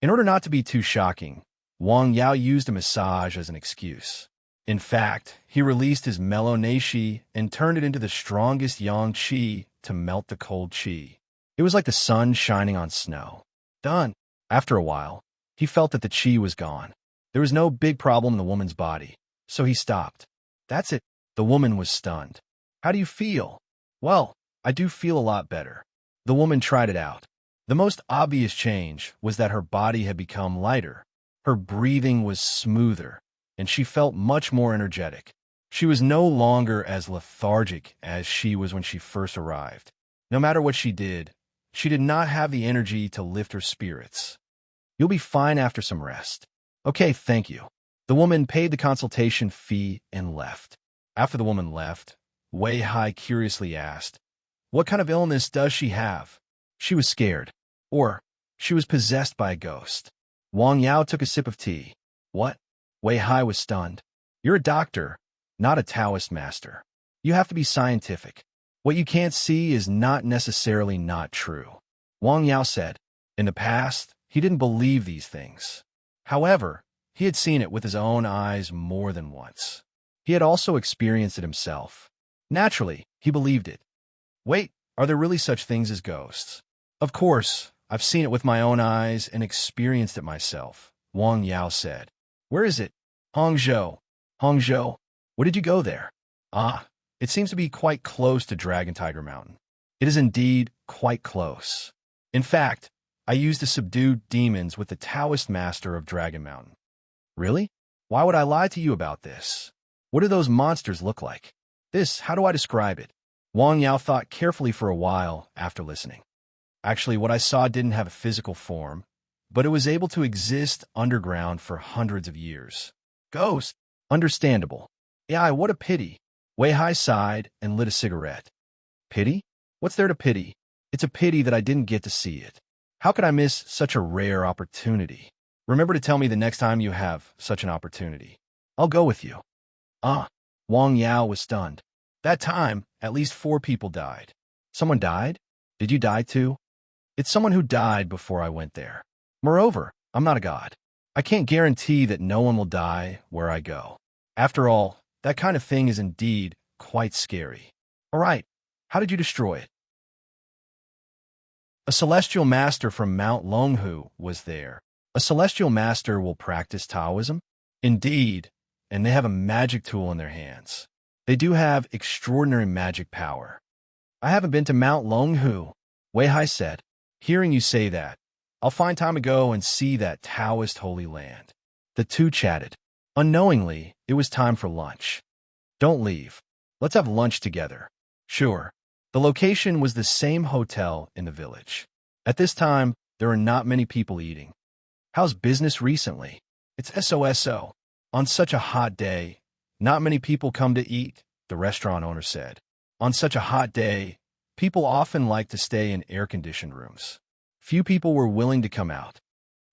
Speaker 1: In order not to be too shocking, Wang Yao used a massage as an excuse. In fact, he released his mellow neishi and turned it into the strongest yang qi to melt the cold qi. It was like the sun shining on snow. Done. After a while, he felt that the qi was gone. There was no big problem in the woman's body, so he stopped. That's it. The woman was stunned. How do you feel? Well, I do feel a lot better. The woman tried it out. The most obvious change was that her body had become lighter. Her breathing was smoother, and she felt much more energetic. She was no longer as lethargic as she was when she first arrived. No matter what she did not have the energy to lift her spirits. You'll be fine after some rest. Okay, thank you. The woman paid the consultation fee and left. After the woman left, Wei Hai curiously asked, what kind of illness does she have? She was scared. Or, she was possessed by a ghost. Wang Yao took a sip of tea. What? Wei Hai was stunned. You're a doctor, not a Taoist master. You have to be scientific. What you can't see is not necessarily not true. Wang Yao said. In the past, he didn't believe these things. However, he had seen it with his own eyes more than once. He had also experienced it himself. Naturally, he believed it. Wait, are there really such things as ghosts? Of course, I've seen it with my own eyes and experienced it myself, Wang Yao said. Where is it? Hangzhou. Hangzhou. What did you go there? Ah, it seems to be quite close to Dragon Tiger Mountain. It is indeed quite close. In fact, I used to subdue demons with the Taoist master of Dragon Mountain. Really? Why would I lie to you about this? What do those monsters look like? How do I describe it? Wang Yao thought carefully for a while after listening. Actually, what I saw didn't have a physical form, but it was able to exist underground for hundreds of years. Ghost. Understandable. Yeah, what a pity. Wei Hai sighed and lit a cigarette. Pity? What's there to pity? It's a pity that I didn't get to see it. How could I miss such a rare opportunity? Remember to tell me the next time you have such an opportunity. I'll go with you. Ah, Wang Yao was stunned. That time, at least 4 people died. Someone died? Did you die too? It's someone who died before I went there. Moreover, I'm not a god. I can't guarantee that no one will die where I go. After all, that kind of thing is indeed quite scary. All right, how did you destroy it? A celestial master from Mount Longhu was there. A celestial master will practice Taoism? Indeed, and they have a magic tool in their hands. They do have extraordinary magic power. I haven't been to Mount Longhu, Wei Hai said. Hearing you say that, I'll find time to go and see that Taoist holy land. The two chatted. Unknowingly, it was time for lunch. Don't leave. Let's have lunch together. Sure. The location was the same hotel in the village. At this time, there are not many people eating. How's business recently? It's SOSO. On such a hot day, not many people come to eat, the restaurant owner said. On such a hot day, people often like to stay in air-conditioned rooms. Few people were willing to come out.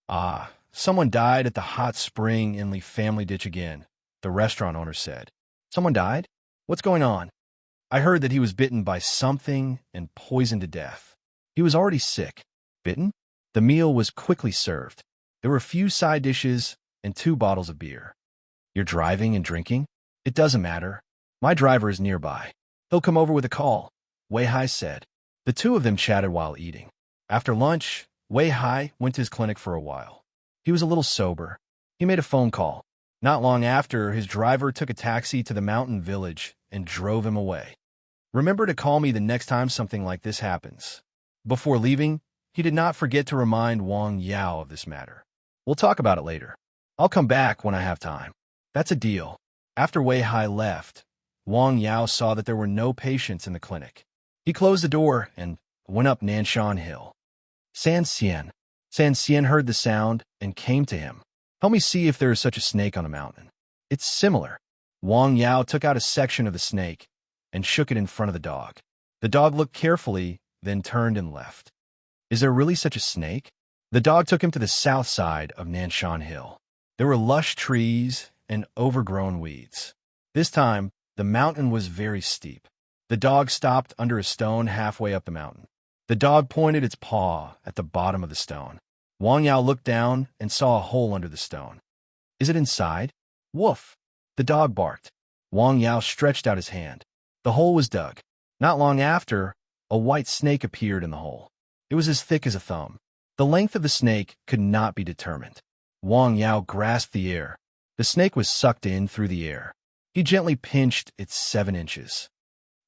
Speaker 1: Ah, someone died at the hot spring Inley family ditch again, the restaurant owner said. Someone died? What's going on? I heard that he was bitten by something and poisoned to death. He was already sick. Bitten? The meal was quickly served. There were a few side dishes and 2 bottles of beer. You're driving and drinking? It doesn't matter. My driver is nearby. He'll come over with a call, Wei Hai said. The two of them chatted while eating. After lunch, Wei Hai went to his clinic for a while. He was a little sober. He made a phone call. Not long after, his driver took a taxi to the mountain village and drove him away. Remember to call me the next time something like this happens. Before leaving, he did not forget to remind Wang Yao of this matter. We'll talk about it later. I'll come back when I have time. That's a deal. After Wei Hai left, Wang Yao saw that there were no patients in the clinic. He closed the door and went up Nanshan Hill. San Xian heard the sound and came to him. Help me see if there is such a snake on the mountain. It's similar. Wang Yao took out a section of the snake and shook it in front of the dog. The dog looked carefully, then turned and left. Is there really such a snake? The dog took him to the south side of Nanshan Hill. There were lush trees and overgrown weeds. This time, the mountain was very steep. The dog stopped under a stone halfway up the mountain. The dog pointed its paw at the bottom of the stone. Wang Yao looked down and saw a hole under the stone. Is it inside? Woof! The dog barked. Wang Yao stretched out his hand. The hole was dug. Not long after, a white snake appeared in the hole. It was as thick as a thumb. The length of the snake could not be determined. Wang Yao grasped the air. The snake was sucked in through the air. He gently pinched its 7 inches.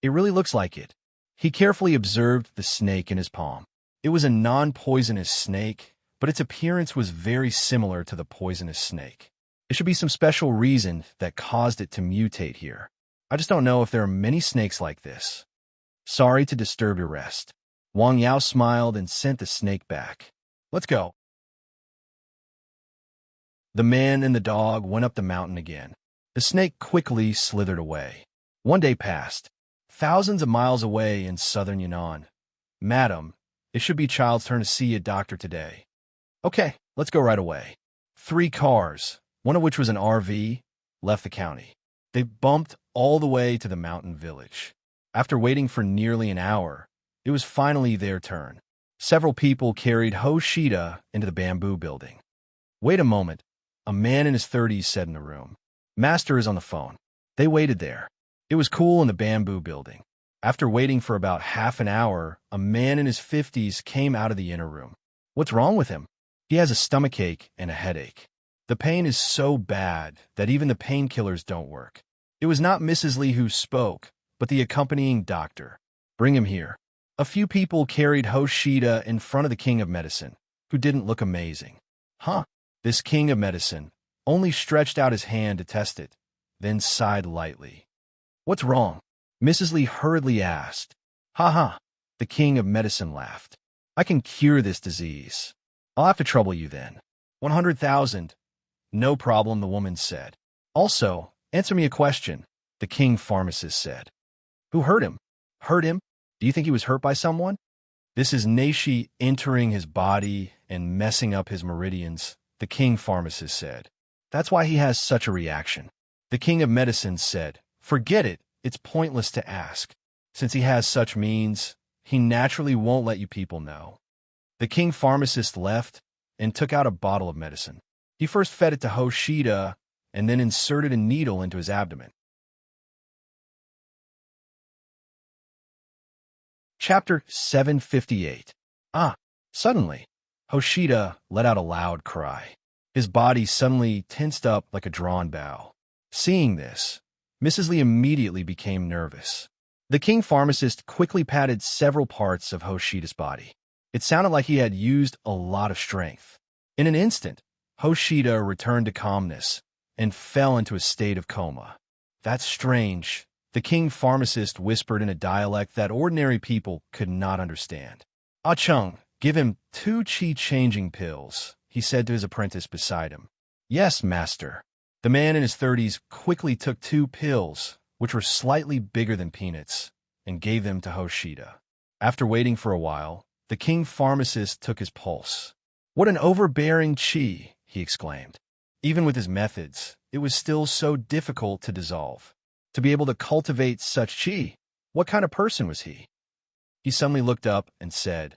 Speaker 1: It really looks like it. He carefully observed the snake in his palm. It was a non-poisonous snake, but its appearance was very similar to the poisonous snake. It should be some special reason that caused it to mutate here. I just don't know if there are many snakes like this. Sorry to disturb your rest. Wang Yao smiled and sent the snake back. Let's go. The man and the dog went up the mountain again. The snake quickly slithered away. One day passed. Thousands of miles away in southern Yunnan. Madam, it should be child's turn to see a doctor today. Okay, let's go right away. 3 cars, one of which was an RV, left the county. They bumped all the way to the mountain village. After waiting for nearly an hour, it was finally their turn. Several people carried Hoshida into the bamboo building. Wait a moment, a man in his 30s said in the room. Master is on the phone. They waited there. It was cool in the bamboo building. After waiting for about half an hour, a man in his 50s came out of the inner room. What's wrong with him? He has a stomachache and a headache. The pain is so bad that even the painkillers don't work. It was not Mrs. Lee who spoke, but the accompanying doctor. Bring him here. A few people carried Hoshida in front of the king of medicine, who didn't look amazing. Huh? This king of medicine only stretched out his hand to test it, then sighed lightly. What's wrong? Mrs. Lee hurriedly asked. Ha ha! The king of medicine laughed. I can cure this disease. I'll have to trouble you then. 100,000. No problem, the woman said. Also, answer me a question, the king pharmacist said. Who hurt him? Hurt him? Do you think he was hurt by someone? This is Nashi entering his body and messing up his meridians, the king pharmacist said. That's why he has such a reaction. The king of medicine said, forget it, it's pointless to ask. Since he has such means, he naturally won't let you people know. The king pharmacist left and took out a bottle of medicine. He first fed it to Hoshida and then inserted a needle into his abdomen. Chapter 758. Suddenly, Hoshida let out a loud cry. His body suddenly tensed up like a drawn bow. Seeing this, Mrs. Lee immediately became nervous. The king pharmacist quickly patted several parts of Hoshida's body. It sounded like he had used a lot of strength. In an instant, Hoshida returned to calmness and fell into a state of coma. That's strange, the king pharmacist whispered in a dialect that ordinary people could not understand. Ah Chung, give him 2 qi-changing pills, he said to his apprentice beside him. Yes, master. The man in his 30s quickly took 2 pills, which were slightly bigger than peanuts, and gave them to Hoshida. After waiting for a while, the king pharmacist took his pulse. What an overbearing qi, he exclaimed. Even with his methods, it was still so difficult to dissolve. To be able to cultivate such qi, what kind of person was he? He suddenly looked up and said,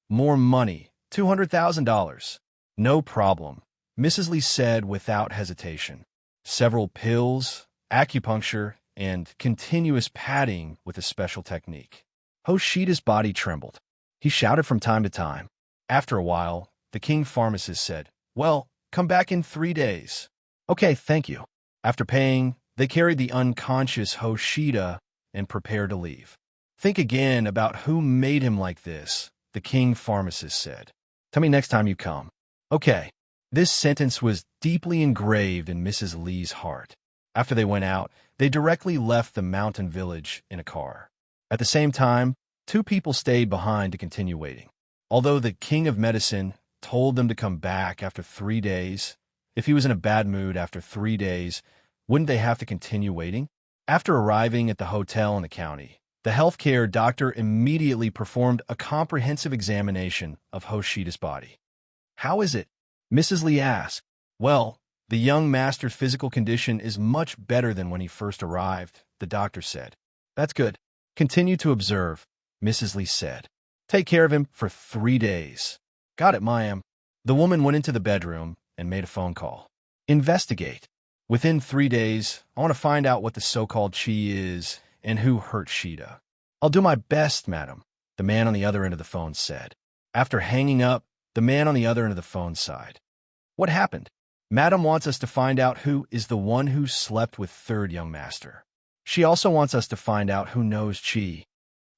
Speaker 1: More money, $200,000. No problem, Mrs. Lee said without hesitation. Several pills, acupuncture, and continuous patting with a special technique. Hoshida's body trembled. He shouted from time to time. After a while, the king pharmacist said, Well, come back in 3 days. Okay, thank you. After paying, they carried the unconscious Hoshida and prepared to leave. Think again about who made him like this, the king pharmacist said. Tell me next time you come. Okay. This sentence was deeply engraved in Mrs. Lee's heart. After they went out, they directly left the mountain village in a car. At the same time, 2 people stayed behind to continue waiting. Although the king of medicine told them to come back after 3 days, if he was in a bad mood after 3 days, wouldn't they have to continue waiting? After arriving at the hotel in the county, the healthcare doctor immediately performed a comprehensive examination of Hoshida's body. How is it? Mrs. Lee asked. Well, the young master's physical condition is much better than when he first arrived, the doctor said. That's good. Continue to observe, Mrs. Lee said. Take care of him for 3 days. Got it, ma'am. The woman went into the bedroom and made a phone call. Investigate. Within 3 days, I want to find out what the so-called qi is and who hurt Shida. I'll do my best, madam, the man on the other end of the phone said. After hanging up, the man on the other end of the phone sighed. What happened? Madam wants us to find out who is the one who slept with third young master. She also wants us to find out who knows qi.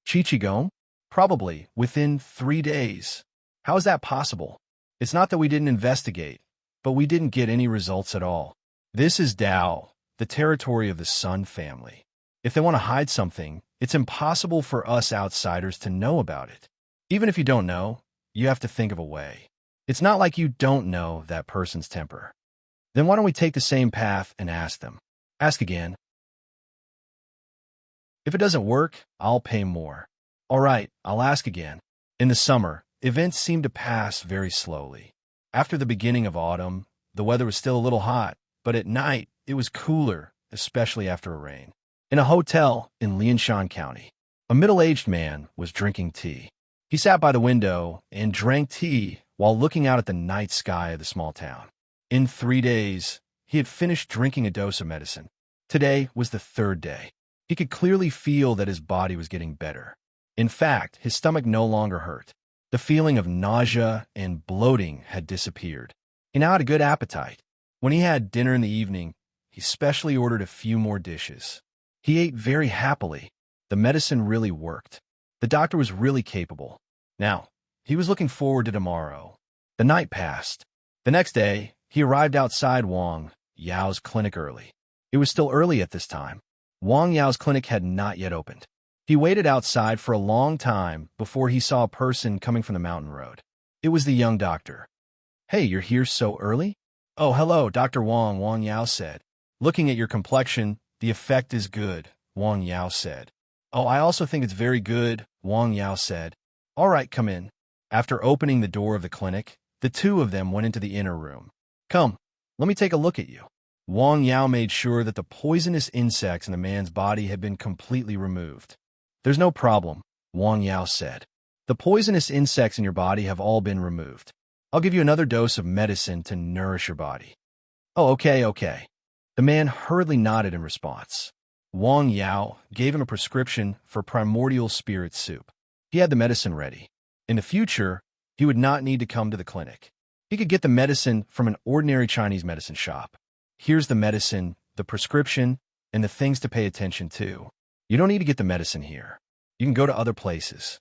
Speaker 1: Qigong? Probably within 3 days. How is that possible? It's not that we didn't investigate, but we didn't get any results at all. This is Tao, the territory of the Sun family. If they want to hide something, it's impossible for us outsiders to know about it. Even if you don't know, you have to think of a way. It's not like you don't know that person's temper. Then why don't we take the same path and ask them? Ask again. If it doesn't work, I'll pay more. All right, I'll ask again. In the summer, events seemed to pass very slowly. After the beginning of autumn, the weather was still a little hot, but at night, it was cooler, especially after a rain. In a hotel in Lianshan County, a middle-aged man was drinking tea. He sat by the window and drank tea while looking out at the night sky of the small town. In 3 days, he had finished drinking a dose of medicine. Today was the 3rd day. He could clearly feel that his body was getting better. In fact, his stomach no longer hurt. The feeling of nausea and bloating had disappeared. He now had a good appetite. When he had dinner in the evening, he specially ordered a few more dishes. He ate very happily. The medicine really worked. The doctor was really capable. Now, he was looking forward to tomorrow. The night passed. The next day, he arrived outside Wang Yao's clinic early. It was still early at this time. Wang Yao's clinic had not yet opened. He waited outside for a long time before he saw a person coming from the mountain road. It was the young doctor. "Hey, you're here so early?" "Oh, hello, Dr. Wang," Wang Yao said. "Looking at your complexion, the effect is good," Wang Yao said. "Oh, I also think it's very good," Wang Yao said. "All right, come in." After opening the door of the clinic, the two of them went into the inner room. "Come, let me take a look at you." Wang Yao made sure that the poisonous insects in the man's body had been completely removed. "There's no problem," Wang Yao said. "The poisonous insects in your body have all been removed. I'll give you another dose of medicine to nourish your body." "Oh, okay." The man hurriedly nodded in response. Wang Yao gave him a prescription for primordial spirit soup. He had the medicine ready. In the future, he would not need to come to the clinic. He could get the medicine from an ordinary Chinese medicine shop. Here's the medicine, the prescription, and the things to pay attention to. You don't need to get the medicine here. You can go to other places.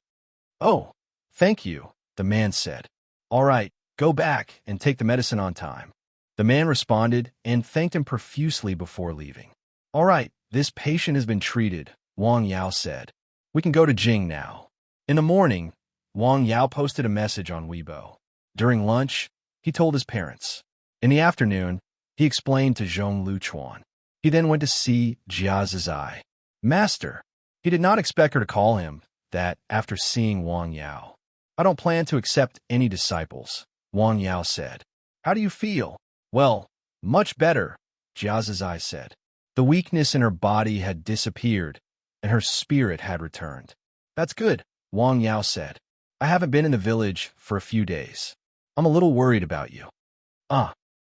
Speaker 1: "Oh, thank you," the man said. "All right, go back and take the medicine on time." The man responded and thanked him profusely before leaving. "All right, this patient has been treated," Wang Yao said. "We can go to Jing now." In the morning, Wang Yao posted a message on Weibo. During lunch, he told his parents. In the afternoon, he explained to Zhong Luchuan. He then went to see Jia Zizai. "Master." He did not expect her to call him that after seeing Wang Yao. "I don't plan to accept any disciples," Wang Yao said. "How do you feel?" "Well, much better," Jia Zizai said. The weakness in her body had disappeared, and her spirit had returned. "That's good," Wang Yao said. "I haven't been in the village for a few days. I'm a little worried about you."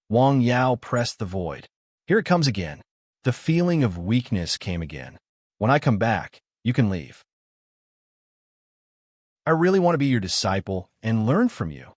Speaker 1: Wang Yao pressed the void. "Here it comes again." The feeling of weakness came again. "When I come back, you can leave. I really want to be your disciple and learn from you,"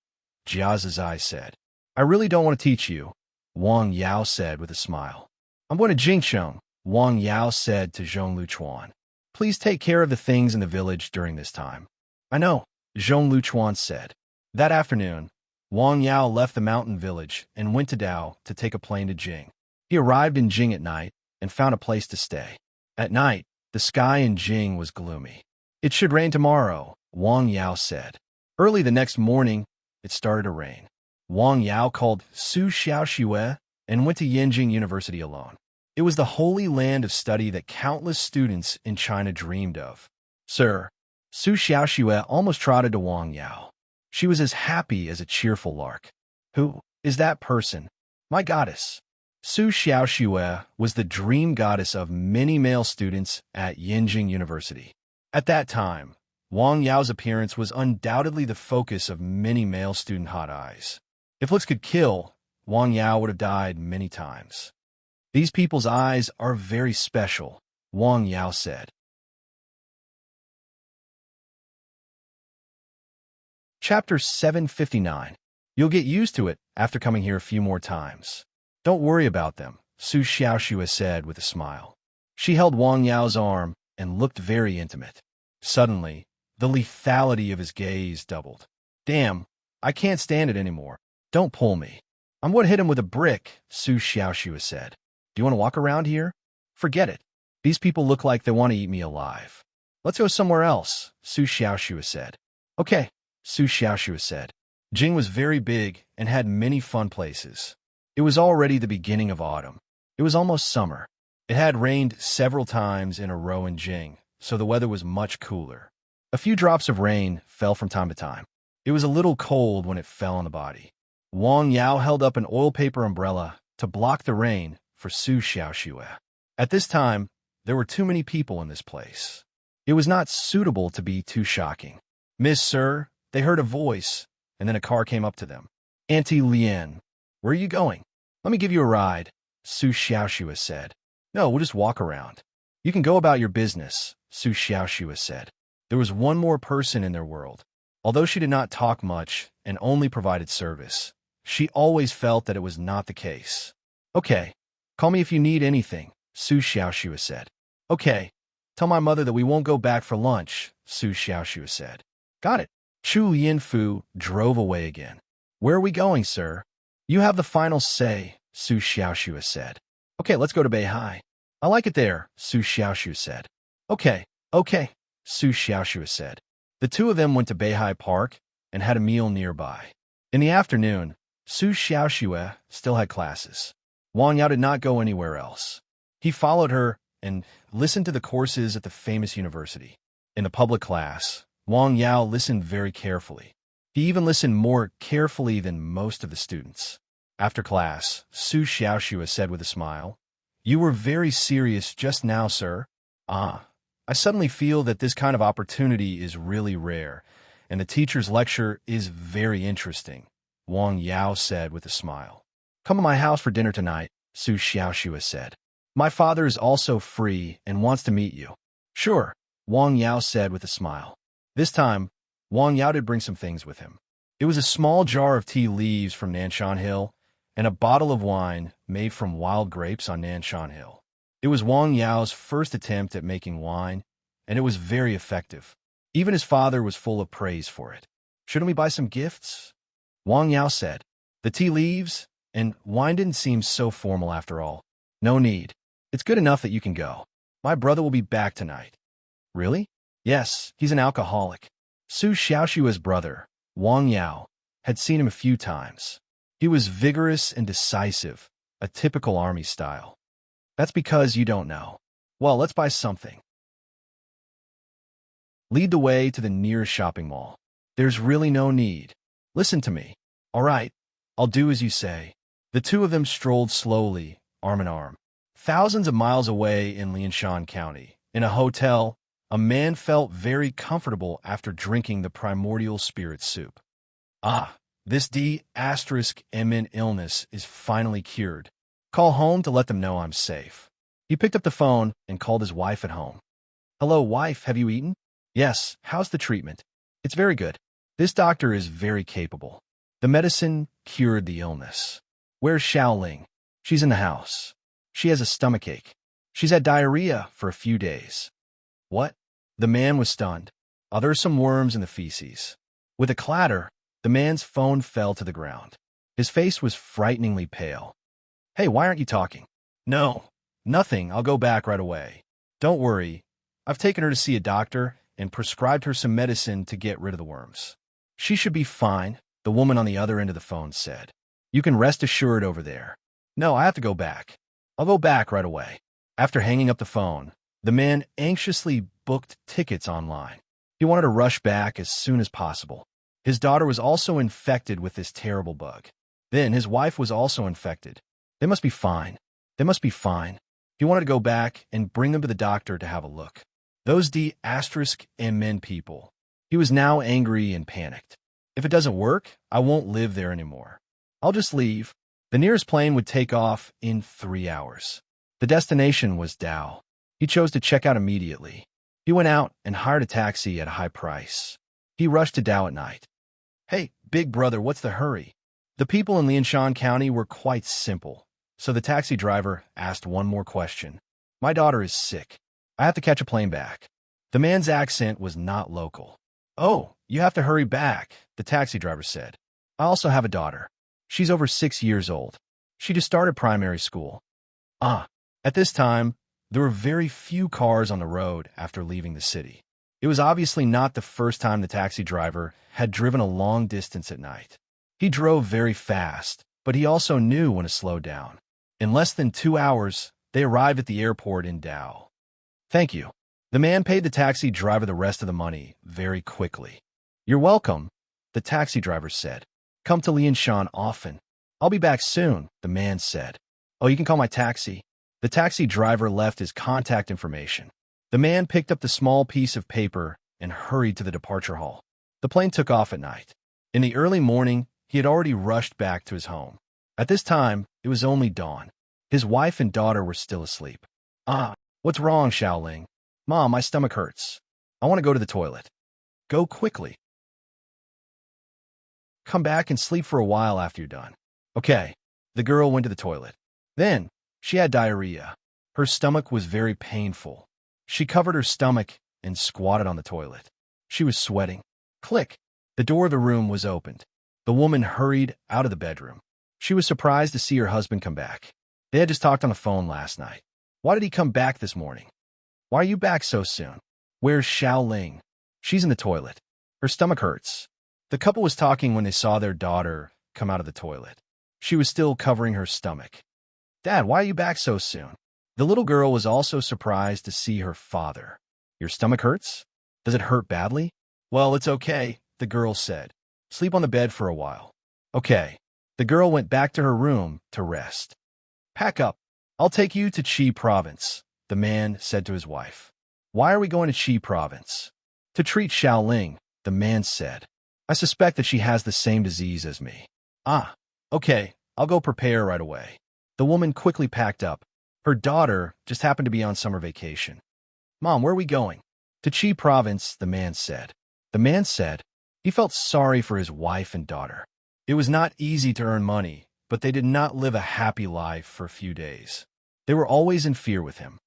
Speaker 1: Jia Zizai said. "I really don't want to teach you," Wang Yao said with a smile. "I'm going to Jingcheng," Wang Yao said to Zhong Luchuan. "Please take care of the things in the village during this time." "I know," Zhong Luchuan said. That afternoon, Wang Yao left the mountain village and went to Dao to take a plane to Jing. He arrived in Jing at night and found a place to stay. At night, the sky in Jing was gloomy. "It should rain tomorrow," Wang Yao said. Early the next morning, it started to rain. Wang Yao called Su Xiaoxue and went to Yenjing University alone. It was the holy land of study that countless students in China dreamed of. "Sir," Su Xiaoxue almost trotted to Wang Yao. She was as happy as a cheerful lark. "Who is that person?" "My goddess." Su Xiaoxue was the dream goddess of many male students at Yenjing University. At that time, Wang Yao's appearance was undoubtedly the focus of many male student hot eyes. If looks could kill, Wang Yao would have died many times. "These people's eyes are very special," Wang Yao said. Chapter 759. You'll get used to it after coming here a few more times. "Don't worry about them," Su Xiaoxue said with a smile. She held Wang Yao's arm and looked very intimate. Suddenly, the lethality of his gaze doubled. "Damn, I can't stand it anymore. Don't pull me." "I'm going to hit him with a brick," Su Xiaoxue said. "Do you want to walk around here?" "Forget it. These people look like they want to eat me alive." "Let's go somewhere else," Su Xiaoxue said. "Okay," Su Xiaoxue said. Jing was very big and had many fun places. It was already the beginning of autumn. It was almost summer. It had rained several times in a row in Jing, so the weather was much cooler. A few drops of rain fell from time to time. It was a little cold when it fell on the body. Wang Yao held up an oil paper umbrella to block the rain for Su Xiaoxue. At this time, there were too many people in this place. It was not suitable to be too shocking. "Miss Sir," they heard a voice, and then a car came up to them. "Auntie Lien, where are you going?" "Let me give you a ride," Su Xiaoxue said. "No, we'll just walk around." "You can go about your business," Su Xiaoxue said. There was one more person in their world. Although she did not talk much and only provided service, she always felt that it was not the case. "Okay, call me if you need anything," Su Xiaoxue said. "Okay, tell my mother that we won't go back for lunch," Su Xiaoxue said. "Got it." Chu Yinfu drove away again. "Where are we going, sir?" "You have the final say," Su Xiaoxue said. "Okay, let's go to Beihai." "I like it there," Su Xiaoxue said. Okay. Su Xiaoxue said. The two of them went to Beihai Park and had a meal nearby. In the afternoon, Su Xiaoxue still had classes. Wang Yao did not go anywhere else. He followed her and listened to the courses at the famous university. In the public class, Wang Yao listened very carefully. He even listened more carefully than most of the students. After class, Su Xiaoxue said with a smile, "You were very serious just now, sir." I suddenly feel that this kind of opportunity is really rare, and the teacher's lecture is very interesting, Wang Yao said with a smile. Come to my house for dinner tonight, Su Xiaoxue said. My father is also free and wants to meet you. Sure, Wang Yao said with a smile. This time, Wang Yao did bring some things with him. It was a small jar of tea leaves from Nanshan Hill and a bottle of wine made from wild grapes on Nanshan Hill. It was Wang Yao's first attempt at making wine, and it was very effective. Even his father was full of praise for it. Shouldn't we buy some gifts? Wang Yao said. The tea leaves and wine didn't seem so formal after all. No need. It's good enough that you can go. My brother will be back tonight. Really? Yes, he's an alcoholic. Su Xiaoxue's brother, Wang Yao, had seen him a few times. He was vigorous and decisive, a typical army style. That's because you don't know. Well, let's buy something. Lead the way to the nearest shopping mall. There's really no need. Listen to me. All right, I'll do as you say. The two of them strolled slowly, arm in arm. Thousands of miles away in Lianshan County, in a hotel, a man felt very comfortable after drinking the primordial spirit soup. This D***MN illness is finally cured. Call home to let them know I'm safe. He picked up the phone and called his wife at home. Hello, wife, have you eaten? Yes, how's the treatment? It's very good. This doctor is very capable. The medicine cured the illness. Where's Xiaoling? She's in the house. She has a stomachache. She's had diarrhea for a few days. What? The man was stunned. There's some worms in the feces. With a clatter, the man's phone fell to the ground. His face was frighteningly pale. Hey, why aren't you talking? No, nothing. I'll go back right away. Don't worry. I've taken her to see a doctor and prescribed her some medicine to get rid of the worms. She should be fine, the woman on the other end of the phone said. You can rest assured over there. No, I have to go back. I'll go back right away. After hanging up the phone, the man anxiously booked tickets online. He wanted to rush back as soon as possible. His daughter was also infected with this terrible bug. Then his wife was also infected. They must be fine. They must be fine. He wanted to go back and bring them to the doctor to have a look. Those D***MN people. He was now angry and panicked. If it doesn't work, I won't live there anymore. I'll just leave. The nearest plane would take off in 3 hours. The destination was Dao. He chose to check out immediately. He went out and hired a taxi at a high price. He rushed to Dao at night. Hey, big brother, what's the hurry? The people in Lianshan County were quite simple. So the taxi driver asked one more question. My daughter is sick. I have to catch a plane back. The man's accent was not local. Oh, you have to hurry back, the taxi driver said. I also have a daughter. She's over 6 years old. She just started primary school. At this time, there were very few cars on the road after leaving the city. It was obviously not the first time the taxi driver had driven a long distance at night. He drove very fast, but he also knew when to slow down. In less than 2 hours, they arrived at the airport in Dao. Thank you. The man paid the taxi driver the rest of the money very quickly. You're welcome, the taxi driver said. Come to Lianshan often. I'll be back soon, the man said. Oh, you can call my taxi. The taxi driver left his contact information. The man picked up the small piece of paper and hurried to the departure hall. The plane took off at night. In the early morning, he had already rushed back to his home. At this time, it was only dawn. His wife and daughter were still asleep. What's wrong, Xiaoling? Mom, my stomach hurts. I want to go to the toilet. Go quickly. Come back and sleep for a while after you're done. Okay. The girl went to the toilet. Then, she had diarrhea. Her stomach was very painful. She covered her stomach and squatted on the toilet. She was sweating. Click. The door of the room was opened. The woman hurried out of the bedroom. She was surprised to see her husband come back. They had just talked on the phone last night. Why did he come back this morning? Why are you back so soon? Where's Xiao Ling? She's in the toilet. Her stomach hurts. The couple was talking when they saw their daughter come out of the toilet. She was still covering her stomach. Dad, why are you back so soon? The little girl was also surprised to see her father. Your stomach hurts? Does it hurt badly? Well, it's okay, the girl said. Sleep on the bed for a while. Okay. The girl went back to her room to rest. Pack up. I'll take you to Qi province, the man said to his wife. Why are we going to Qi province? To treat Xiao Ling, the man said. I suspect that she has the same disease as me. Ah, okay, I'll go prepare right away. The woman quickly packed up. Her daughter just happened to be on summer vacation. Mom, where are we going? To Qi province, the man said. The man said he felt sorry for his wife and daughter. It was not easy to earn money, but they did not live a happy life for a few days. They were always in fear with him.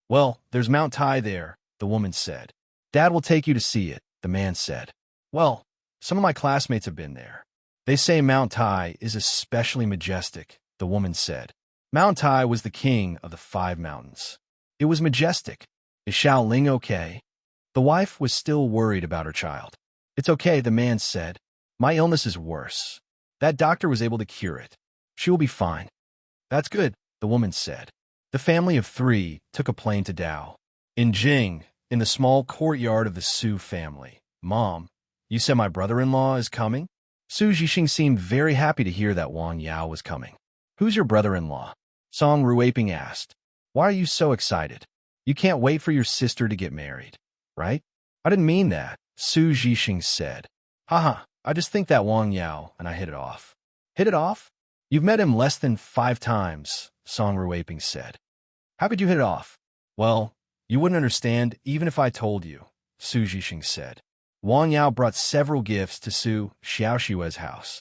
Speaker 1: Well, there's Mount Tai there, the woman said. Dad will take you to see it, the man said. Well, some of my classmates have been there. They say Mount Tai is especially majestic, the woman said. Mount Tai was the king of the 5 mountains. It was majestic. Is Xiao Ling okay? The wife was still worried about her child. It's okay, the man said. My illness is worse. That doctor was able to cure it. She will be fine. That's good, the woman said. The family of 3 took a plane to Dao. In Jing, in the small courtyard of the Su family. Mom, you said my brother-in-law is coming? Su Jixing seemed very happy to hear that Wang Yao was coming. Who's your brother-in-law? Song Ruiping asked. Why are you so excited? You can't wait for your sister to get married, right? I didn't mean that, Su Jixing said. Haha, I just think that Wang Yao and I hit it off. Hit it off? You've met him less than 5 times, Song Ruiping said. How could you hit it off? Well, you wouldn't understand even if I told you, Su Jixing said. Wang Yao brought several gifts to Su Xiaoshue's house.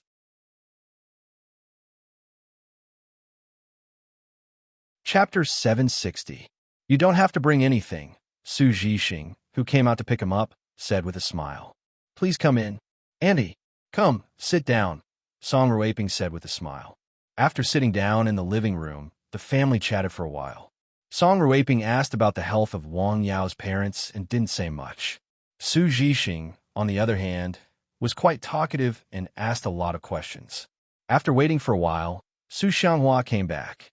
Speaker 1: Chapter 760. You don't have to bring anything, Su Jixing, who came out to pick him up, said with a smile. Please come in. Andy, come, sit down, Song Ruiping said with a smile. After sitting down in the living room, the family chatted for a while. Song Ruiping asked about the health of Wang Yao's parents and didn't say much. Su Jixing, on the other hand, was quite talkative and asked a lot of questions. After waiting for a while, Su Xianghua came back.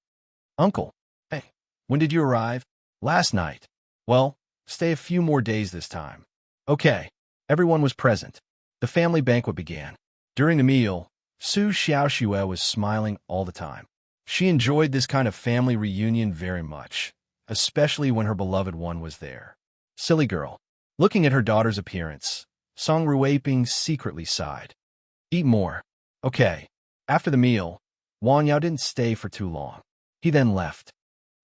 Speaker 1: Uncle, hey, when did you arrive? Last night. Well, stay a few more days this time. Okay, everyone was present. The family banquet began. During the meal, Su Xiaoxue was smiling all the time. She enjoyed this kind of family reunion very much, especially when her beloved one was there. Silly girl. Looking at her daughter's appearance, Song Ruiping secretly sighed. Eat more. Okay. After the meal, Wang Yao didn't stay for too long. He then left.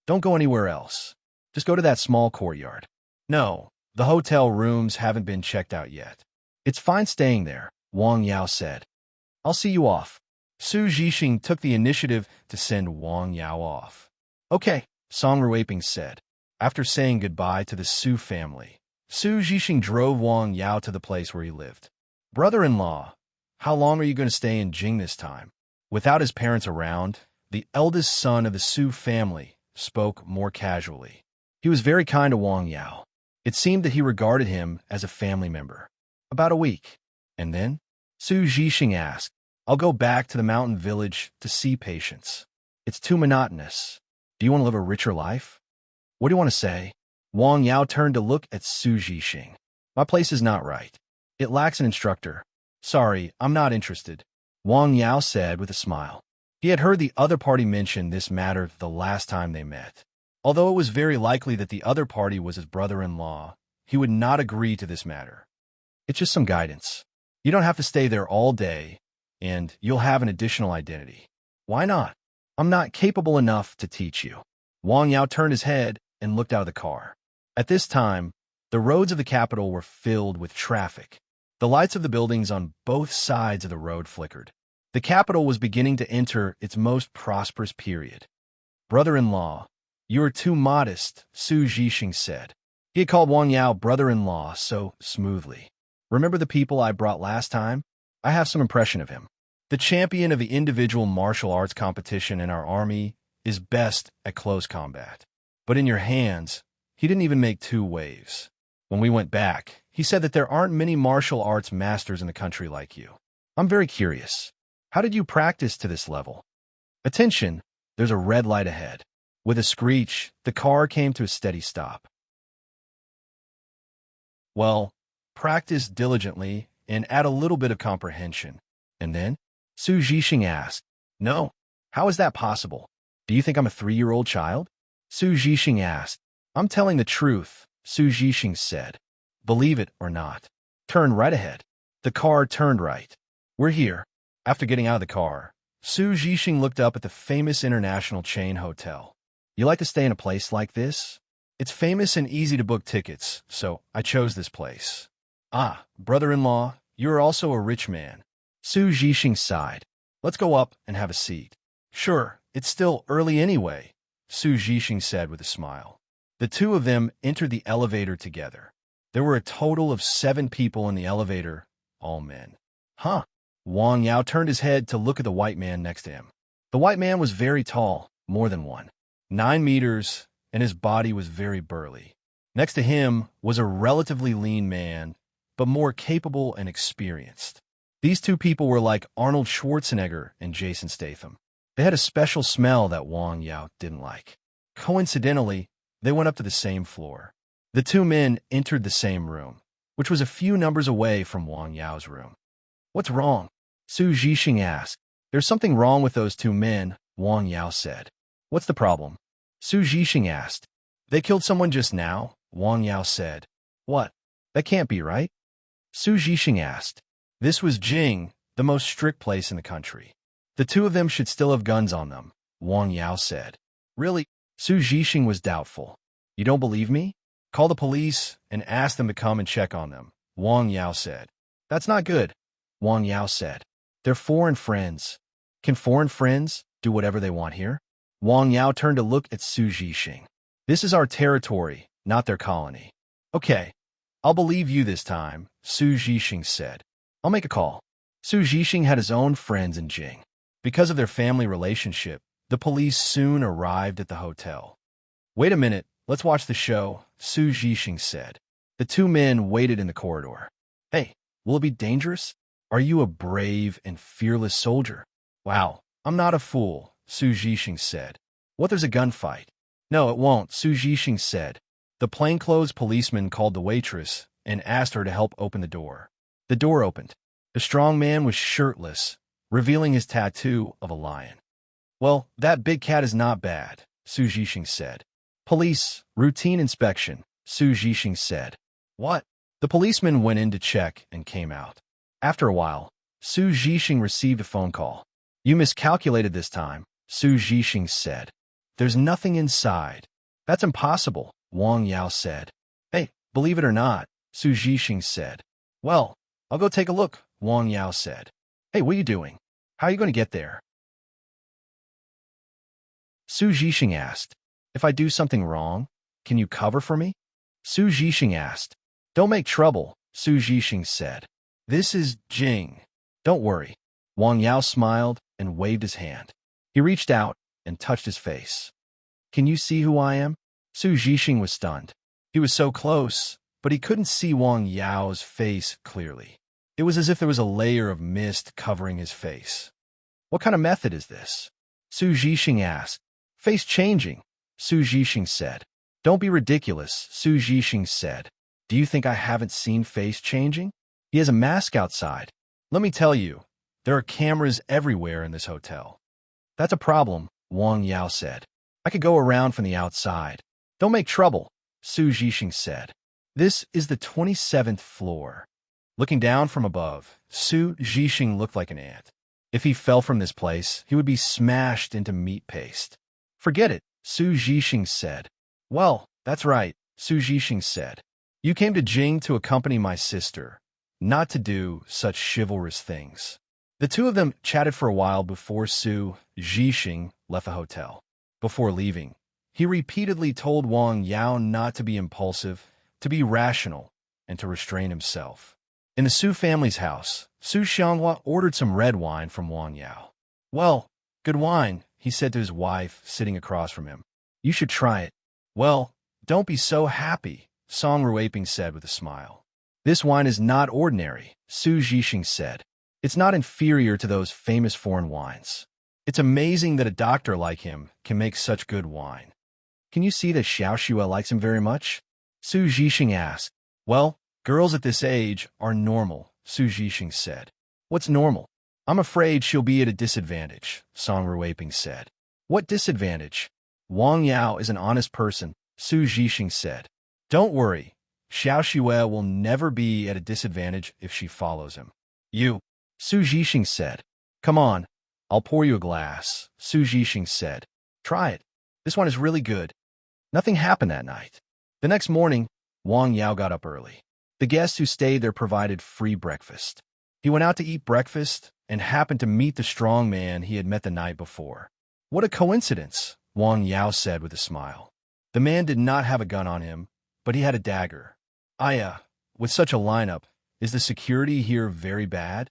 Speaker 1: Don't go anywhere else. Just go to that small courtyard. No, the hotel rooms haven't been checked out yet. It's fine staying there, Wang Yao said. I'll see you off. Su Jixing took the initiative to send Wang Yao off. Okay, Song Ruiping said. After saying goodbye to the Su family, Su Jixing drove Wang Yao to the place where he lived. Brother-in-law, how long are you going to stay in Jing this time? Without his parents around, the eldest son of the Su family spoke more casually. He was very kind to Wang Yao. It seemed that he regarded him as a family member. About a week. And then? Su Jixing asked. I'll go back to the mountain village to see patients. It's too monotonous. Do you want to live a richer life? What do you want to say? Wang Yao turned to look at Su Jixing. My place is not right. It lacks an instructor. Sorry, I'm not interested, Wang Yao said with a smile. He had heard the other party mention this matter the last time they met. Although it was very likely that the other party was his brother-in-law, he would not agree to this matter. It's just some guidance. You don't have to stay there all day, and you'll have an additional identity. Why not? I'm not capable enough to teach you. Wang Yao turned his head and looked out of the car. At this time, the roads of the capital were filled with traffic. The lights of the buildings on both sides of the road flickered. The capital was beginning to enter its most prosperous period. Brother-in-law, you are too modest, Su Jixing said. He had called Wang Yao brother-in-law so smoothly. Remember the people I brought last time? I have some impression of him. The champion of the individual martial arts competition in our army is best at close combat. But in your hands, he didn't even make 2 waves. When we went back, he said that there aren't many martial arts masters in the country like you. I'm very curious. How did you practice to this level? Attention, there's a red light ahead. With a screech, the car came to a steady stop. Well, practice diligently and add a little bit of comprehension. And then, Su Zhixing asked, No, how is that possible? Do you think I'm a 3-year-old child? Su Zhixing asked. I'm telling the truth, Su Zhixing said. Believe it or not. Turn right ahead. The car turned right. We're here. After getting out of the car, Su Zhixing looked up at the famous international chain hotel. You like to stay in a place like this? It's famous and easy to book tickets, so I chose this place. Ah, brother-in-law, you are also a rich man. Su Zhixing sighed. Let's go up and have a seat. Sure, it's still early anyway, Su Zhixing said with a smile. The two of them entered the elevator together. There were a total of 7 people in the elevator, all men. Huh. Wang Yao turned his head to look at the white man next to him. The white man was very tall, more than 9 meters, and his body was very burly. Next to him was a relatively lean man, but more capable and experienced. These two people were like Arnold Schwarzenegger and Jason Statham. They had a special smell that Wang Yao didn't like. Coincidentally, they went up to the same floor. The two men entered the same room, which was a few numbers away from Wang Yao's room. What's wrong? Su Zhixing asked. There's something wrong with those two men, Wang Yao said. What's the problem? Su Zhixing asked. They killed someone just now, Wang Yao said. What? That can't be right? Su Zhixing asked. This was Jing, the most strict place in the country. The two of them should still have guns on them, Wang Yao said. Really? Su Zhixing was doubtful. You don't believe me? Call the police and ask them to come and check on them, Wang Yao said. That's not good, Wang Yao said. They're foreign friends. Can foreign friends do whatever they want here? Wang Yao turned to look at Su Zhixing. This is our territory, not their colony. Okay, I'll believe you this time, Su Zhixing said. I'll make a call. Su Zhixing had his own friends in Jing. Because of their family relationship, the police soon arrived at the hotel. Wait a minute, let's watch the show, Su Zhixing said. The two men waited in the corridor. Hey, will it be dangerous? Are you a brave and fearless soldier? Wow, I'm not a fool, Su Zhixing said. What, there's a gunfight? No, it won't, Su Zhixing said. The plainclothes policeman called the waitress and asked her to help open the door. The door opened. The strong man was shirtless, revealing his tattoo of a lion. Well, that big cat is not bad, Su Zhixing said. Police, routine inspection, Su Zhixing said. What? The policeman went in to check and came out. After a while, Su Zhixing received a phone call. You miscalculated this time, Su Zhixing said. There's nothing inside. That's impossible, Wang Yao said. Hey, believe it or not, Su Zhixing said. Well, I'll go take a look, Wang Yao said. Hey, what are you doing? How are you going to get there? Su Zhixing asked. If I do something wrong, can you cover for me? Su Zhixing asked. Don't make trouble, Su Zhixing said. This is Jing. Don't worry. Wang Yao smiled and waved his hand. He reached out and touched his face. Can you see who I am? Su Zhixing was stunned. He was so close, but he couldn't see Wang Yao's face clearly. It was as if there was a layer of mist covering his face. What kind of method is this? Su Zhixing asked. Face changing, Su Zhixing said. Don't be ridiculous, Su Zhixing said. Do you think I haven't seen face changing? He has a mask outside. Let me tell you, there are cameras everywhere in this hotel. That's a problem, Wang Yao said. I could go around from the outside. Don't make trouble, Su Zhixing said. This is the 27th floor. Looking down from above, Su Zhixing looked like an ant. If he fell from this place, he would be smashed into meat paste. Forget it, Su Zhixing said. Well, that's right, Su Zhixing said. You came to Jing to accompany my sister, not to do such chivalrous things. The two of them chatted for a while before Su Zhixing left the hotel. Before leaving, he repeatedly told Wang Yao not to be impulsive, to be rational, and to restrain himself. In the Su family's house, Su Xianghua ordered some red wine from Wang Yao. Well, good wine, he said to his wife, sitting across from him. You should try it. Well, don't be so happy, Song Ruiping said with a smile. This wine is not ordinary, Su Zhixing said. It's not inferior to those famous foreign wines. It's amazing that a doctor like him can make such good wine. Can you see that Xiaoxue likes him very much? Su Zhixing asked. Well, girls at this age are normal, Su Zhixing said. What's normal? I'm afraid she'll be at a disadvantage, Song Ruiping said. What disadvantage? Wang Yao is an honest person, Su Zhixing said. Don't worry, Xiaoxue will never be at a disadvantage if she follows him. You, Su Zhixing said. Come on, I'll pour you a glass, Su Zhixing said. Try it. This one is really good. Nothing happened that night. The next morning, Wang Yao got up early. The guests who stayed there provided free breakfast. He went out to eat breakfast and happened to meet the strong man he had met the night before. What a coincidence, Wang Yao said with a smile. The man did not have a gun on him, but he had a dagger. With such a lineup, is the security here very bad?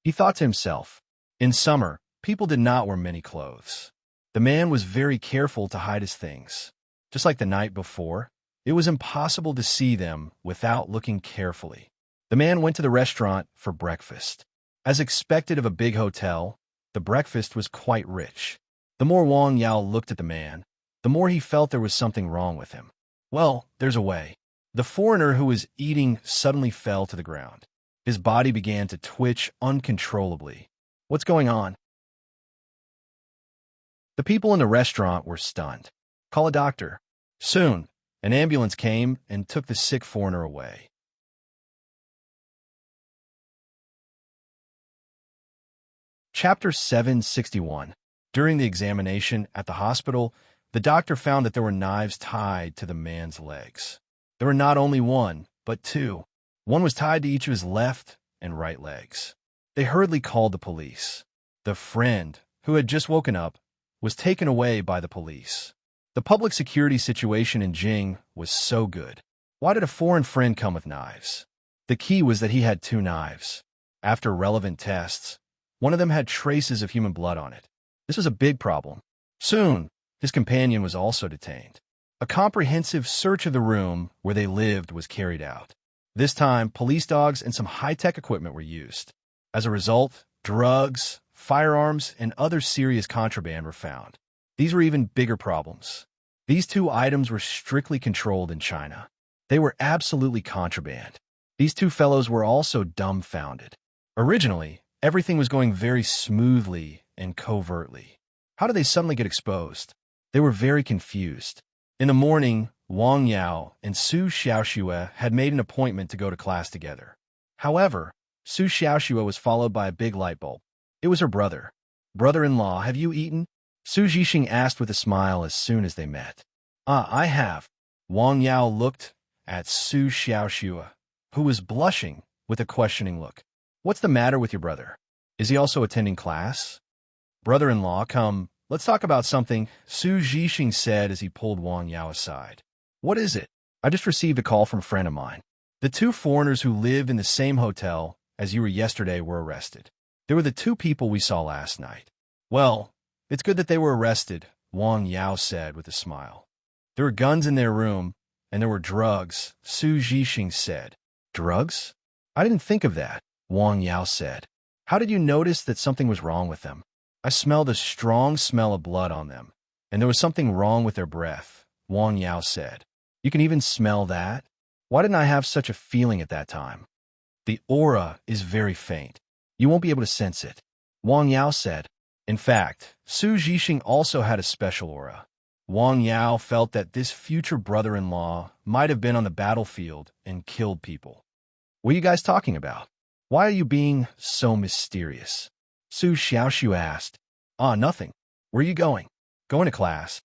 Speaker 1: He thought to himself. In summer, people did not wear many clothes. The man was very careful to hide his things. Just like the night before, it was impossible to see them without looking carefully. The man went to the restaurant for breakfast. As expected of a big hotel, the breakfast was quite rich. The more Wang Yao looked at the man, the more he felt there was something wrong with him. Well, there's a way. The foreigner who was eating suddenly fell to the ground. His body began to twitch uncontrollably. What's going on? The people in the restaurant were stunned. Call a doctor. Soon, an ambulance came and took the sick foreigner away. Chapter 761. During the examination at the hospital, the doctor found that there were knives tied to the man's legs. There were not only one, but two. One was tied to each of his left and right legs. They hurriedly called the police. The friend, who had just woken up, was taken away by the police. The public security situation in Jing was so good. Why did a foreign friend come with knives? The key was that he had two knives. After relevant tests, one of them had traces of human blood on it. This was a big problem. Soon, his companion was also detained. A comprehensive search of the room where they lived was carried out. This time, police dogs and some high-tech equipment were used. As a result, drugs, firearms, and other serious contraband were found. These were even bigger problems. These two items were strictly controlled in China. They were absolutely contraband. These two fellows were also dumbfounded. Originally, everything was going very smoothly and covertly. How did they suddenly get exposed? They were very confused. In the morning, Wang Yao and Su Xiaoxue had made an appointment to go to class together. However, Su Xiaoxue was followed by a big light bulb. It was her brother. Brother-in-law, have you eaten? Su Zhixing asked with a smile as soon as they met. I have. Wang Yao looked at Su Xiaoxue, who was blushing with a questioning look. What's the matter with your brother? Is he also attending class? Brother-in-law, come, let's talk about something, Su Zhixing said as he pulled Wang Yao aside. What is it? I just received a call from a friend of mine. The two foreigners who live in the same hotel as you were yesterday were arrested. They were the two people we saw last night. Well, it's good that they were arrested, Wang Yao said with a smile. There were guns in their room, and there were drugs, Su Zhixing said. Drugs? I didn't think of that, Wang Yao said. How did you notice that something was wrong with them? I smelled a strong smell of blood on them, and there was something wrong with their breath, Wang Yao said. You can even smell that? Why didn't I have such a feeling at that time? The aura is very faint. You won't be able to sense it, Wang Yao said. In fact, Su Zhixing also had a special aura. Wang Yao felt that this future brother-in-law might have been on the battlefield and killed people. What are you guys talking about? Why are you being so mysterious? Su Xiaoxue asked. Nothing. Where are you going? Going to class.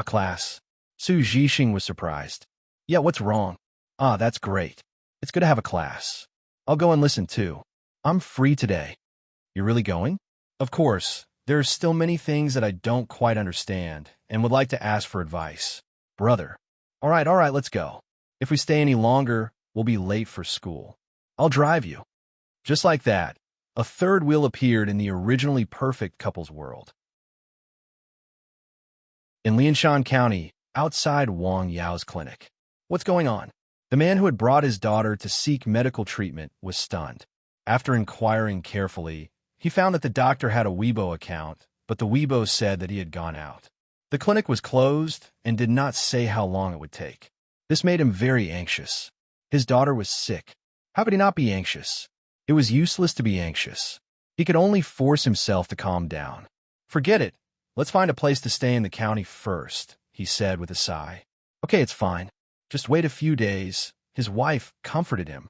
Speaker 1: Class. Su Zhixing was surprised. Yeah, what's wrong? That's great. It's good to have a class. I'll go and listen too. I'm free today. You're really going? Of course. There are still many things that I don't quite understand and would like to ask for advice. Brother. All right, let's go. If we stay any longer, we'll be late for school. I'll drive you. Just like that, a third wheel appeared in the originally perfect couple's world. In Lianshan County, outside Wang Yao's clinic. What's going on? The man who had brought his daughter to seek medical treatment was stunned. After inquiring carefully, he found that the doctor had a Weibo account, but the Weibo said that he had gone out. The clinic was closed and did not say how long it would take. This made him very anxious. His daughter was sick. How could he not be anxious? It was useless to be anxious. He could only force himself to calm down. Forget it. Let's find a place to stay in the county first, he said with a sigh. Okay, it's fine. Just wait a few days. His wife comforted him.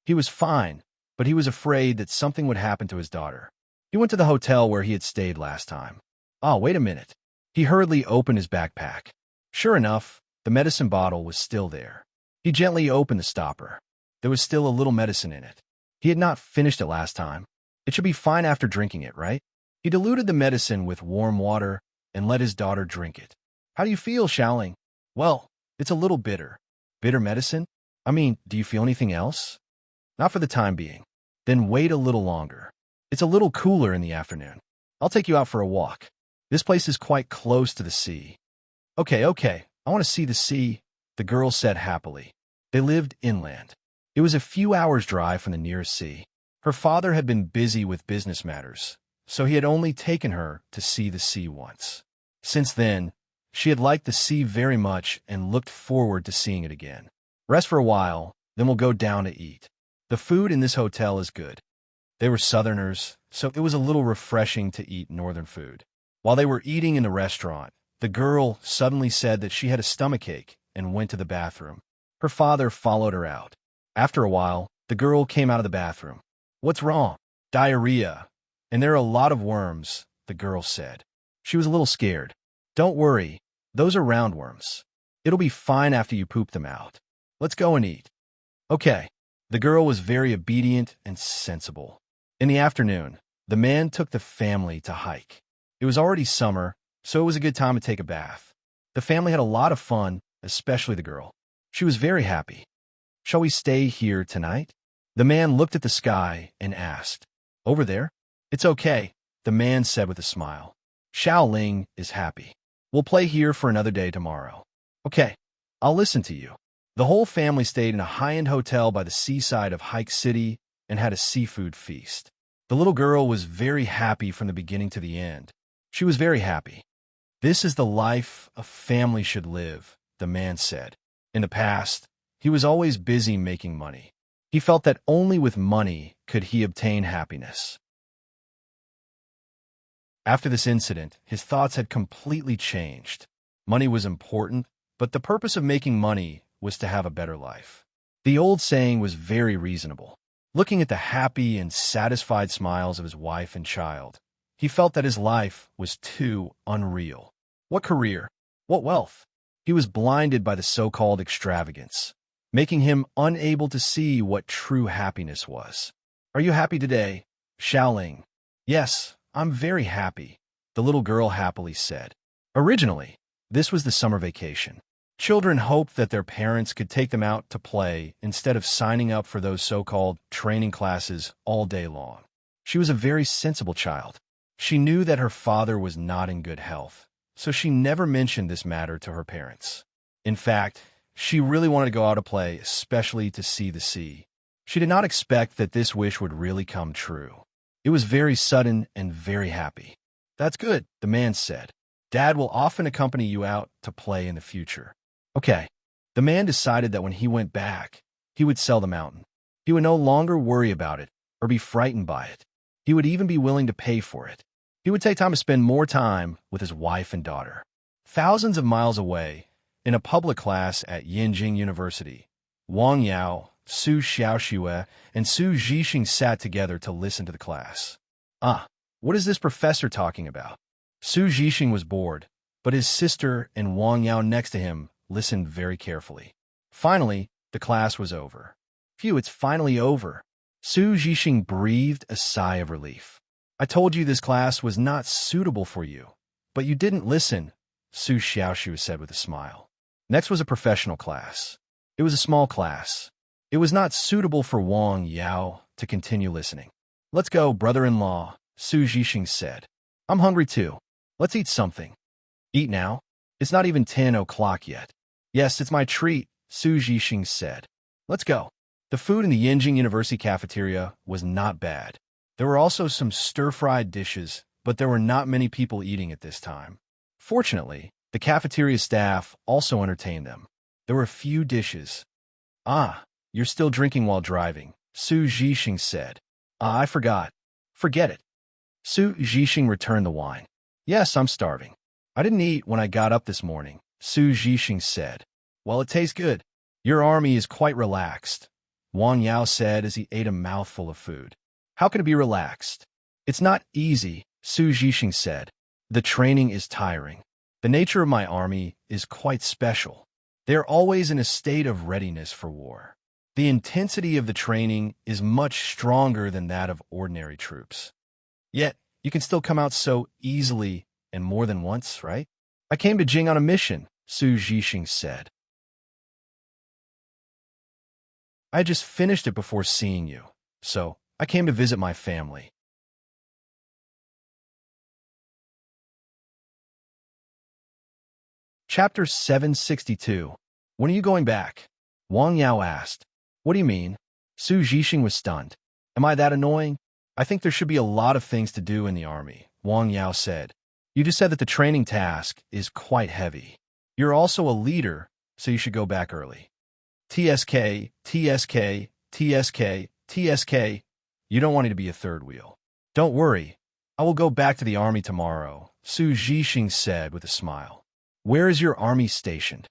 Speaker 1: He was fine, but he was afraid that something would happen to his daughter. He went to the hotel where he had stayed last time. Wait a minute. He hurriedly opened his backpack. Sure enough, the medicine bottle was still there. He gently opened the stopper. There was still a little medicine in it. He had not finished it last time. It should be fine after drinking it, right? He diluted the medicine with warm water and let his daughter drink it. How do you feel, Xiaoling? Well, it's a little bitter. Bitter medicine? Do you feel anything else? Not for the time being. Then wait a little longer. It's a little cooler in the afternoon. I'll take you out for a walk. This place is quite close to the sea. Okay. I want to see the sea, the girl said happily. They lived inland. It was a few hours' drive from the nearest sea. Her father had been busy with business matters, so he had only taken her to see the sea once. Since then, she had liked the sea very much and looked forward to seeing it again. Rest for a while, then we'll go down to eat. The food in this hotel is good. They were Southerners, so it was a little refreshing to eat northern food. While they were eating in the restaurant, the girl suddenly said that she had a stomachache and went to the bathroom. Her father followed her out. After a while, the girl came out of the bathroom. What's wrong? Diarrhea. And there are a lot of worms, the girl said. She was a little scared. Don't worry, those are roundworms. It'll be fine after you poop them out. Let's go and eat. Okay. The girl was very obedient and sensible. In the afternoon, the man took the family to hike. It was already summer, so it was a good time to take a bath. The family had a lot of fun, especially the girl. She was very happy. Shall we stay here tonight? The man looked at the sky and asked. Over there? It's okay, the man said with a smile. Xiaoling is happy. We'll play here for another day tomorrow. Okay, I'll listen to you. The whole family stayed in a high-end hotel by the seaside of Hike City and had a seafood feast. The little girl was very happy from the beginning to the end. She was very happy. This is the life a family should live, the man said. In the past, he was always busy making money. He felt that only with money could he obtain happiness. After this incident, his thoughts had completely changed. Money was important, but the purpose of making money was to have a better life. The old saying was very reasonable. Looking at the happy and satisfied smiles of his wife and child, he felt that his life was too unreal. What career? What wealth? He was blinded by the so-called extravagance, making him unable to see what true happiness was. Are you happy today, Xiaoling? Yes, I'm very happy, the little girl happily said. Originally, this was the summer vacation. Children hoped that their parents could take them out to play instead of signing up for those so-called training classes all day long. She was a very sensible child. She knew that her father was not in good health, so she never mentioned this matter to her parents. In fact, she really wanted to go out to play, especially to see the sea. She did not expect that this wish would really come true. It was very sudden and very happy. That's good, the man said. Dad will often accompany you out to play in the future. Okay. The man decided that when he went back, he would sell the mountain. He would no longer worry about it or be frightened by it. He would even be willing to pay for it. He would take time to spend more time with his wife and daughter. Thousands of miles away, in a public class at Yinjing University, Wang Yao, Su Xiaoxue, and Su Zhixing sat together to listen to the class. What is this professor talking about? Su Zhixing was bored, but his sister and Wang Yao next to him listened very carefully. Finally, the class was over. Phew, it's finally over. Su Zhixing breathed a sigh of relief. I told you this class was not suitable for you, but you didn't listen, Su Xiaoxue said with a smile. Next was a professional class. It was a small class. It was not suitable for Wang Yao to continue listening. Let's go, brother-in-law, Su Zhixing said. I'm hungry too. Let's eat something. Eat now? It's not even 10 o'clock yet. Yes, it's my treat, Su Zhixing said. Let's go. The food in the Yinjing University cafeteria was not bad. There were also some stir-fried dishes, but there were not many people eating at this time. Fortunately, the cafeteria staff also entertained them. There were few dishes. Ah, you're still drinking while driving, Su Zhixing said. Ah, I forgot. Forget it. Su Zhixing returned the wine. Yes, I'm starving. I didn't eat when I got up this morning, Su Zhixing said. Well, it tastes good. Your army is quite relaxed, Wang Yao said as he ate a mouthful of food. How can it be relaxed? It's not easy, Su Zhixing said. The training is tiring. The nature of my army is quite special. They are always in a state of readiness for war. The intensity of the training is much stronger than that of ordinary troops. Yet, you can still come out so easily and more than once, right? I came to Jing on a mission, Su Zhixing said. I just finished it before seeing you, so I came to visit my family. Chapter 762. When are you going back? Wang Yao asked. What do you mean? Su Zhixing was stunned. Am I that annoying? I think there should be a lot of things to do in the army, Wang Yao said. You just said that the training task is quite heavy. You're also a leader, so you should go back early. TSK, TSK, TSK, TSK. You don't want me to be a third wheel. Don't worry. I will go back to the army tomorrow, Su Zhixing said with a smile. Where is your army stationed?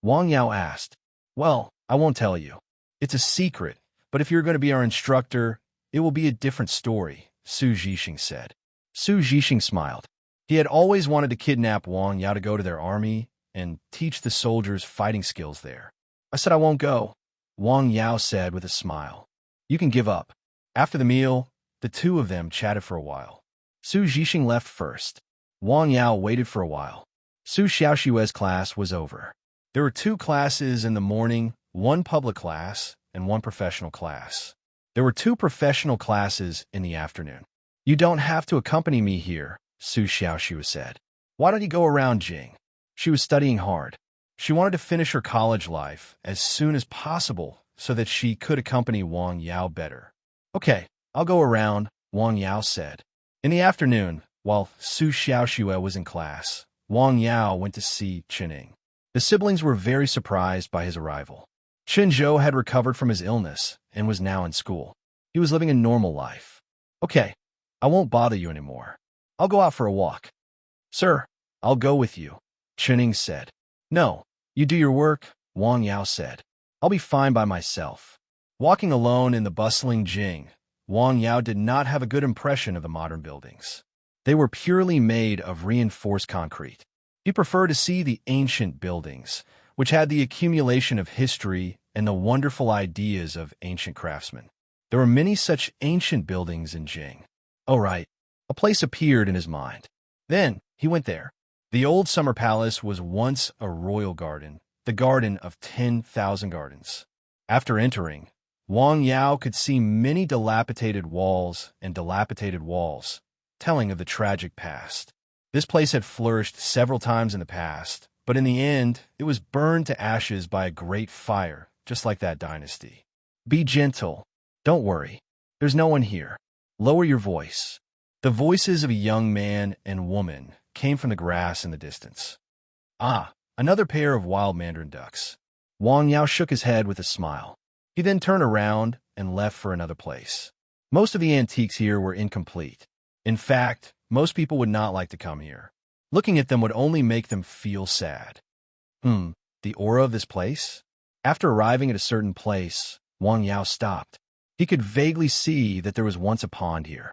Speaker 1: Wang Yao asked. Well, I won't tell you. It's a secret, but if you're going to be our instructor, it will be a different story, Su Zhixing said. Su Zhixing smiled. He had always wanted to kidnap Wang Yao to go to their army and teach the soldiers fighting skills there. I said I won't go, Wang Yao said with a smile. You can give up. After the meal, the two of them chatted for a while. Su Zhixing left first. Wang Yao waited for a while. Su Xiaoxue's class was over. There were two classes in the morning, one public class and one professional class. There were two professional classes in the afternoon. You don't have to accompany me here, Su Xiaoxue said. Why don't you go around Jing? She was studying hard. She wanted to finish her college life as soon as possible so that she could accompany Wang Yao better. Okay, I'll go around, Wang Yao said. In the afternoon, while Su Xiaoxue was in class, Wang Yao went to see Qining. The siblings were very surprised by his arrival. Qin Zhou had recovered from his illness and was now in school. He was living a normal life. Okay, I won't bother you anymore. I'll go out for a walk. Sir, I'll go with you, Qining said. No, you do your work, Wang Yao said. I'll be fine by myself. Walking alone in the bustling Jing, Wang Yao did not have a good impression of the modern buildings. They were purely made of reinforced concrete. He preferred to see the ancient buildings, which had the accumulation of history and the wonderful ideas of ancient craftsmen. There were many such ancient buildings in Jing. Oh, right. A place appeared in his mind. Then he went there. The old summer palace was once a royal garden, the garden of 10,000 gardens. After entering, Wang Yao could see many dilapidated walls, telling of the tragic past. This place had flourished several times in the past, but in the end, it was burned to ashes by a great fire, just like that dynasty. Be gentle. Don't worry. There's no one here. Lower your voice. The voices of a young man and woman came from the grass in the distance. Ah, another pair of wild mandarin ducks. Wang Yao shook his head with a smile. He then turned around and left for another place. Most of the antiques here were incomplete. In fact, most people would not like to come here. Looking at them would only make them feel sad. The aura of this place? After arriving at a certain place, Wang Yao stopped. He could vaguely see that there was once a pond here.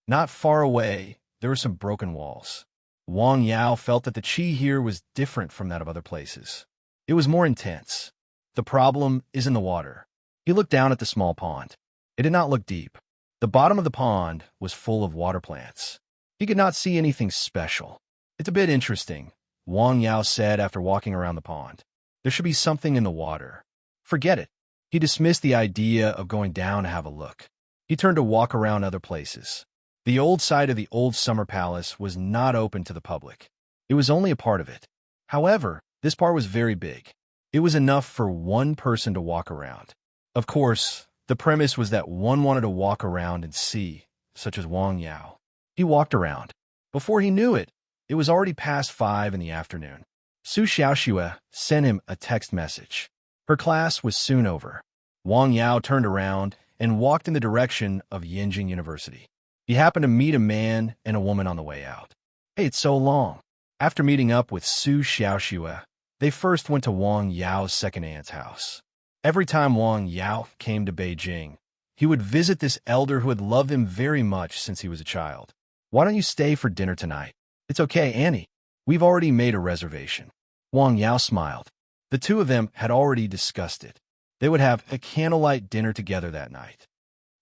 Speaker 1: Not far away, there were some broken walls. Wang Yao felt that the qi here was different from that of other places. It was more intense. The problem is in the water. He looked down at the small pond. It did not look deep. The bottom of the pond was full of water plants. He could not see anything special. It's a bit interesting, Wang Yao said after walking around the pond. There should be something in the water. Forget it. He dismissed the idea of going down to have a look. He turned to walk around other places. The old side of the old summer palace was not open to the public. It was only a part of it. However, This part was very big. It was enough for one person to walk around. Of course, the premise was that one wanted to walk around and see, such as Wang Yao. He walked around. Before he knew it, it was already past 5 in the afternoon. Su Xiaoxue sent him a text message. Her class was soon over. Wang Yao turned around and walked in the direction of Yinjing University. He happened to meet a man and a woman on the way out. Hey, it's so long. After meeting up with Su Xiaoxue, they first went to Wang Yao's second aunt's house. Every time Wang Yao came to Beijing, he would visit this elder who had loved him very much since he was a child. Why don't you stay for dinner tonight? It's okay, Annie. We've already made a reservation. Wang Yao smiled. The two of them had already discussed it. They would have a candlelight dinner together that night.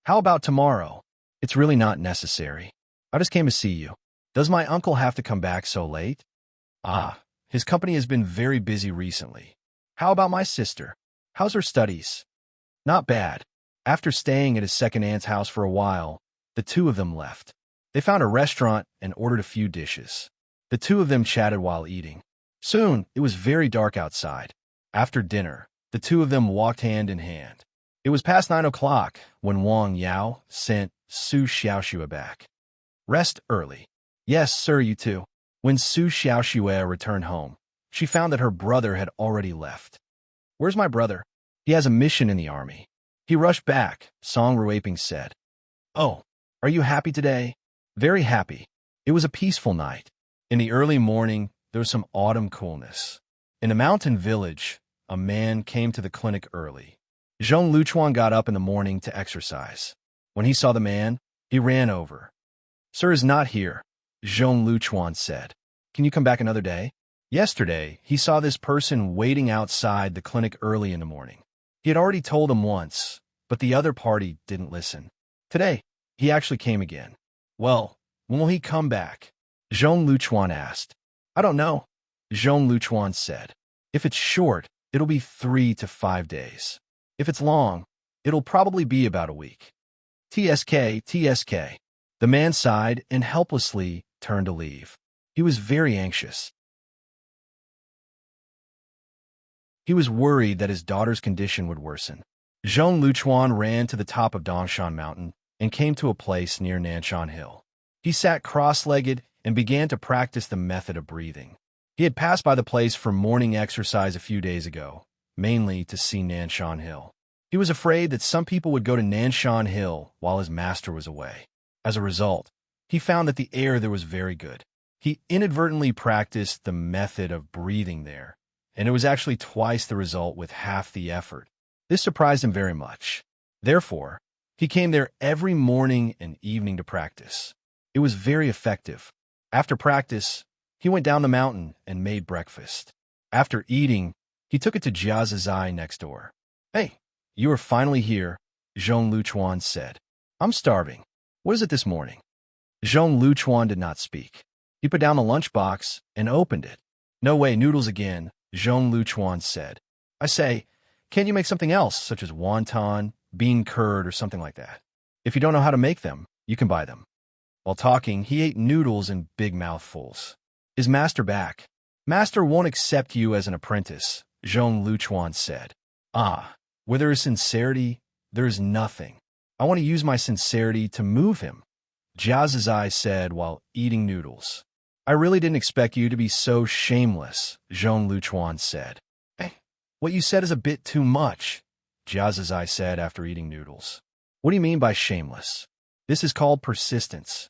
Speaker 1: How about tomorrow? It's really not necessary. I just came to see you. Does my uncle have to come back so late? Ah, his company has been very busy recently. How about my sister? How's her studies? Not bad. After staying at his second aunt's house for a while, the two of them left. They found a restaurant and ordered a few dishes. The two of them chatted while eating. Soon, it was very dark outside. After dinner, the two of them walked hand in hand. It was past 9 o'clock when Wang Yao sent Su Xiaoxue back. Rest early. Yes, sir, you too. When Su Xiaoxue returned home, she found that her brother had already left. Where's my brother? He has a mission in the army. He rushed back, Song Ruiping said. Oh, are you happy today? Very happy. It was a peaceful night. In the early morning, there was some autumn coolness. In a mountain village, a man came to the clinic early. Zhong Luchuan got up in the morning to exercise. When he saw the man, he ran over. Sir is not here, Zhong Luchuan said. Can you come back another day? Yesterday, he saw this person waiting outside the clinic early in the morning. He had already told him once, but the other party didn't listen. Today, he actually came again. Well, when will he come back? Zhong Luchuan asked. I don't know, Zhong Luchuan said. If it's short, it'll be 3 to 5 days. If it's long, it'll probably be about a week. TSK, TSK. The man sighed and helplessly turned to leave. He was very anxious. He was worried that his daughter's condition would worsen. Zhong Luchuan ran to the top of Dongshan Mountain and came to a place near Nanshan Hill. He sat cross-legged and began to practice the method of breathing. He had passed by the place for morning exercise a few days ago, mainly to see Nanshan Hill. He was afraid that some people would go to Nanshan Hill while his master was away. As a result, he found that the air there was very good. He inadvertently practiced the method of breathing there, and it was actually twice the result with half the effort. This surprised him very much. Therefore, he came there every morning and evening to practice. It was very effective. After practice, he went down the mountain and made breakfast. After eating, he took it to Jiazizai next door. Hey, you are finally here, Zhong Luchuan said. I'm starving. What is it this morning? Zhong Luchuan did not speak. He put down the lunchbox and opened it. No way, noodles again, Zhong Luchuan said. I say, can't you make something else, such as wonton, bean curd, or something like that? If you don't know how to make them, you can buy them. While talking, he ate noodles in big mouthfuls. Is Master back? Master won't accept you as an apprentice, Zhong Luchuan said. Ah, where there is sincerity, there is nothing. I want to use my sincerity to move him, Jiazizai said while eating noodles. I really didn't expect you to be so shameless, Zhong Luchuan said. Hey, what you said is a bit too much, Jiazizai said after eating noodles. What do you mean by shameless? This is called persistence.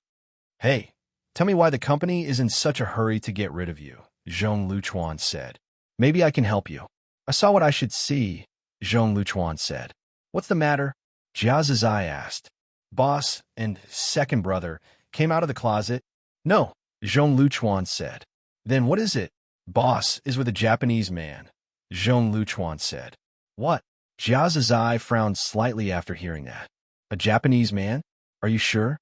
Speaker 1: Hey, tell me why the company is in such a hurry to get rid of you, Zhong Luchuan said. Maybe I can help you. I saw what I should see, Zhong Luchuan said. What's the matter? Jiazizai asked. Boss and second brother came out of the closet. No, Zhong Luchuan said. Then what is it? Boss is with a Japanese man, Zhong Luchuan said. What? Jiazizai frowned slightly after hearing that. A Japanese man? Are you sure?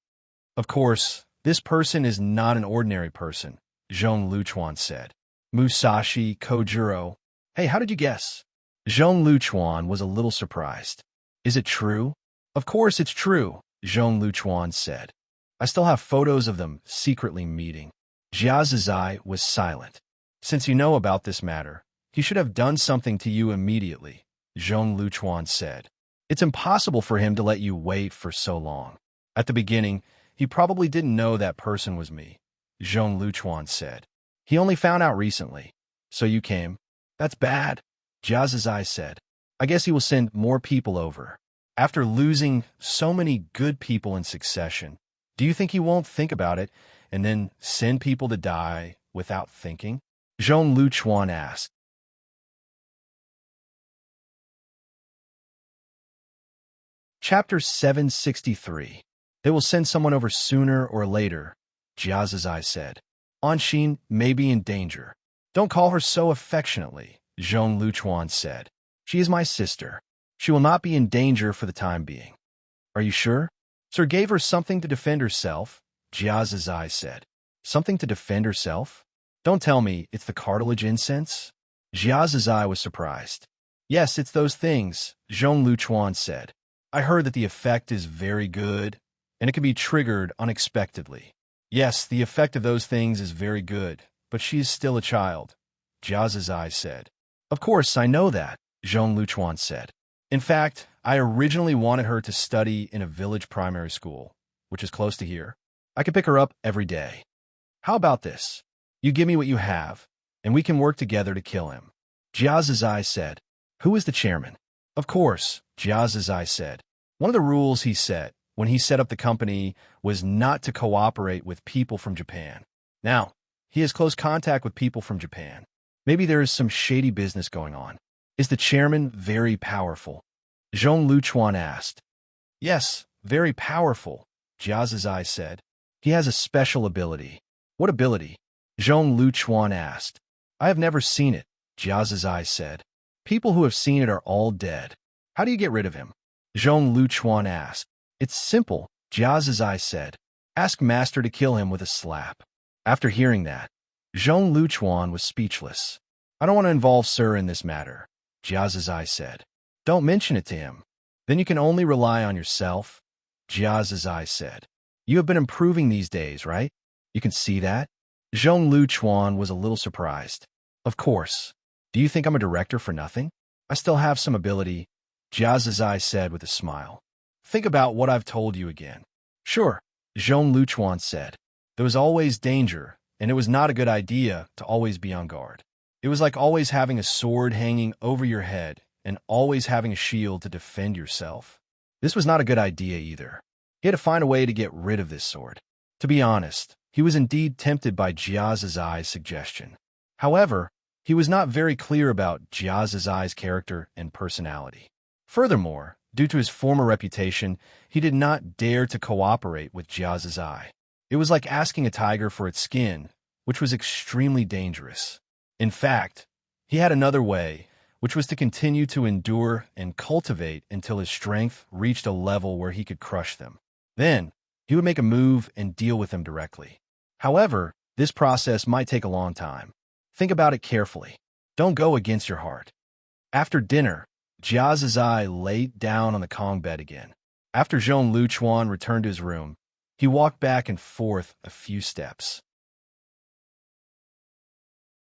Speaker 1: Of course, this person is not an ordinary person, Zhong Luchuan said. Musashi Kojuro. Hey, how did you guess? Zhong Luchuan was a little surprised. Is it true? Of course it's true, Zhong Luchuan said. I still have photos of them secretly meeting. Jiazizai was silent. Since you know about this matter, He should have done something to you immediately, Zhong Luchuan said. It's impossible for him to let you wait for so long. At the beginning, he probably didn't know that person was me, Zhong Luchuan said. He only found out recently. So you came? That's bad, Jiazizai said. I guess he will send more people over. After losing so many good people in succession, do you think he won't think about it and then send people to die without thinking? Zhong Luchuan asked. Chapter 763. They will send someone over sooner or later, Jiazizai said. Anxin may be in danger. Don't call her so affectionately, Zhong Luchuan said. She is my sister. She will not be in danger for the time being. Are you sure? Sir gave her something to defend herself, Jiazizai said. Something to defend herself? Don't tell me it's the cartilage incense? Jiazizai was surprised. Yes, it's those things, Zhong Luchuan said. I heard that the effect is very good, and it can be triggered unexpectedly. Yes, the effect of those things is very good, but she is still a child, Jiazizai said. Of course, I know that, Zhong Luchuan said. In fact, I originally wanted her to study in a village primary school, which is close to here. I could pick her up every day. How about this? You give me what you have, and we can work together to kill him. Jiazizai said. Who is the chairman? Of course, Jiazizai said. One of the rules he set when he set up the company was not to cooperate with people from Japan. Now, he has close contact with people from Japan. Maybe there is some shady business going on. Is the chairman very powerful? Zhong Luchuan asked. Yes, very powerful, Jiazizai said. He has a special ability. What ability? Zhong Luchuan asked. I have never seen it, Jiazizai said. People who have seen it are all dead. How do you get rid of him? Zhong Luchuan asked. It's simple, Jiazizai said. Ask Master to kill him with a slap. After hearing that, Zhong Luchuan was speechless. I don't want to involve Sir in this matter, Jiazizai said. Don't mention it to him. Then you can only rely on yourself, Jiazizai said. You have been improving these days, right? You can see that? Zhong Luchuan was a little surprised. Of course. Do you think I'm a director for nothing? I still have some ability, Jiazizai said with a smile. Think about what I've told you again. Sure, Zhong Luchuan said. There was always danger, and it was not a good idea to always be on guard. It was like always having a sword hanging over your head and always having a shield to defend yourself. This was not a good idea either. He had to find a way to get rid of this sword. To be honest, he was indeed tempted by Jiazizai's suggestion. However, he was not very clear about Jiazizai's character and personality. Furthermore, due to his former reputation, he did not dare to cooperate with Jiazizai. It was like asking a tiger for its skin, which was extremely dangerous. In fact, he had another way, which was to continue to endure and cultivate until his strength reached a level where he could crush them. Then, he would make a move and deal with them directly. However, this process might take a long time. Think about it carefully. Don't go against your heart. After dinner, Jiazizai laid down on the Kong bed again. After Zhong Luchuan returned to his room, he walked back and forth a few steps.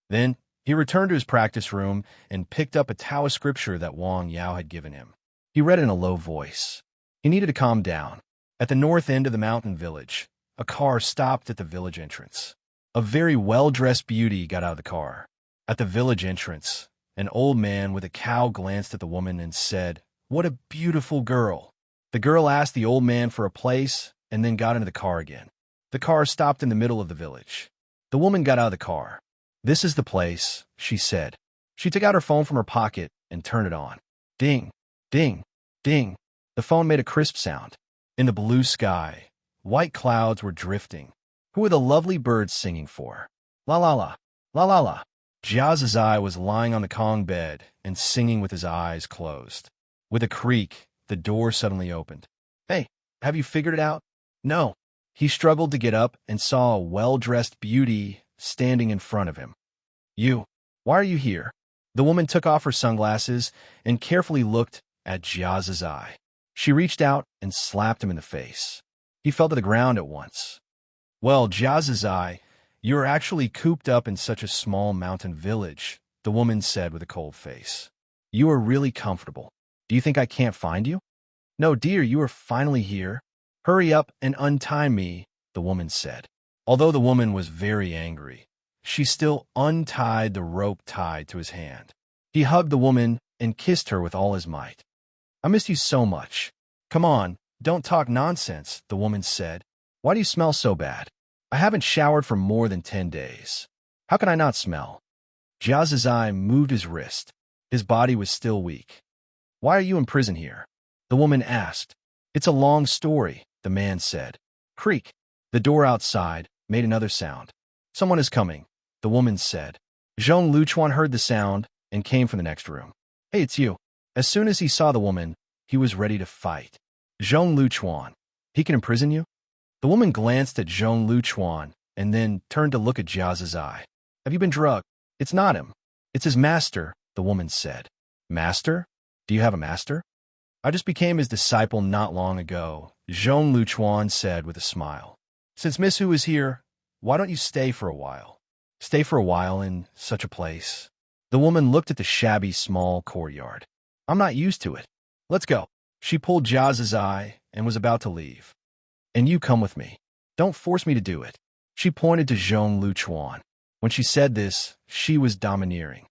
Speaker 1: Then, he returned to his practice room and picked up a Taoist scripture that Wang Yao had given him. He read it in a low voice. He needed to calm down. At the north end of the mountain village, a car stopped at the village entrance. A very well-dressed beauty got out of the car. At the village entrance, an old man with a cow glanced at the woman and said, "What a beautiful girl." The girl asked the old man for a place and then got into the car again. The car stopped in the middle of the village. The woman got out of the car. "This is the place," she said. She took out her phone from her pocket and turned it on. Ding, ding, ding. The phone made a crisp sound. In the blue sky, white clouds were drifting. Who were the lovely birds singing for? La la la, la la la. Jiazizai was lying on the Kong bed and singing with his eyes closed. With a creak, the door suddenly opened. "Hey, have you figured it out?" "No." He struggled to get up and saw a well-dressed beauty standing in front of him. Why are you here?" The woman took off her sunglasses and carefully looked at Jiazizai. She reached out and slapped him in the face. He fell to the ground at once. "Well, Jiazizai, you are actually cooped up in such a small mountain village," the woman said with a cold face. You are really comfortable. Do you think I can't find you? No, dear, you are finally here. Hurry up and untie me, the woman said. Although the woman was very angry, she still untied the rope tied to his hand. He hugged the woman and kissed her with all his might. I missed you so much. Come on, don't talk nonsense, the woman said. Why do you smell so bad? I haven't showered for more than 10 days. How can I not smell? Jiazizai moved his wrist. His body was still weak. Why are you in prison here? The woman asked. It's a long story, the man said. Creak. The door outside made another sound. Someone is coming, the woman said. Zhong Luchuan heard the sound and came from the next room. Hey, it's you. As soon as he saw the woman, he was ready to fight. Zhong Luchuan. He can imprison you? The woman glanced at Zhong Luchuan and then turned to look at Jiazizai. Have you been drugged? It's not him. It's his master, the woman said. Master? Do you have a master? I just became his disciple not long ago, Zhong Luchuan said with a smile. Since Miss Hu is here, why don't you stay for a while? Stay for a while in such a place? The woman looked at the shabby small courtyard. I'm not used to it. Let's go. She pulled Jiazizai and was about to leave. And you come with me. Don't force me to do it. She pointed to Zhong Luchuan. When she said this, she was domineering.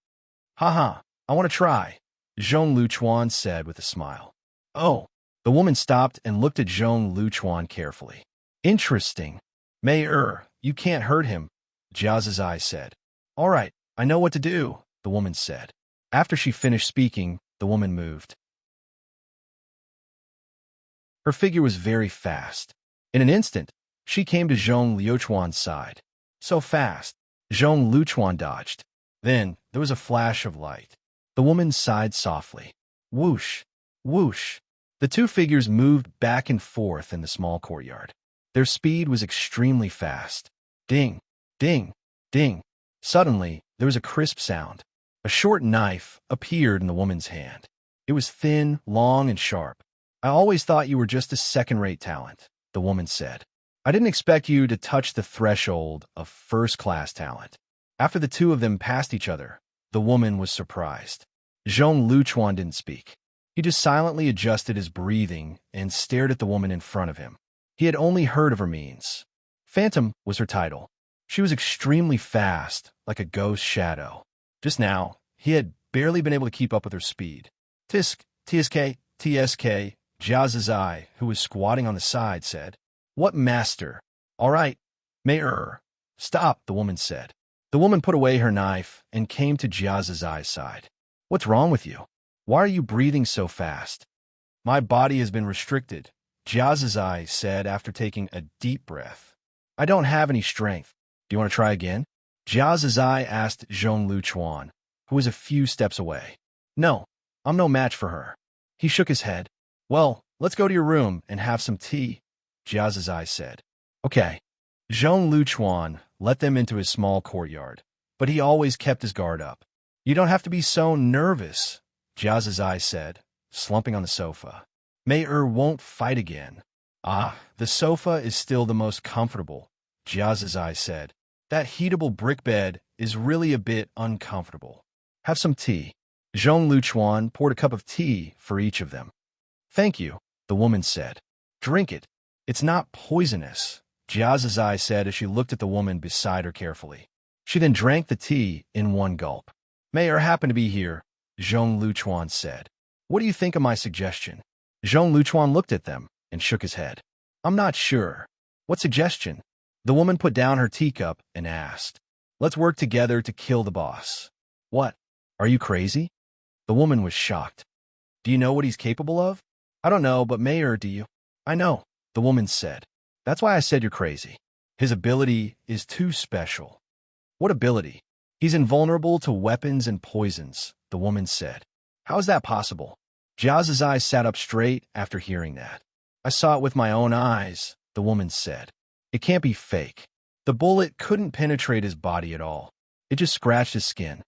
Speaker 1: Haha, I want to try, Zhong Luchuan said with a smile. Oh, the woman stopped and looked at Zhong Luchuan carefully. Interesting. Mayor, you can't hurt him, Jiazizai said. All right, I know what to do, the woman said. After she finished speaking, the woman moved. Her figure was very fast. In an instant, she came to Zhong Luchuan's side. So fast, Zhong Luchuan dodged. Then there was a flash of light. The woman sighed softly. Whoosh, whoosh. The two figures moved back and forth in the small courtyard. Their speed was extremely fast. Ding, ding, ding. Suddenly, there was a crisp sound. A short knife appeared in the woman's hand. It was thin, long, and sharp. I always thought you were just a second-rate talent, the woman said. I didn't expect you to touch the threshold of first-class talent. After the two of them passed each other, the woman was surprised. Zhong Luchuan didn't speak. He just silently adjusted his breathing and stared at the woman in front of him. He had only heard of her means. Phantom was her title. She was extremely fast, like a ghost shadow. Just now, he had barely been able to keep up with her speed. Tisk, TSK, TSK, Jiazizai, who was squatting on the side, said, What master? All right, Mayor. Stop, the woman said. The woman put away her knife and came to Jiazizai's side. What's wrong with you? Why are you breathing so fast? My body has been restricted, Jiazizai said after taking a deep breath. I don't have any strength. Do you want to try again? Jiazizai asked Zhong Luchuan, who was a few steps away. No, I'm no match for her. He shook his head. Well, let's go to your room and have some tea, Jiazizai said. Okay. Zhong Luchuan let them into his small courtyard, but he always kept his guard up. You don't have to be so nervous, Jiazizai said, slumping on the sofa. Mayor won't fight again. Ah, the sofa is still the most comfortable, Jiazizai said. That heatable brick bed is really a bit uncomfortable. Have some tea. Zhong Luchuan poured a cup of tea for each of them. Thank you, the woman said. Drink it. It's not poisonous, Jiazizai said as she looked at the woman beside her carefully. She then drank the tea in one gulp. Mayor happened to be here, Zhong Luchuan said. What do you think of my suggestion? Zhong Luchuan looked at them and shook his head. I'm not sure. What suggestion? The woman put down her teacup and asked. Let's work together to kill the boss. What? Are you crazy? The woman was shocked. Do you know what he's capable of? I don't know, but Mayor, do you? I know, the woman said. That's why I said you're crazy. His ability is too special. What ability? He's invulnerable to weapons and poisons, the woman said. How is that possible? Jiazizai sat up straight after hearing that. I saw it with my own eyes, the woman said. It can't be fake. The bullet couldn't penetrate his body at all. It just scratched his skin.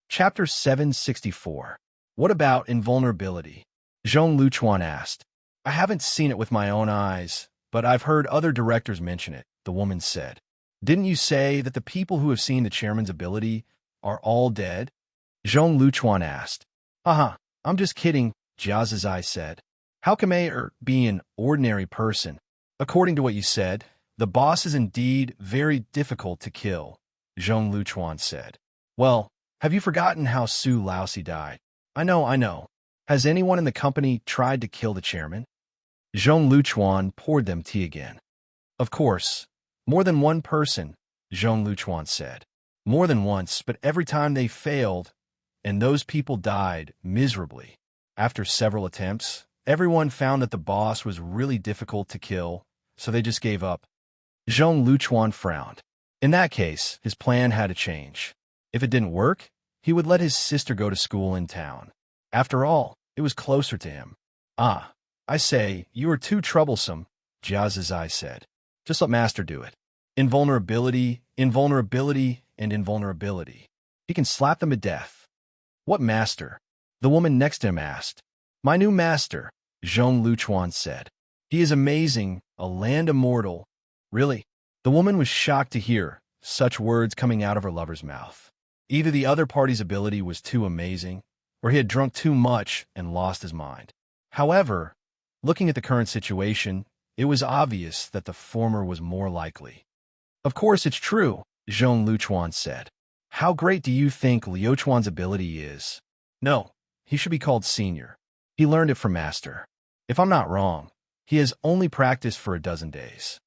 Speaker 1: Chapter 764. What about invulnerability? Zhong Luchuan asked. I haven't seen it with my own eyes, but I've heard other directors mention it, the woman said. Didn't you say that the people who have seen the chairman's ability are all dead? Zhong Luchuan asked. Haha, I'm just kidding, Jia Zizai said. How can I be an ordinary person? According to what you said, the boss is indeed very difficult to kill, Zhong Luchuan said. Well, have you forgotten how Su Laosi died? I know. Has anyone in the company tried to kill the chairman? Zhong Luchuan poured them tea again. Of course, more than one person, Zhong Luchuan said. More than once, but every time they failed, and those people died miserably. After several attempts, everyone found that the boss was really difficult to kill, so they just gave up. Zhong Luchuan frowned. In that case, his plan had to change. If it didn't work, he would let his sister go to school in town. After all, it was closer to him. Ah, I say, you are too troublesome, Jia Zizai said. Just let Master do it. Invulnerability, invulnerability, and invulnerability. He can slap them to death. What master? The woman next to him asked. My new master, Zhong Luchuan said. He is amazing, a land immortal. Really? The woman was shocked to hear such words coming out of her lover's mouth. Either the other party's ability was too amazing, or he had drunk too much and lost his mind. However, looking at the current situation, it was obvious that the former was more likely. Of course it's true, Zhong Luchuan said. How great do you think Liu Chuan's ability is? No, he should be called senior. He learned it from Master. If I'm not wrong, he has only practiced for a dozen days.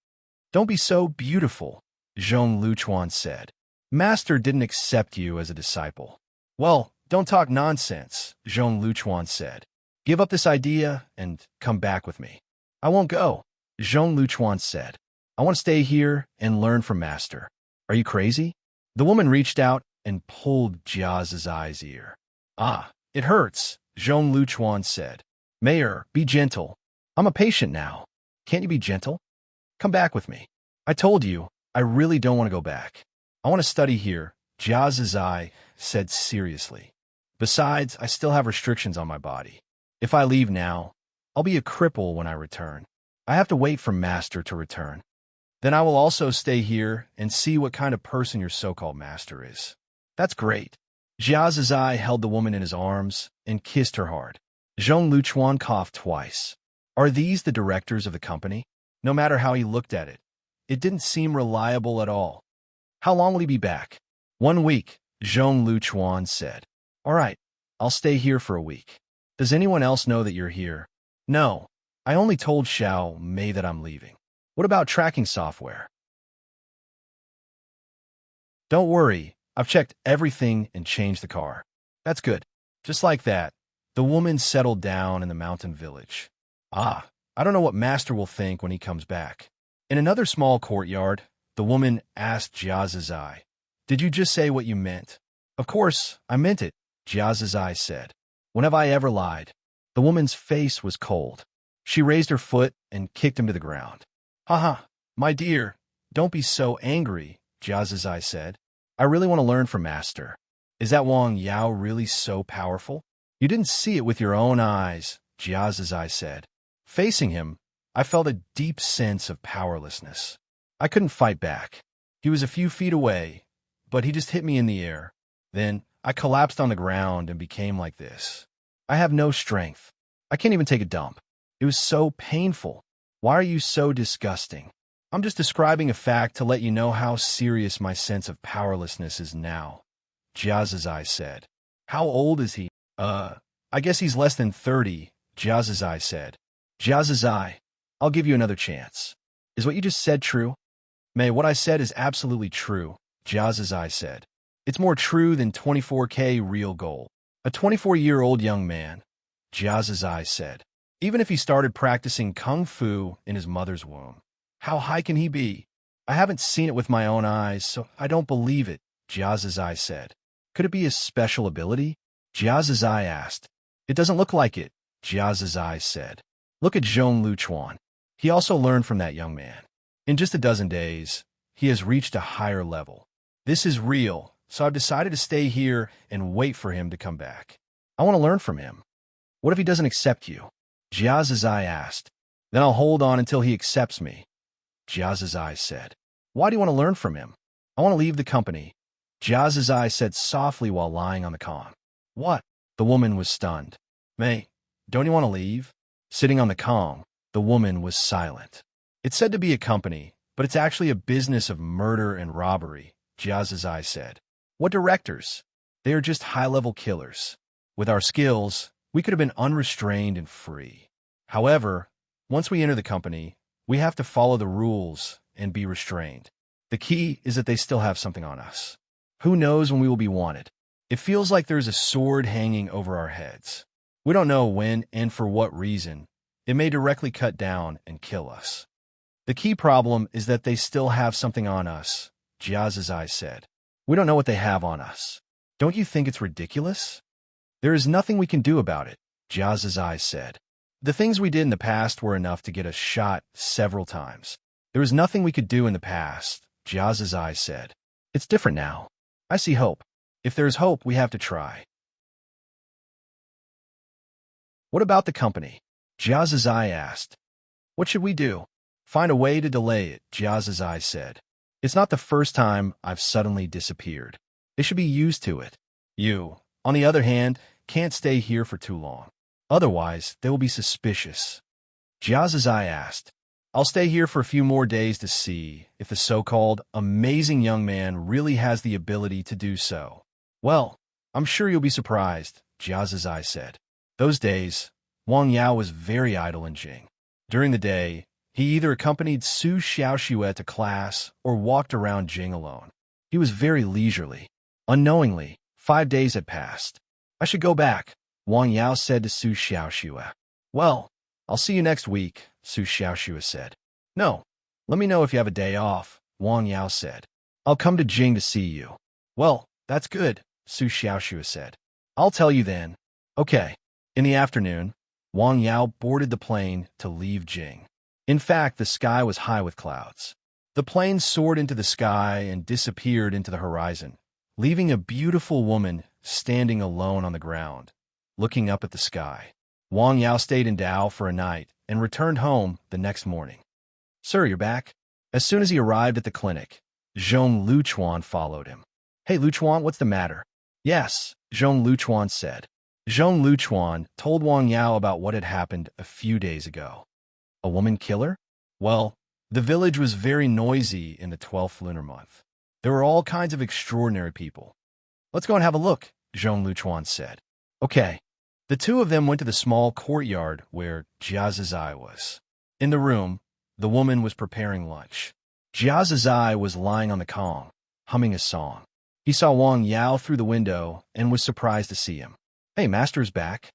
Speaker 1: Don't be so beautiful, Zhong Luchuan said. Master didn't accept you as a disciple. Well, don't talk nonsense, Zhong Luchuan said. Give up this idea and come back with me. I won't go, Zhong Luchuan said. I want to stay here and learn from Master. Are you crazy? The woman reached out and pulled Jia Zizai's ear. Ah, it hurts, Zhong Luchuan said. Mayor, be gentle. I'm a patient now. Can't you be gentle? Come back with me. I told you, I really don't want to go back. I want to study here, Jia Zizai said seriously. Besides, I still have restrictions on my body. If I leave now, I'll be a cripple when I return. I have to wait for Master to return. Then I will also stay here and see what kind of person your so-called master is. That's great. Jia Zizai held the woman in his arms and kissed her hard. Zhong Luchuan coughed twice. Are these the directors of the company? No matter how he looked at it, it didn't seem reliable at all. How long will he be back? 1 week, Zhong Luchuan said. All right, I'll stay here for a week. Does anyone else know that you're here? No, I only told Xiao Mei that I'm leaving. What about tracking software? Don't worry, I've checked everything and changed the car. That's good. Just like that, the woman settled down in the mountain village. Ah, I don't know what Master will think when he comes back. In another small courtyard, the woman asked Jia Zizai, Did you just say what you meant? Of course, I meant it, Jia Zizai said. When have I ever lied? The woman's face was cold. She raised her foot and kicked him to the ground. Haha, my dear, don't be so angry, Jia Zizai said. I really want to learn from Master. Is that Wang Yao really so powerful? You didn't see it with your own eyes, Jia Zizai said. Facing him, I felt a deep sense of powerlessness. I couldn't fight back. He was a few feet away, but he just hit me in the air. Then I collapsed on the ground and became like this. I have no strength. I can't even take a dump. It was so painful. Why are you so disgusting? I'm just describing a fact to let you know how serious my sense of powerlessness is now, Jia Zizai said. How old is he? I guess he's less than 30, Jia Zizai said. Jia Zizai, I'll give you another chance. Is what you just said true? May, what I said is absolutely true, Jia Zizai said. It's more true than 24K real gold. A 24-year-old young man, Jia Zizai said. Even if he started practicing kung fu in his mother's womb, how high can he be? I haven't seen it with my own eyes, so I don't believe it, Jia Zizai said. Could it be a special ability? Jia Zizai asked. It doesn't look like it, Jia Zizai said. Look at Zhong Luchuan. He also learned from that young man. In just a dozen days, he has reached a higher level. This is real, so I've decided to stay here and wait for him to come back. I want to learn from him. What if he doesn't accept you? Jia Zizai asked. Then I'll hold on until he accepts me, Jia Zizai said. Why do you want to learn from him? I want to leave the company, Jia's eye said softly while lying on the Kong. What? The woman was stunned. May, don't you want to leave? Sitting on the Kong, the woman was silent. It's said to be a company, but it's actually a business of murder and robbery, Jia's eye said. What directors? They are just high-level killers. With our skills, we could have been unrestrained and free. However, once we enter the company, we have to follow the rules and be restrained. The key is that they still have something on us. Who knows when we will be wanted? It feels like there's a sword hanging over our heads. We don't know when and for what reason. It may directly cut down and kill us. The key problem is that they still have something on us, Jia's eye said. We don't know what they have on us. Don't you think it's ridiculous? There is nothing we can do about it, Jia's eye said. The things we did in the past were enough to get us shot several times. There was nothing we could do in the past, Jia's eye said. It's different now. I see hope. If there's hope, we have to try. What about the company? Jia's eye asked. What should we do? Find a way to delay it, Jia's eye said. It's not the first time I've suddenly disappeared. They should be used to it. You, on the other hand, can't stay here for too long. Otherwise, they will be suspicious. Jia's eye asked. I'll stay here for a few more days to see if the so-called amazing young man really has the ability to do so. Well, I'm sure you'll be surprised, Jia's eye said. Those days, Wang Yao was very idle in Jing. During the day, he either accompanied Su Xiaoxue to class or walked around Jing alone. He was very leisurely. Unknowingly, 5 days had passed. I should go back, Wang Yao said to Su Xiaoxue. Well, I'll see you next week, Su Xiaoxue said. No, let me know if you have a day off, Wang Yao said. I'll come to Jing to see you. Well, that's good, Su Xiaoxue said. I'll tell you then. Okay. In the afternoon, Wang Yao boarded the plane to leave Jing. In fact, the sky was high with clouds. The plane soared into the sky and disappeared into the horizon, leaving a beautiful woman standing alone on the ground, looking up at the sky. Wang Yao stayed in Dao for a night and returned home the next morning. Sir, you're back? As soon as he arrived at the clinic, Zhong Luchuan followed him. Hey, Luchuan, what's the matter? Yes, Zhong Luchuan said. Zhong Luchuan told Wang Yao about what had happened a few days ago. A woman killer? Well, the village was very noisy in the 12th lunar month. There were all kinds of extraordinary people. Let's go and have a look, Zhong Luchuan said. Okay. The two of them went to the small courtyard where Jia's eye was. In the room, the woman was preparing lunch. Jia's eye was lying on the Kong, humming a song. He saw Wang Yao through the window and was surprised to see him. Hey, master's back.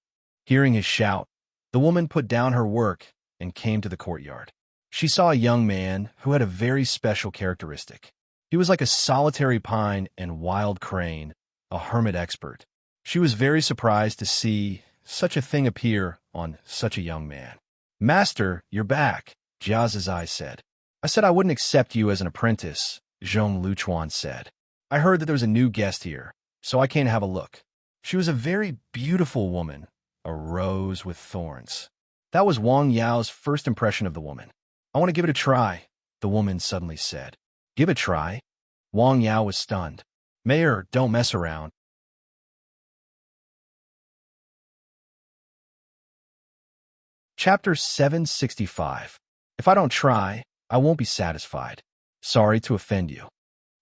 Speaker 1: Hearing his shout, the woman put down her work and came to the courtyard. She saw a young man who had a very special characteristic. He was like a solitary pine and wild crane, a hermit expert. She was very surprised to see such a thing appear on such a young man. Master, you're back, Jia's eye said. I said I wouldn't accept you as an apprentice, Zhong Luchuan said. I heard that there was a new guest here, so I came to have a look. She was a very beautiful woman, a rose with thorns. That was Wang Yao's first impression of the woman. I want to give it a try, the woman suddenly said. Give it a try? Wang Yao was stunned. Mayor, don't mess around. Chapter 765. If I don't try, I won't be satisfied. Sorry to offend you.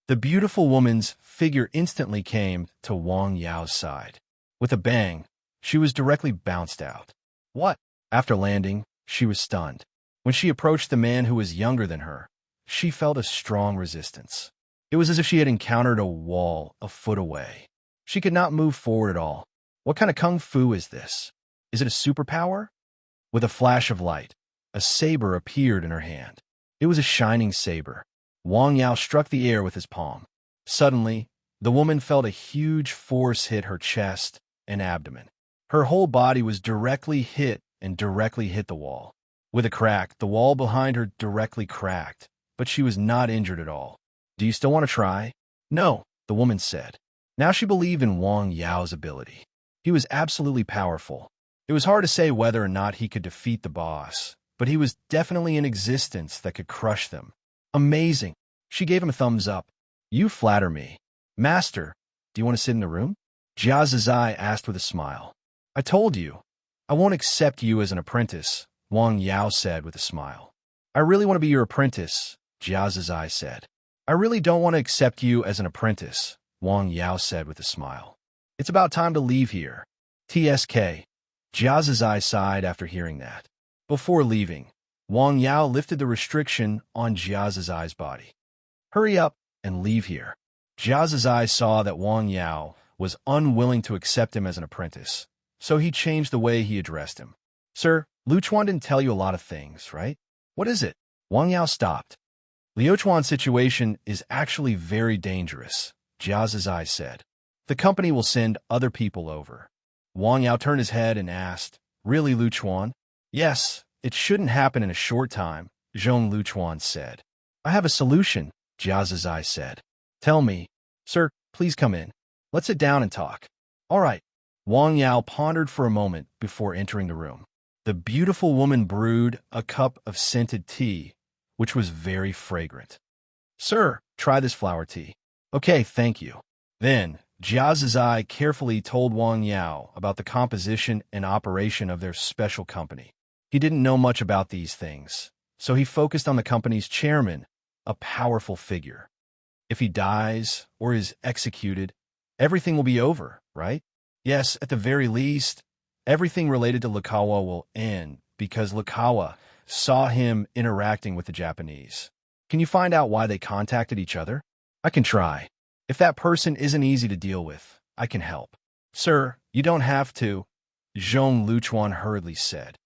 Speaker 1: The beautiful woman's figure instantly came to Wang Yao's side. With a bang, she was directly bounced out. What? After landing, she was stunned. When she approached the man who was younger than her, she felt a strong resistance. It was as if she had encountered a wall a foot away. She could not move forward at all. What kind of kung fu is this? Is it a superpower? With a flash of light, a saber appeared in her hand. It was a shining saber. Wang Yao struck the air with his palm. Suddenly, the woman felt a huge force hit her chest and abdomen. Her whole body was directly hit and directly hit the wall. With a crack, the wall behind her directly cracked, but she was not injured at all. Do you still want to try? No, the woman said. Now she believed in Wang Yao's ability. He was absolutely powerful. It was hard to say whether or not he could defeat the boss, but he was definitely in existence that could crush them. Amazing. She gave him a thumbs up. You flatter me. Master, do you want to sit in the room? Jia Zizai asked with a smile. I told you. I won't accept you as an apprentice, Wang Yao said with a smile. I really want to be your apprentice, Jia Zizai said. I really don't want to accept you as an apprentice, Wang Yao said with a smile. It's about time to leave here. TSK. Jia Zizai sighed after hearing that. Before leaving, Wang Yao lifted the restriction on Jia Zizai's body. Hurry up and leave here. Jia Zizai saw that Wang Yao was unwilling to accept him as an apprentice, so he changed the way he addressed him. Sir, Liu Chuan didn't tell you a lot of things, right? What is it? Wang Yao stopped. Liu Chuan's situation is actually very dangerous, Jia Zizai said. The company will send other people over. Wang Yao turned his head and asked, Really, Liu Chuan? Yes, it shouldn't happen in a short time, Zhong Liu Chuan said. I have a solution, Jia Zizai said. Tell me. Sir, please come in. Let's sit down and talk. All right. Wang Yao pondered for a moment before entering the room. The beautiful woman brewed a cup of scented tea, which was very fragrant. Sir, try this flower tea. Okay, thank you. Then, Jia Zizai carefully told Wang Yao about the composition and operation of their special company. He didn't know much about these things, so he focused on the company's chairman, a powerful figure. If he dies or is executed, everything will be over, right? Yes, at the very least, everything related to Lakawa will end because Lakawa saw him interacting with the Japanese. Can you find out why they contacted each other? I can try. If that person isn't easy to deal with, I can help. Sir, you don't have to, Zhong Liu Chuan hurriedly said.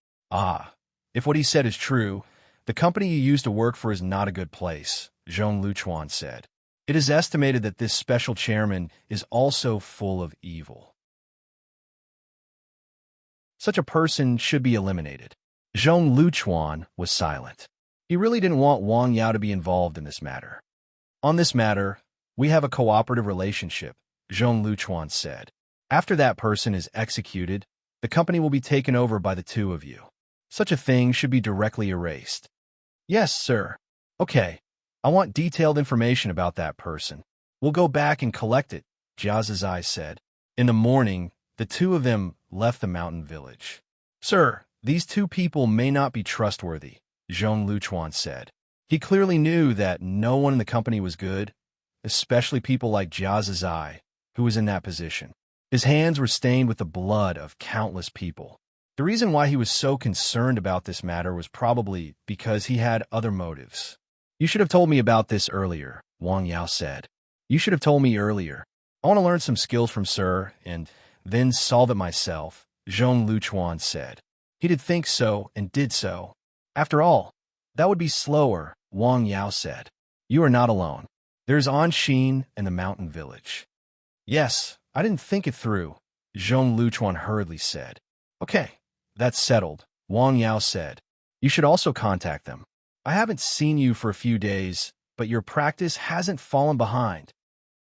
Speaker 1: If what he said is true, the company you used to work for is not a good place, Zhong Liu Chuan said. It is estimated that this special chairman is also full of evil. Such a person should be eliminated. Zhong Liu Chuan was silent. He really didn't want Wang Yao to be involved in this matter. On this matter, we have a cooperative relationship, Zhong Liu Chuan said. After that person is executed, the company will be taken over by the two of you. Such a thing should be directly erased. Yes, sir. Okay. I want detailed information about that person. We'll go back and collect it, Jia Zizai said. In the morning, the two of them left the mountain village. Sir, these two people may not be trustworthy, Zhong Liu Chuan said. He clearly knew that no one in the company was good, especially people like Jia Zizai, who was in that position. His hands were stained with the blood of countless people. The reason why he was so concerned about this matter was probably because he had other motives. You should have told me about this earlier, Wang Yao said. You should have told me earlier. I want to learn some skills from Sir and then solve it myself, Zhong Liu Chuan said. He did think so and did so. After all, that would be slower, Wang Yao said. You are not alone. There's Anshin and the mountain village. Yes, I didn't think it through, Zhong Liu Chuan hurriedly said. Okay, that's settled, Wang Yao said. You should also contact them. I haven't seen you for a few days, but your practice hasn't fallen behind.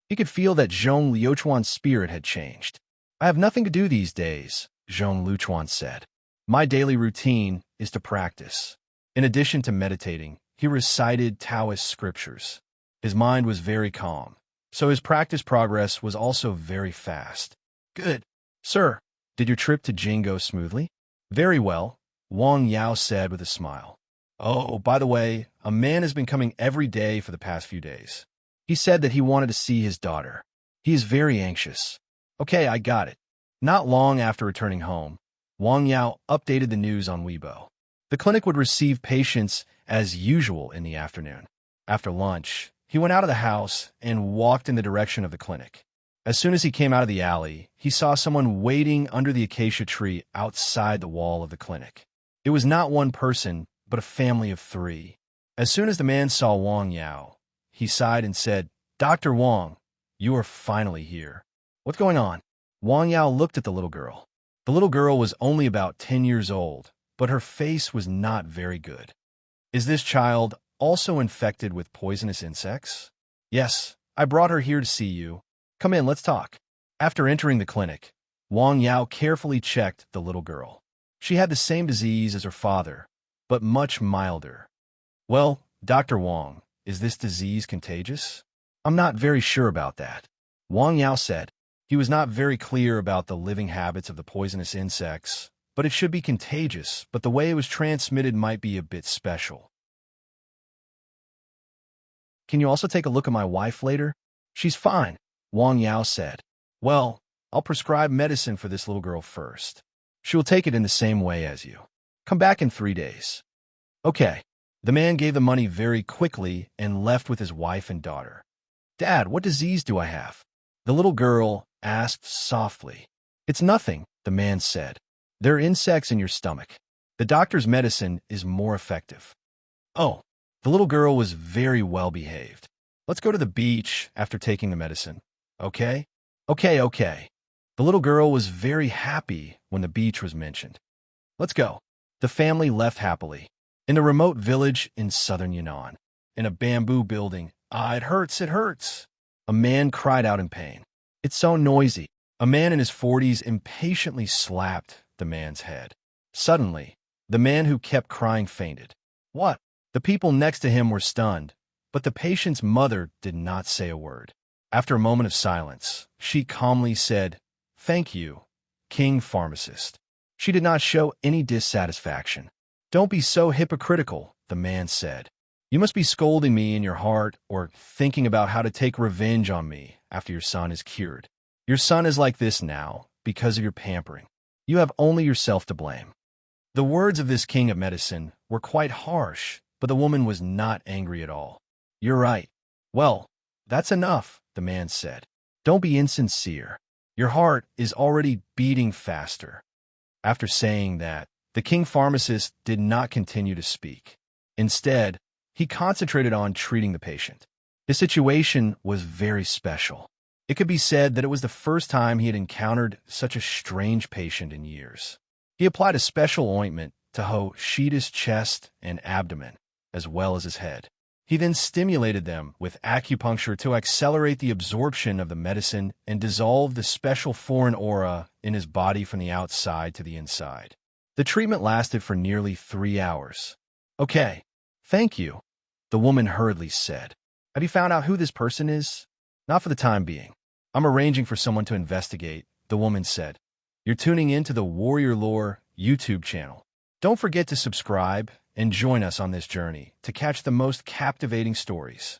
Speaker 1: He could feel that Zhong Liu Chuan's spirit had changed. I have nothing to do these days, Zhong Liu Chuan said. My daily routine is to practice. In addition to meditating, he recited Taoist scriptures. His mind was very calm, so his practice progress was also very fast. Good. Sir, did your trip to Jing go smoothly? Very well, Wang Yao said with a smile. Oh, by the way, a man has been coming every day for the past few days. He said that he wanted to see his daughter. He is very anxious. Okay, I got it. Not long after returning home, Wang Yao updated the news on Weibo. The clinic would receive patients as usual in the afternoon. After lunch, he went out of the house and walked in the direction of the clinic. As soon as he came out of the alley, he saw someone waiting under the acacia tree outside the wall of the clinic. It was not one person, but a family of 3. As soon as the man saw Wang Yao, he sighed and said, Dr. Wang, you are finally here. What's going on? Wang Yao looked at the little girl. The little girl was only about 10 years old, but her face was not very good. Is this child also infected with poisonous insects? Yes, I brought her here to see you. Come in, let's talk. After entering the clinic, Wang Yao carefully checked the little girl. She had the same disease as her father, but much milder. Well, Dr. Wang, Is this disease contagious? I'm not very sure about that. Wang Yao said. He was not very clear about the living habits of the poisonous insects, but it should be contagious, but the way it was transmitted might be a bit special. Can you also take a look at my wife later? She's fine, Wang Yao said. Well, I'll prescribe medicine for this little girl first. She will take it in the same way as you. Come back in 3 days. Okay. The man gave the money very quickly and left with his wife and daughter. Dad, what disease do I have? The little girl asked softly. It's nothing, the man said. There are insects in your stomach. The doctor's medicine is more effective. Oh, the little girl was very well behaved. Let's go to the beach after taking the medicine. Okay? Okay. The little girl was very happy when the beach was mentioned. Let's go. The family left happily. In a remote village in southern Yunnan, in a bamboo building, it hurts. A man cried out in pain. It's so noisy. A man in his 40s impatiently slapped the man's head. Suddenly, the man who kept crying fainted. What? The people next to him were stunned, but the patient's mother did not say a word. After a moment of silence, she calmly said, Thank you, King Pharmacist. She did not show any dissatisfaction. Don't be so hypocritical, the man said. You must be scolding me in your heart or thinking about how to take revenge on me after your son is cured. Your son is like this now because of your pampering. You have only yourself to blame. The words of this king of medicine were quite harsh, but the woman was not angry at all. You're right. Well, that's enough, the man said. Don't be insincere. Your heart is already beating faster. After saying that, the king pharmacist did not continue to speak. Instead, he concentrated on treating the patient. His situation was very special. It could be said that it was the first time he had encountered such a strange patient in years. He applied a special ointment to Ho-Shida's chest and abdomen, as well as his head. He then stimulated them with acupuncture to accelerate the absorption of the medicine and dissolve the special foreign aura in his body from the outside to the inside. The treatment lasted for nearly 3 hours. Okay, thank you, the woman hurriedly said. Have you found out who this person is? Not for the time being. I'm arranging for someone to investigate, the woman said. You're tuning in to the Warrior Lore YouTube channel. Don't forget to subscribe and join us on this journey to catch the most captivating stories.